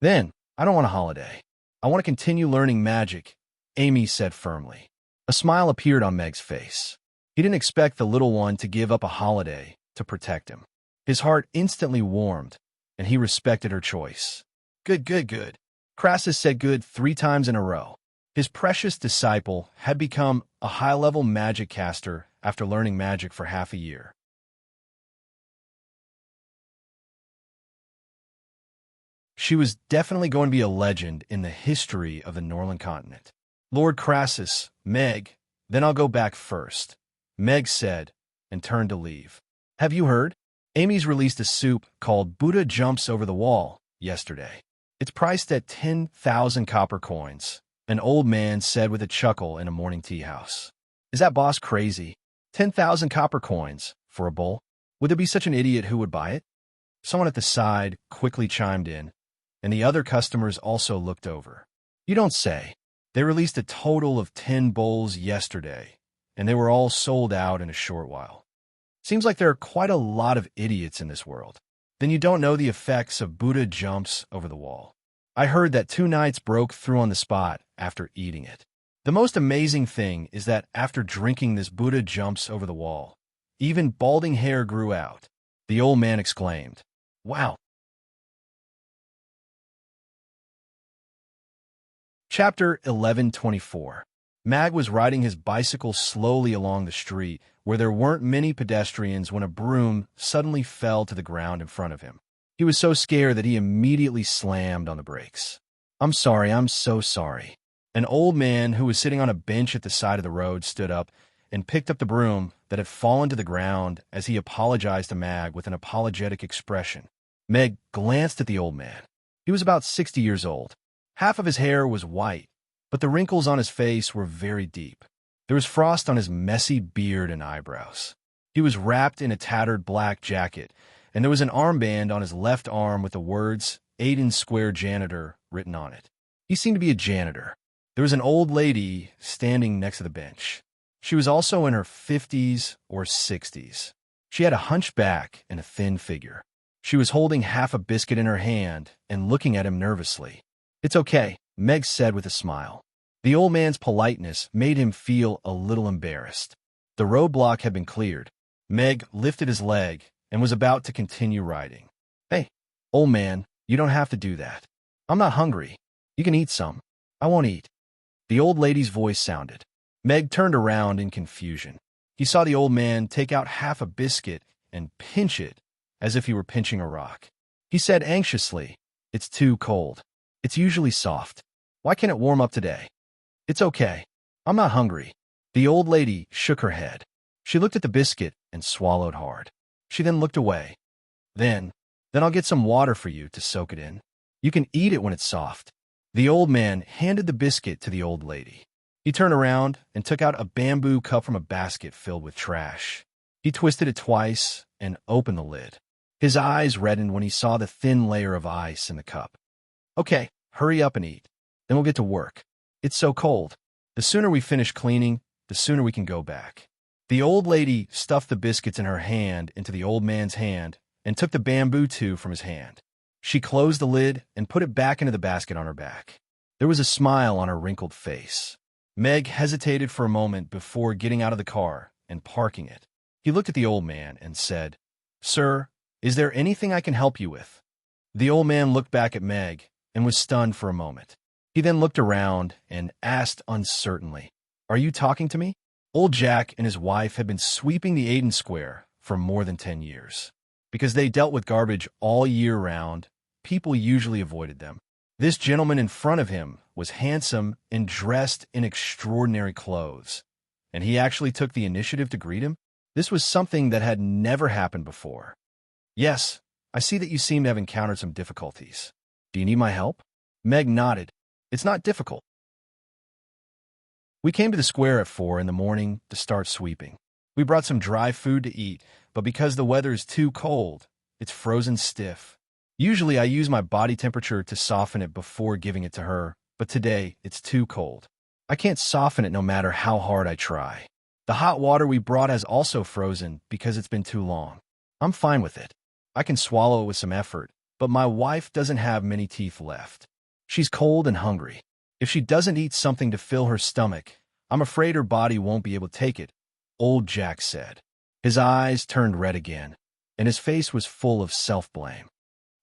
Then, I don't want a holiday. I want to continue learning magic, Amy said firmly. A smile appeared on Meg's face. He didn't expect the little one to give up a holiday to protect him. His heart instantly warmed, and he respected her choice. Good. Crassus said good 3 times in a row. His precious disciple had become a high-level magic caster after learning magic for half a year. She was definitely going to be a legend in the history of the Norland continent. Lord Crassus, Meg, then I'll go back first, Meg said, and turned to leave. Have you heard? Amy's released a soup called Buddha Jumps Over the Wall yesterday. It's priced at 10,000 copper coins, an old man said with a chuckle in a morning tea house. Is that boss crazy? 10,000 copper coins for a bowl? Would there be such an idiot who would buy it? Someone at the side quickly chimed in, and the other customers also looked over. You don't say. They released a total of 10 bowls yesterday, and they were all sold out in a short while. Seems like there are quite a lot of idiots in this world. Then you don't know the effects of Buddha Jumps Over the Wall. I heard that 2 knights broke through on the spot after eating it. The most amazing thing is that after drinking this Buddha Jumps Over the Wall, even balding hair grew out. The old man exclaimed, Wow. Chapter 1124. Mag was riding his bicycle slowly along the street where there weren't many pedestrians when a broom suddenly fell to the ground in front of him. He was so scared that he immediately slammed on the brakes. I'm so sorry. An old man who was sitting on a bench at the side of the road stood up and picked up the broom that had fallen to the ground as he apologized to Mag with an apologetic expression. Meg glanced at the old man. He was about 60 years old. Half of his hair was white, but the wrinkles on his face were very deep. There was frost on his messy beard and eyebrows. He was wrapped in a tattered black jacket, and there was an armband on his left arm with the words Aiden Square Janitor written on it. He seemed to be a janitor. There was an old lady standing next to the bench. She was also in her 50s or 60s. She had a hunchback and a thin figure. She was holding half a biscuit in her hand and looking at him nervously. It's okay, Meg said with a smile. The old man's politeness made him feel a little embarrassed. The roadblock had been cleared. Meg lifted his leg and was about to continue riding. Hey, old man, you don't have to do that. I'm not hungry. You can eat some. I won't eat. The old lady's voice sounded. Meg turned around in confusion. He saw the old man take out half a biscuit and pinch it as if he were pinching a rock. He said anxiously, It's too cold. It's usually soft. Why can't it warm up today? It's okay. I'm not hungry. The old lady shook her head. She looked at the biscuit and swallowed hard. She then looked away. Then Then I'll get some water for you to soak it in. You can eat it when it's soft. The old man handed the biscuit to the old lady. He turned around and took out a bamboo cup from a basket filled with trash. He twisted it twice and opened the lid. His eyes reddened when he saw the thin layer of ice in the cup. Okay, hurry up and eat. Then we'll get to work. It's so cold. The sooner we finish cleaning, the sooner we can go back. The old lady stuffed the biscuits in her hand into the old man's hand and took the bamboo tube from his hand. She closed the lid and put it back into the basket on her back. There was a smile on her wrinkled face. Meg hesitated for a moment before getting out of the car and parking it. He looked at the old man and said, "Sir, is there anything I can help you with?" The old man looked back at Meg and was stunned for a moment. He then looked around and asked uncertainly, "Are you talking to me?" Old Jack and his wife had been sweeping the Aden Square for more than 10 years. Because they dealt with garbage all year round, people usually avoided them. This gentleman in front of him was handsome and dressed in extraordinary clothes, and he actually took the initiative to greet him. This was something that had never happened before. "Yes, I see that you seem to have encountered some difficulties. Do you need my help?" Meg nodded. "It's not difficult. We came to the square at 4 in the morning to start sweeping. We brought some dry food to eat, but because the weather is too cold, it's frozen stiff. Usually I use my body temperature to soften it before giving it to her, but today it's too cold. I can't soften it no matter how hard I try. The hot water we brought has also frozen because it's been too long. I'm fine with it. I can swallow it with some effort, but my wife doesn't have many teeth left. She's cold and hungry. If she doesn't eat something to fill her stomach, I'm afraid her body won't be able to take it," Old Jack said. His eyes turned red again, and his face was full of self-blame.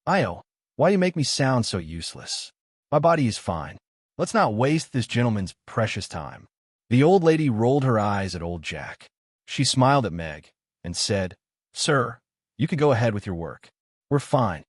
"Io, why do you make me sound so useless? My body is fine. Let's not waste this gentleman's precious time." The old lady rolled her eyes at Old Jack. She smiled at Meg and said, "Sir, you can go ahead with your work. We're fine."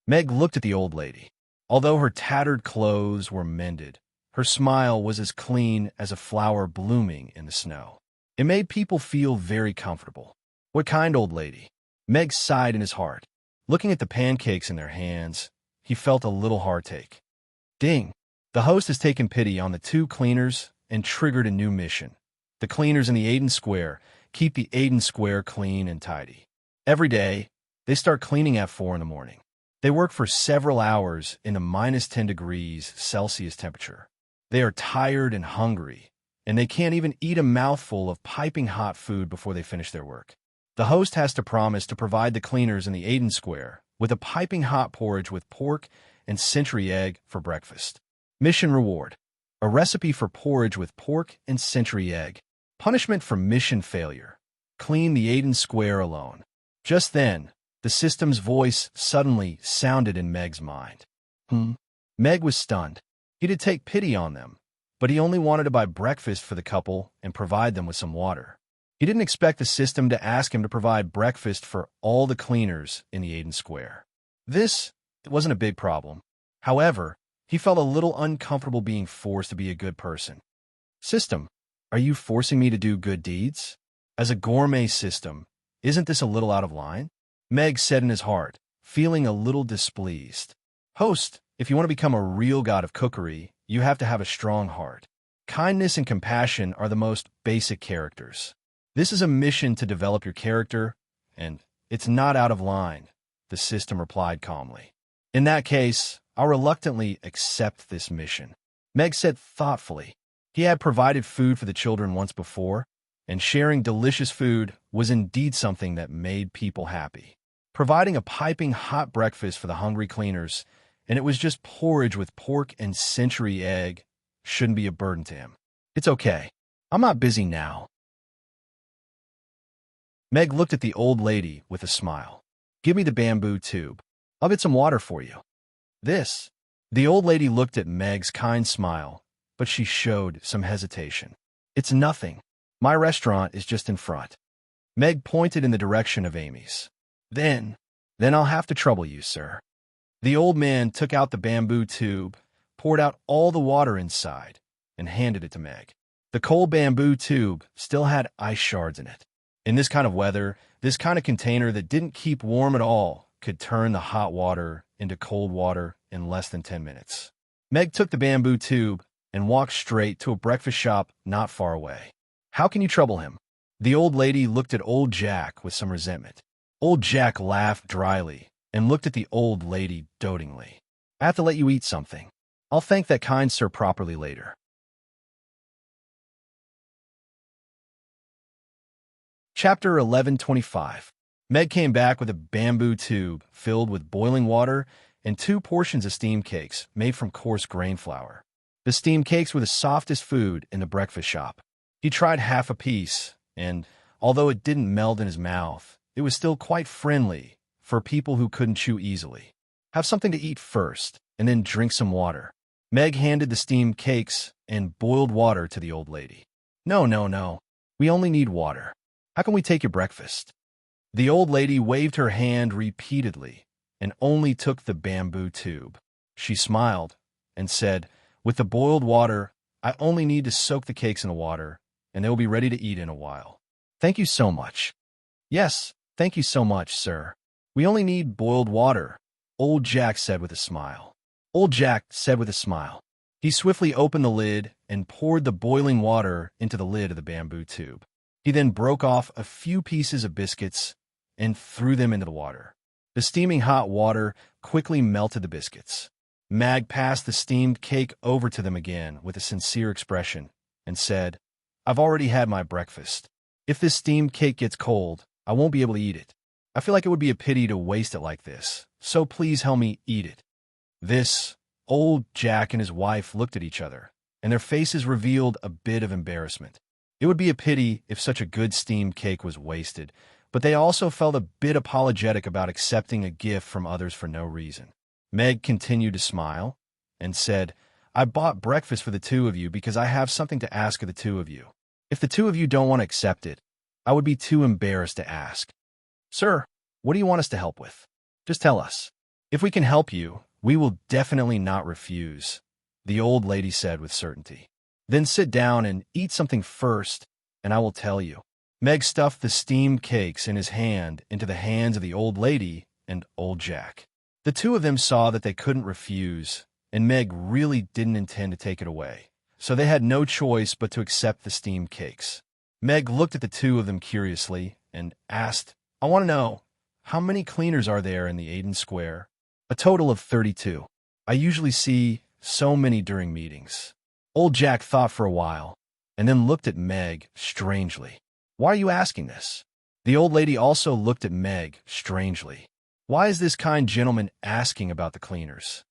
Meg looked at the old lady. Although her tattered clothes were mended, her smile was as clean as a flower blooming in the snow. It made people feel very comfortable. "What kind, old lady?" Meg sighed in his heart. Looking at the pancakes in their hands, he felt a little heartache. Ding! The host has taken pity on the two cleaners and triggered a new mission. The cleaners in the Aden Square keep the Aden Square clean and tidy. Every day, they start cleaning at 4 in the morning. They work for several hours in the -10 degrees Celsius temperature. They are tired and hungry, and they can't even eat a mouthful of piping hot food before they finish their work. The host has to promise to provide the cleaners in the Aden Square with a piping hot porridge with pork and century egg for breakfast. Mission reward: a recipe for porridge with pork and century egg. Punishment for mission failure: clean the Aden Square alone. Just then, the system's voice suddenly sounded in Meg's mind. Meg was stunned. He did take pity on them, but he only wanted to buy breakfast for the couple and provide them with some water. He didn't expect the system to ask him to provide breakfast for all the cleaners in the Aden Square. This wasn't a big problem. However, he felt a little uncomfortable being forced to be a good person. "System, are you forcing me to do good deeds? As a gourmet system, isn't this a little out of line?" Meg said in his heart, feeling a little displeased. "Host, if you want to become a real god of cookery, you have to have a strong heart. Kindness and compassion are the most basic characters. This is a mission to develop your character, and it's not out of line," the system replied calmly. "In that case, I'll reluctantly accept this mission," Meg said thoughtfully. He had provided food for the children once before, and sharing delicious food was indeed something that made people happy. Providing a piping hot breakfast for the hungry cleaners, and it was just porridge with pork and century egg, shouldn't be a burden to him. "It's okay. I'm not busy now." Meg looked at the old lady with a smile. "Give me the bamboo tube. I'll get some water for you." "This." The old lady looked at Meg's kind smile, but she showed some hesitation. "It's nothing. My restaurant is just in front." Meg pointed in the direction of Amy's. Then I'll have to trouble you, sir." The old man took out the bamboo tube, poured out all the water inside, and handed it to Meg. The cold bamboo tube still had ice shards in it. In this kind of weather, this kind of container that didn't keep warm at all could turn the hot water into cold water in less than 10 minutes. Meg took the bamboo tube and walked straight to a breakfast shop not far away. How can you trouble him? The old lady looked at old Jack with some resentment. Old Jack laughed dryly and looked at the old lady dotingly. I have to let you eat something. I'll thank that kind sir properly later. Chapter 1125. Meg came back with a bamboo tube filled with boiling water and 2 portions of steamed cakes made from coarse grain flour. The steamed cakes were the softest food in the breakfast shop. He tried half a piece, and although it didn't melt in his mouth, it was still quite friendly for people who couldn't chew easily. Have something to eat first, and then drink some water. Meg handed the steamed cakes and boiled water to the old lady. No, no, no. We only need water. How can we take your breakfast? The old lady waved her hand repeatedly and only took the bamboo tube. She smiled and said, with the boiled water, I only need to soak the cakes in the water, and they will be ready to eat in a while. Thank you so much. Yes, thank you so much, sir. We only need boiled water, old Jack said with a smile. Old Jack said with a smile. He swiftly opened the lid and poured the boiling water into the lid of the bamboo tube. He then broke off a few pieces of biscuits and threw them into the water. The steaming hot water quickly melted the biscuits. Mag passed the steamed cake over to them again with a sincere expression and said, I've already had my breakfast. If this steamed cake gets cold, I won't be able to eat it. I feel like it would be a pity to waste it like this, so please help me eat it. This, old Jack and his wife looked at each other, and their faces revealed a bit of embarrassment. It would be a pity if such a good steamed cake was wasted, but they also felt a bit apologetic about accepting a gift from others for no reason. Meg continued to smile and said, I bought breakfast for the 2 of you because I have something to ask of the 2 of you. If the 2 of you don't want to accept it, I would be too embarrassed to ask. Sir, what do you want us to help with? Just tell us. If we can help you, we will definitely not refuse, the old lady said with certainty. Then sit down and eat something first, and I will tell you. Meg stuffed the steamed cakes in his hand into the hands of the old lady and old Jack. The 2 of them saw that they couldn't refuse, and Meg really didn't intend to take it away, so they had no choice but to accept the steamed cakes. Meg looked at the 2 of them curiously and asked, I want to know, how many cleaners are there in the Aiden Square? A total of 32. I usually see so many during meetings. Old Jack thought for a while, and then looked at Meg strangely. Why are you asking this? The old lady also looked at Meg strangely. Why is this kind gentleman asking about the cleaners?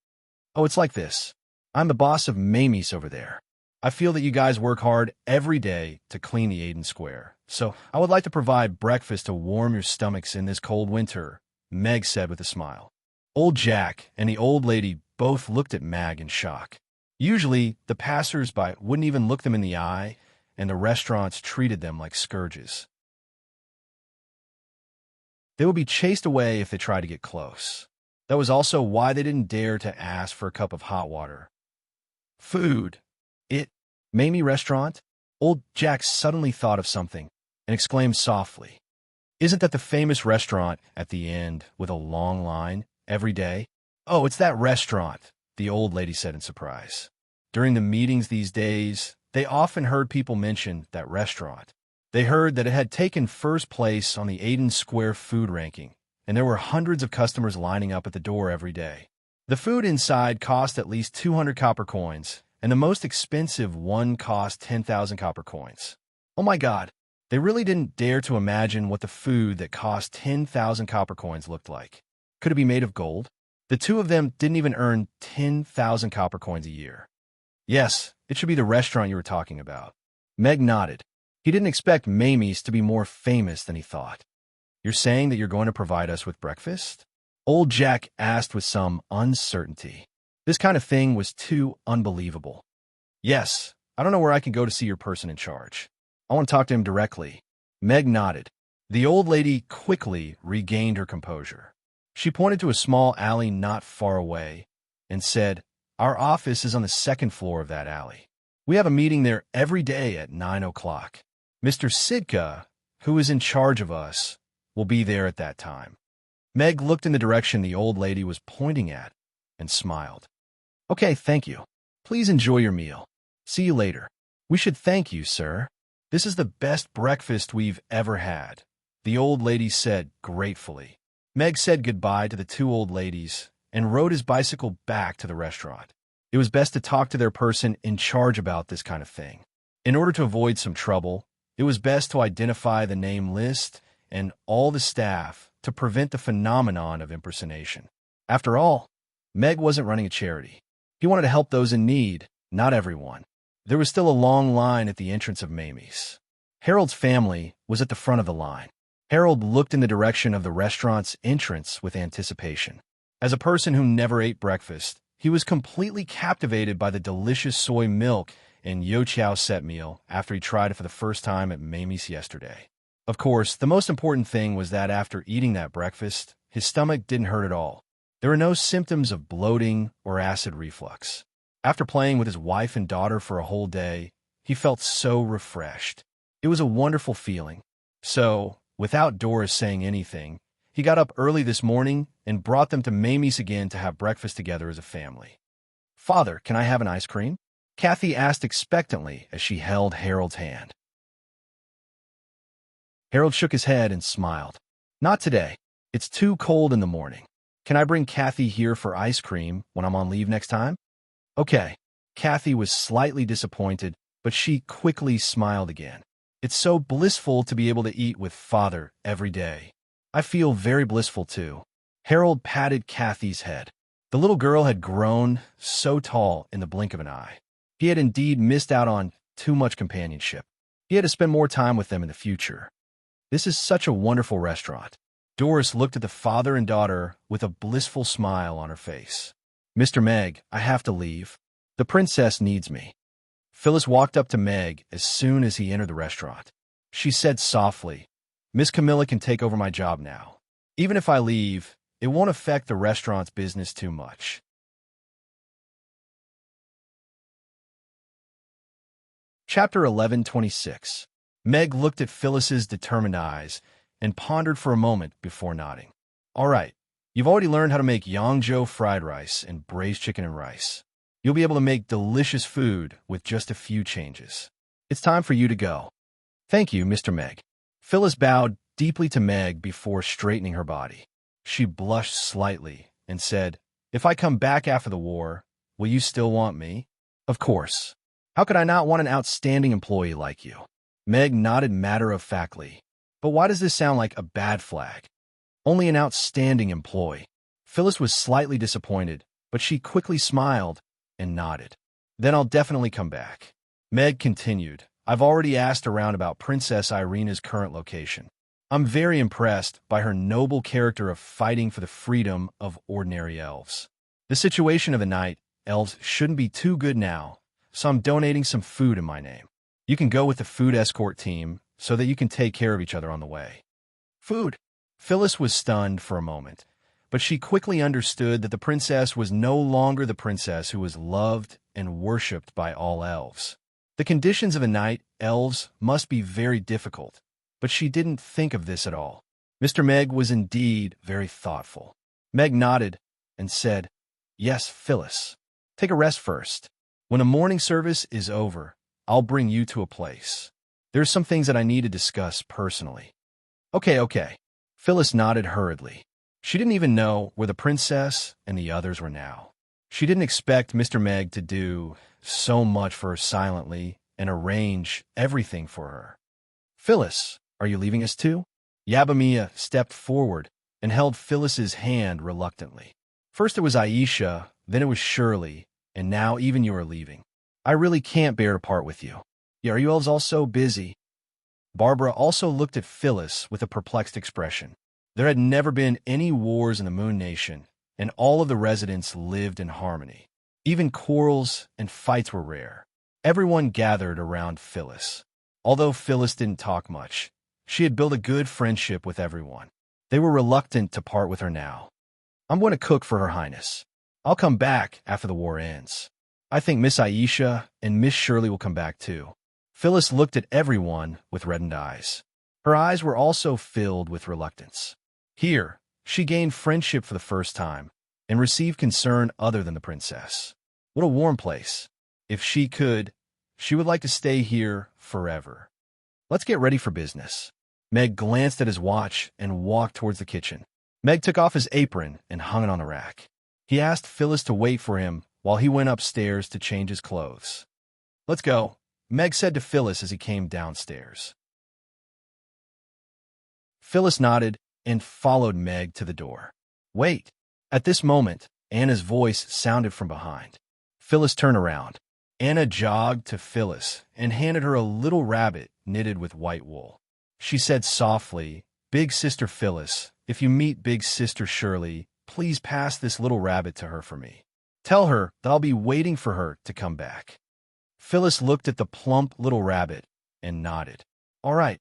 Oh, it's like this. I'm the boss of Mamie's over there. I feel that you guys work hard every day to clean the Aiden Square, so I would like to provide breakfast to warm your stomachs in this cold winter, Meg said with a smile. Old Jack and the old lady both looked at Meg in shock. Usually, the passers-by wouldn't even look them in the eye, and the restaurants treated them like scourges. They would be chased away if they tried to get close. That was also why they didn't dare to ask for a cup of hot water. Food. Mamie restaurant? Old Jack suddenly thought of something and exclaimed softly, Isn't that the famous restaurant at the end with a long line every day? Oh, it's that restaurant, the old lady said in surprise. During the meetings these days, they often heard people mention that restaurant. They heard that it had taken first place on the Aiden Square food ranking, and there were hundreds of customers lining up at the door every day. The food inside cost at least 200 copper coins, and the most expensive one cost 10,000 copper coins. Oh my God, they really didn't dare to imagine what the food that cost 10,000 copper coins looked like. Could it be made of gold? The 2 of them didn't even earn 10,000 copper coins a year. Yes, it should be the restaurant you were talking about. Meg nodded. He didn't expect Mamie's to be more famous than he thought. You're saying that you're going to provide us with breakfast? Old Jack asked with some uncertainty. This kind of thing was too unbelievable. Yes, I don't know where I can go to see your person in charge. I want to talk to him directly. Meg nodded. The old lady quickly regained her composure. She pointed to a small alley not far away and said, Our office is on the 2nd floor of that alley. We have a meeting there every day at 9 o'clock. Mr. Sidka, who is in charge of us, will be there at that time. Meg looked in the direction the old lady was pointing at and smiled. Okay, thank you. Please enjoy your meal. See you later. We should thank you, sir. This is the best breakfast we've ever had, the old lady said gratefully. Meg said goodbye to the two old ladies and rode his bicycle back to the restaurant. It was best to talk to their person in charge about this kind of thing. In order to avoid some trouble, it was best to identify the name list and all the staff to prevent the phenomenon of impersonation. After all, Meg wasn't running a charity. He wanted to help those in need, not everyone. There was still a long line at the entrance of Mamie's. Harold's family was at the front of the line. Harold looked in the direction of the restaurant's entrance with anticipation. As a person who never ate breakfast, he was completely captivated by the delicious soy milk and yo-chow set meal after he tried it for the first time at Mamie's yesterday. Of course, the most important thing was that after eating that breakfast, his stomach didn't hurt at all. There were no symptoms of bloating or acid reflux. After playing with his wife and daughter for a whole day, he felt so refreshed. It was a wonderful feeling. So, without Doris saying anything, he got up early this morning and brought them to Mamie's again to have breakfast together as a family. Father, can I have an ice cream? Kathy asked expectantly as she held Harold's hand. Harold shook his head and smiled. Not today. It's too cold in the morning. Can I bring Kathy here for ice cream when I'm on leave next time? Okay. Kathy was slightly disappointed, but she quickly smiled again. It's so blissful to be able to eat with Father every day. I feel very blissful too. Harold patted Kathy's head. The little girl had grown so tall in the blink of an eye. He had indeed missed out on too much companionship. He had to spend more time with them in the future. This is such a wonderful restaurant. Doris looked at the father and daughter with a blissful smile on her face. Mr. Meg, I have to leave. The princess needs me. Phyllis walked up to Meg as soon as he entered the restaurant. She said softly, Miss Camilla can take over my job now. Even if I leave, it won't affect the restaurant's business too much. Chapter 11:26. Meg looked at Phyllis's determined eyes and pondered for a moment before nodding. All right, you've already learned how to make Yangzhou fried rice and braised chicken and rice. You'll be able to make delicious food with just a few changes. It's time for you to go. Thank you, Mr. Meg. Phyllis bowed deeply to Meg before straightening her body. She blushed slightly and said, If I come back after the war, will you still want me? Of course. How could I not want an outstanding employee like you? Meg nodded matter-of-factly. But why does this sound like a bad flag? Only an outstanding employee. Phyllis was slightly disappointed, but she quickly smiled and nodded. Then I'll definitely come back. Meg continued, I've already asked around about Princess Irina's current location. I'm very impressed by her noble character of fighting for the freedom of ordinary elves. The situation of the night elves shouldn't be too good now, so I'm donating some food in my name. You can go with the food escort team so that you can take care of each other on the way. Food. Phyllis was stunned for a moment, but she quickly understood that the princess was no longer the princess who was loved and worshipped by all elves. The conditions of the night elves must be very difficult, but she didn't think of this at all. Mr. Meg was indeed very thoughtful. Meg nodded and said, Yes, Phyllis. Take a rest first. When the morning service is over, I'll bring you to a place. There's some things that I need to discuss personally. Okay. Phyllis nodded hurriedly. She didn't even know where the princess and the others were now. She didn't expect Mr. Meg to do so much for her silently and arrange everything for her. Phyllis, are you leaving us too? Yabamiya stepped forward and held Phyllis's hand reluctantly. First it was Aisha, then it was Shirley, and now even you are leaving. I really can't bear to part with you. Yeah, are you elves all so busy? Barbara also looked at Phyllis with a perplexed expression. There had never been any wars in the Moon Nation, and all of the residents lived in harmony. Even quarrels and fights were rare. Everyone gathered around Phyllis. Although Phyllis didn't talk much, she had built a good friendship with everyone. They were reluctant to part with her now. I'm going to cook for Her Highness. I'll come back after the war ends. I think Miss Aisha and Miss Shirley will come back too. Phyllis looked at everyone with reddened eyes. Her eyes were also filled with reluctance. Here, She gained friendship for the first time and received concern other than the princess. What a warm place. If she could, she would like to stay here forever. Let's get ready for business. Meg glanced at his watch and walked towards the kitchen. Meg took off his apron and hung it on the rack. He asked Phyllis to wait for him while he went upstairs to change his clothes. Let's go, Meg said to Phyllis as he came downstairs. Phyllis nodded and followed Meg to the door. Wait. At this moment, Anna's voice sounded from behind. Phyllis turned around. Anna jogged to Phyllis and handed her a little rabbit knitted with white wool. She said softly, Big Sister Phyllis, if you meet Big Sister Shirley, please pass this little rabbit to her for me. Tell her that I'll be waiting for her to come back. Phyllis looked at the plump little rabbit and nodded. All right,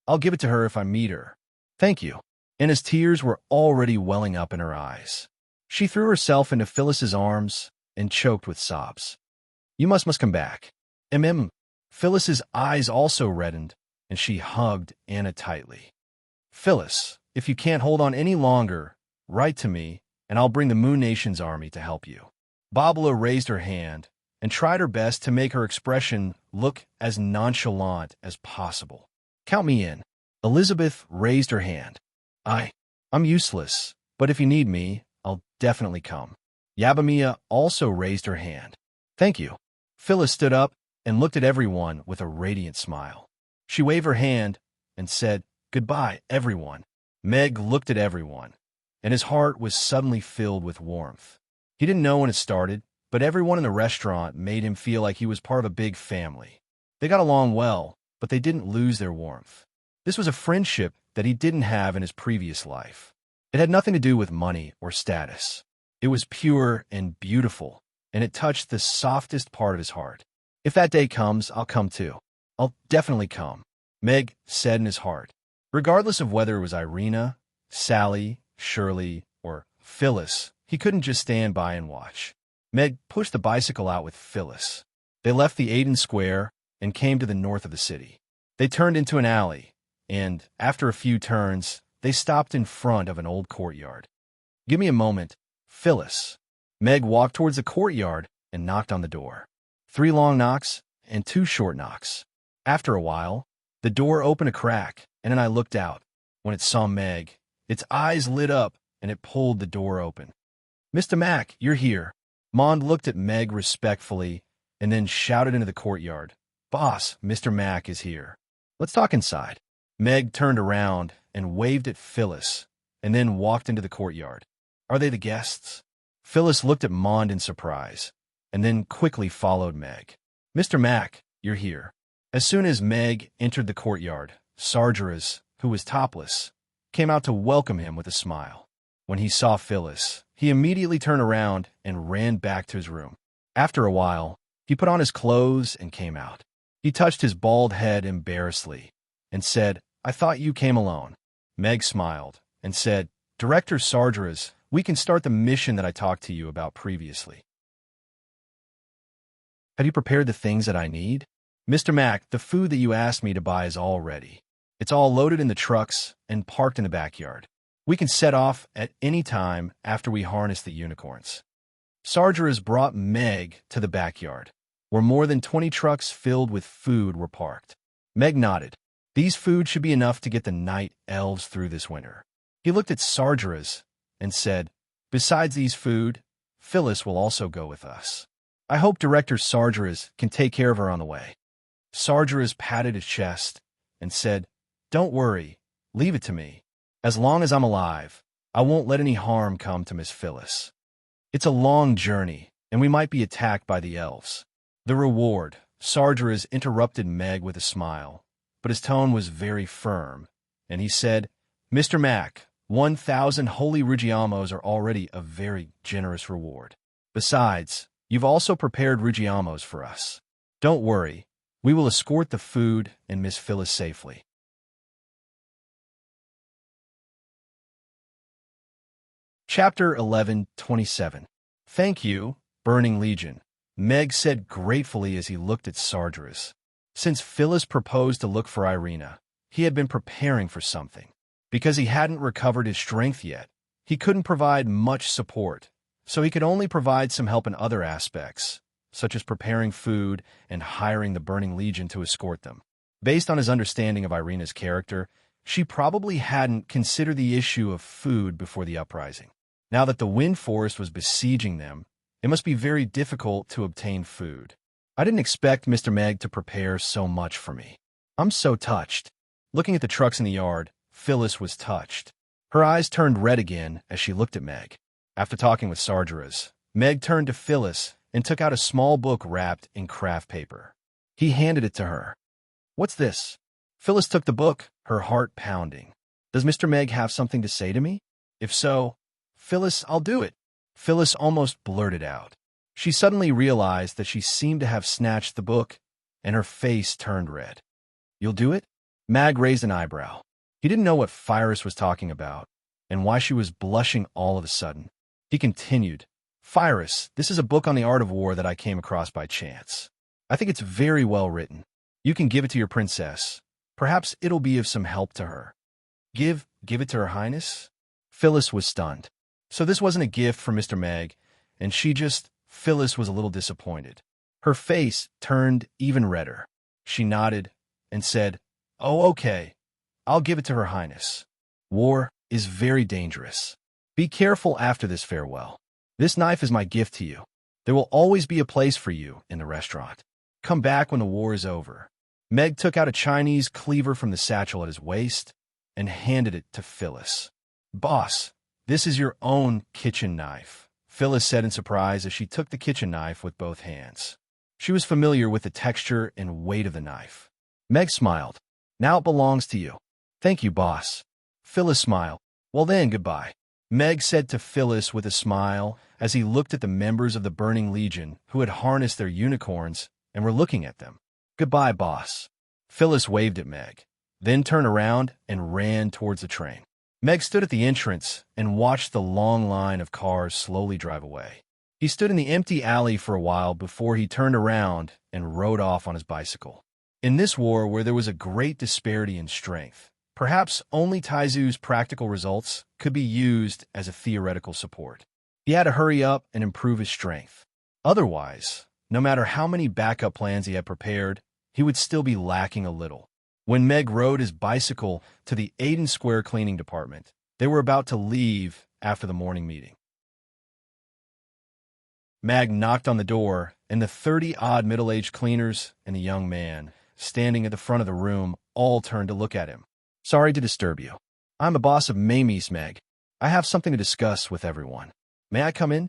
I'll give it to her if I meet her. Thank you. Anna's tears were already welling up in her eyes. She threw herself into Phyllis's arms and choked with sobs. You must come back. Phyllis's eyes also reddened, and she hugged Anna tightly. Phyllis, if you can't hold on any longer, write to me, and I'll bring the Moon Nation's army to help you. Babala raised her hand and tried her best to make her expression look as nonchalant as possible. Count me in. Elizabeth raised her hand. I'm useless, but if you need me, I'll definitely come. Yabamia also raised her hand. Thank you. Phyllis stood up and looked at everyone with a radiant smile. She waved her hand and said, Goodbye, everyone. Meg looked at everyone, and his heart was suddenly filled with warmth. He didn't know when it started, but everyone in the restaurant made him feel like he was part of a big family. They got along well, but they didn't lose their warmth. This was a friendship that he didn't have in his previous life. It had nothing to do with money or status. It was pure and beautiful, and it touched the softest part of his heart. If that day comes, I'll come too. I'll definitely come, Meg said in his heart. Regardless of whether it was Irina, Sally, Shirley, or Phyllis, he couldn't just stand by and watch. Meg pushed the bicycle out with Phyllis. They left the Aiden Square and came to the north of the city. They turned into an alley, and, after a few turns, they stopped in front of an old courtyard. Give me a moment, Phyllis. Meg walked towards the courtyard and knocked on the door. 3 long knocks and 2 short knocks. After a while, the door opened a crack, and then I looked out. When it saw Meg, its eyes lit up, and it pulled the door open. Mr. Mac, you're here. Mond looked at Meg respectfully and then shouted into the courtyard. Boss, Mr. Mac is here. Let's talk inside. Meg turned around and waved at Phyllis, and then walked into the courtyard. Are they the guests? Phyllis looked at Mond in surprise, and then quickly followed Meg. Mr. Mac, you're here. As soon as Meg entered the courtyard, Sargeras, who was topless, came out to welcome him with a smile. When he saw Phyllis, he immediately turned around and ran back to his room. After a while, he put on his clothes and came out. He touched his bald head embarrassedly and said, I thought you came alone. Meg smiled and said, Director Sargeras, we can start the mission that I talked to you about previously. Have you prepared the things that I need? Mr. Mac, the food that you asked me to buy is all ready. It's all loaded in the trucks and parked in the backyard. We can set off at any time after we harness the unicorns. Sargeras brought Meg to the backyard, where more than 20 trucks filled with food were parked. Meg nodded. These food should be enough to get the night elves through this winter. He looked at Sargeras and said, Besides these food, Phyllis will also go with us. I hope Director Sargeras can take care of her on the way. Sargeras patted his chest and said, Don't worry, leave it to me. As long as I'm alive, I won't let any harm come to Miss Phyllis. It's a long journey, and we might be attacked by the elves. The reward, Sargeras interrupted Meg with a smile, but his tone was very firm, and he said, Mr. Mac, 1,000 holy Rugiamos are already a very generous reward. Besides, you've also prepared Rugiamos for us. Don't worry, we will escort the food and Miss Phyllis safely. Chapter 11:27. Thank you, Burning Legion, Meg said gratefully as he looked at Sargeras. Since Phyllis proposed to look for Irina, he had been preparing for something. Because he hadn't recovered his strength yet, he couldn't provide much support, so he could only provide some help in other aspects, such as preparing food and hiring the Burning Legion to escort them. Based on his understanding of Irina's character, she probably hadn't considered the issue of food before the uprising. Now that the wind forest was besieging them, it must be very difficult to obtain food. I didn't expect Mr. Meg to prepare so much for me. I'm so touched. Looking at the trucks in the yard, Phyllis was touched. Her eyes turned red again as she looked at Meg. After talking with Sargeras, Meg turned to Phyllis and took out a small book wrapped in craft paper. He handed it to her. "What's this?" Phyllis took the book, her heart pounding. "Does Mr. Meg have something to say to me? If so, Phyllis, I'll do it." Phyllis almost blurted out. She suddenly realized that she seemed to have snatched the book, and her face turned red. "You'll do it?" Mag raised an eyebrow. He didn't know what Phyrus was talking about, and why she was blushing all of a sudden. He continued, "Phyrus, this is a book on the art of war that I came across by chance. I think it's very well written. You can give it to your princess. Perhaps it'll be of some help to her." Give it to Her Highness?" Phyllis was stunned. So this wasn't a gift from Mr. Meg, and Phyllis was a little disappointed. Her face turned even redder. She nodded and said, "Oh, okay. I'll give it to Her Highness. War is very dangerous. Be careful after this farewell. This knife is my gift to you. There will always be a place for you in the restaurant. Come back when the war is over." Meg took out a Chinese cleaver from the satchel at his waist and handed it to Phyllis. "Boss, this is your own kitchen knife," Phyllis said in surprise as she took the kitchen knife with both hands. She was familiar with the texture and weight of the knife. Meg smiled. "Now it belongs to you." "Thank you, boss." Phyllis smiled. "Well then, goodbye," Meg said to Phyllis with a smile as he looked at the members of the Burning Legion who had harnessed their unicorns and were looking at them. "Goodbye, boss." Phyllis waved at Meg, then turned around and ran towards the train. Meg stood at the entrance and watched the long line of cars slowly drive away. He stood in the empty alley for a while before he turned around and rode off on his bicycle. In this war where there was a great disparity in strength, perhaps only Taizu's practical results could be used as a theoretical support. He had to hurry up and improve his strength. Otherwise, no matter how many backup plans he had prepared, he would still be lacking a little. When Meg rode his bicycle to the Aiden Square cleaning department, they were about to leave after the morning meeting. Mag knocked on the door, and the 30-odd middle-aged cleaners and the young man, standing at the front of the room, all turned to look at him. "Sorry to disturb you. I'm the boss of Mamie's, Meg. I have something to discuss with everyone. May I come in?"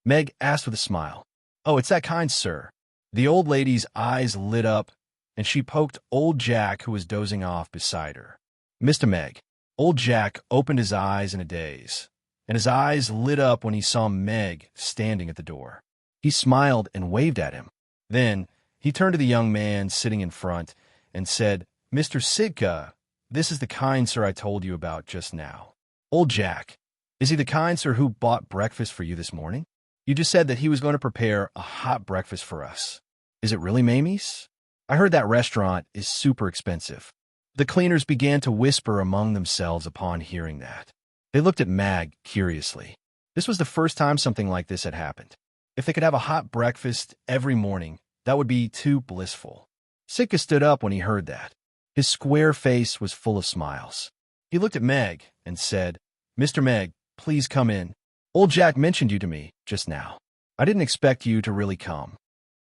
Meg asked with a smile. "Oh, it's that kind, sir." The old lady's eyes lit up, and she poked old Jack, who was dozing off beside her. "Mr. Meg." Old Jack opened his eyes in a daze, and his eyes lit up when he saw Meg standing at the door. He smiled and waved at him. Then he turned to the young man sitting in front and said, "Mr. Sidka, this is the kind sir I told you about just now." "Old Jack, is he the kind sir who bought breakfast for you this morning? You just said that he was going to prepare a hot breakfast for us. Is it really Mamie's? I heard that restaurant is super expensive." The cleaners began to whisper among themselves upon hearing that. They looked at Mag curiously. This was the first time something like this had happened. If they could have a hot breakfast every morning, that would be too blissful. Sitka stood up when he heard that. His square face was full of smiles. He looked at Meg and said, "Mr. Meg, please come in. Old Jack mentioned you to me just now. I didn't expect you to really come."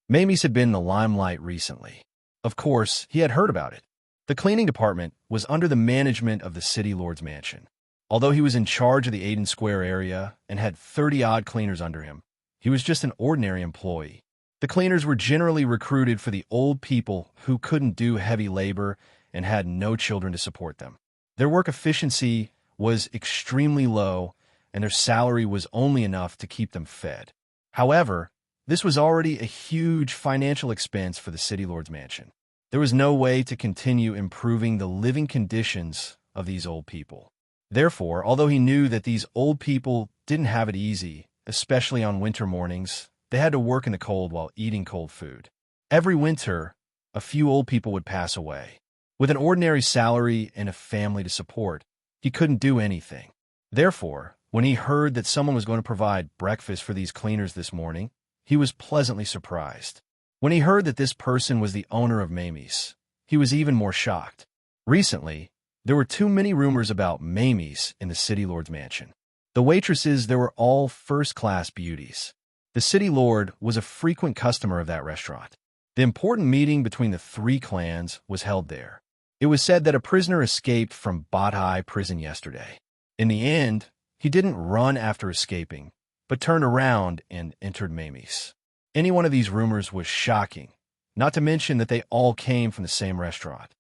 Mamie's had been in the limelight recently. Of course, he had heard about it. The cleaning department was under the management of the city lord's mansion. Although he was in charge of the Aiden Square area and had 30-odd cleaners under him, he was just an ordinary employee. The cleaners were generally recruited for the old people who couldn't do heavy labor and had no children to support them. Their work efficiency was extremely low, and their salary was only enough to keep them fed. However, this was already a huge financial expense for the city lord's mansion. There was no way to continue improving the living conditions of these old people. Therefore, although he knew that these old people didn't have it easy, especially on winter mornings, they had to work in the cold while eating cold food. Every winter, a few old people would pass away. With an ordinary salary and a family to support, he couldn't do anything. Therefore, When he heard that someone was going to provide breakfast for these cleaners this morning, he was pleasantly surprised. When he heard that this person was the owner of Mamie's, he was even more shocked. Recently, there were too many rumors about Mamie's in the City Lord's mansion. The waitresses there were all first-class beauties. The City Lord was a frequent customer of that restaurant. The important meeting between the three clans was held there. It was said that a prisoner escaped from Bathai prison yesterday. In the end, he didn't run after escaping, but turned around and entered Mamie's. Any one of these rumors was shocking, not to mention that they all came from the same restaurant.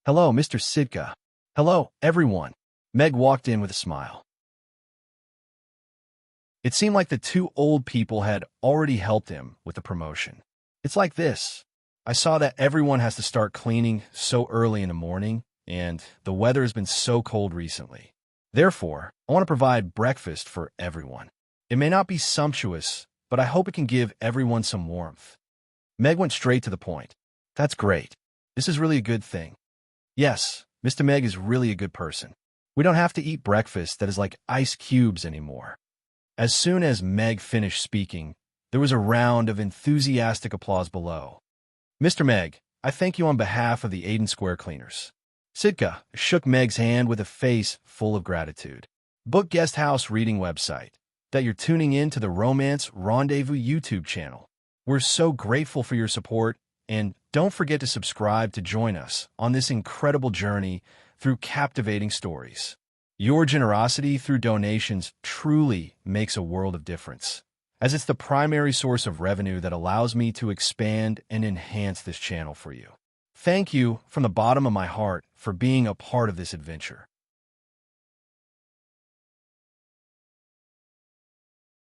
"Hello, Mr. Sidka." "Hello, everyone." Meg walked in with a smile. It seemed like the two old people had already helped him with the promotion. "It's like this. I saw that everyone has to start cleaning so early in the morning, and the weather has been so cold recently. Therefore, I want to provide breakfast for everyone. It may not be sumptuous, but I hope it can give everyone some warmth." Meg went straight to the point. "That's great. This is really a good thing. Yes, Mr. Meg is really a good person. We don't have to eat breakfast that is like ice cubes anymore." As soon as Meg finished speaking, there was a round of enthusiastic applause below. "Mr. Meg, I thank you on behalf of the Aiden Square cleaners." Sidka shook Meg's hand with a face full of gratitude. Book Guest House reading website, that you're tuning in to the Romance Rendezvous YouTube channel. We're so grateful for your support, and don't forget to subscribe to join us on this incredible journey through captivating stories. Your generosity through donations truly makes a world of difference, as it's the primary source of revenue that allows me to expand and enhance this channel for you. Thank you from the bottom of my heart for being a part of this adventure.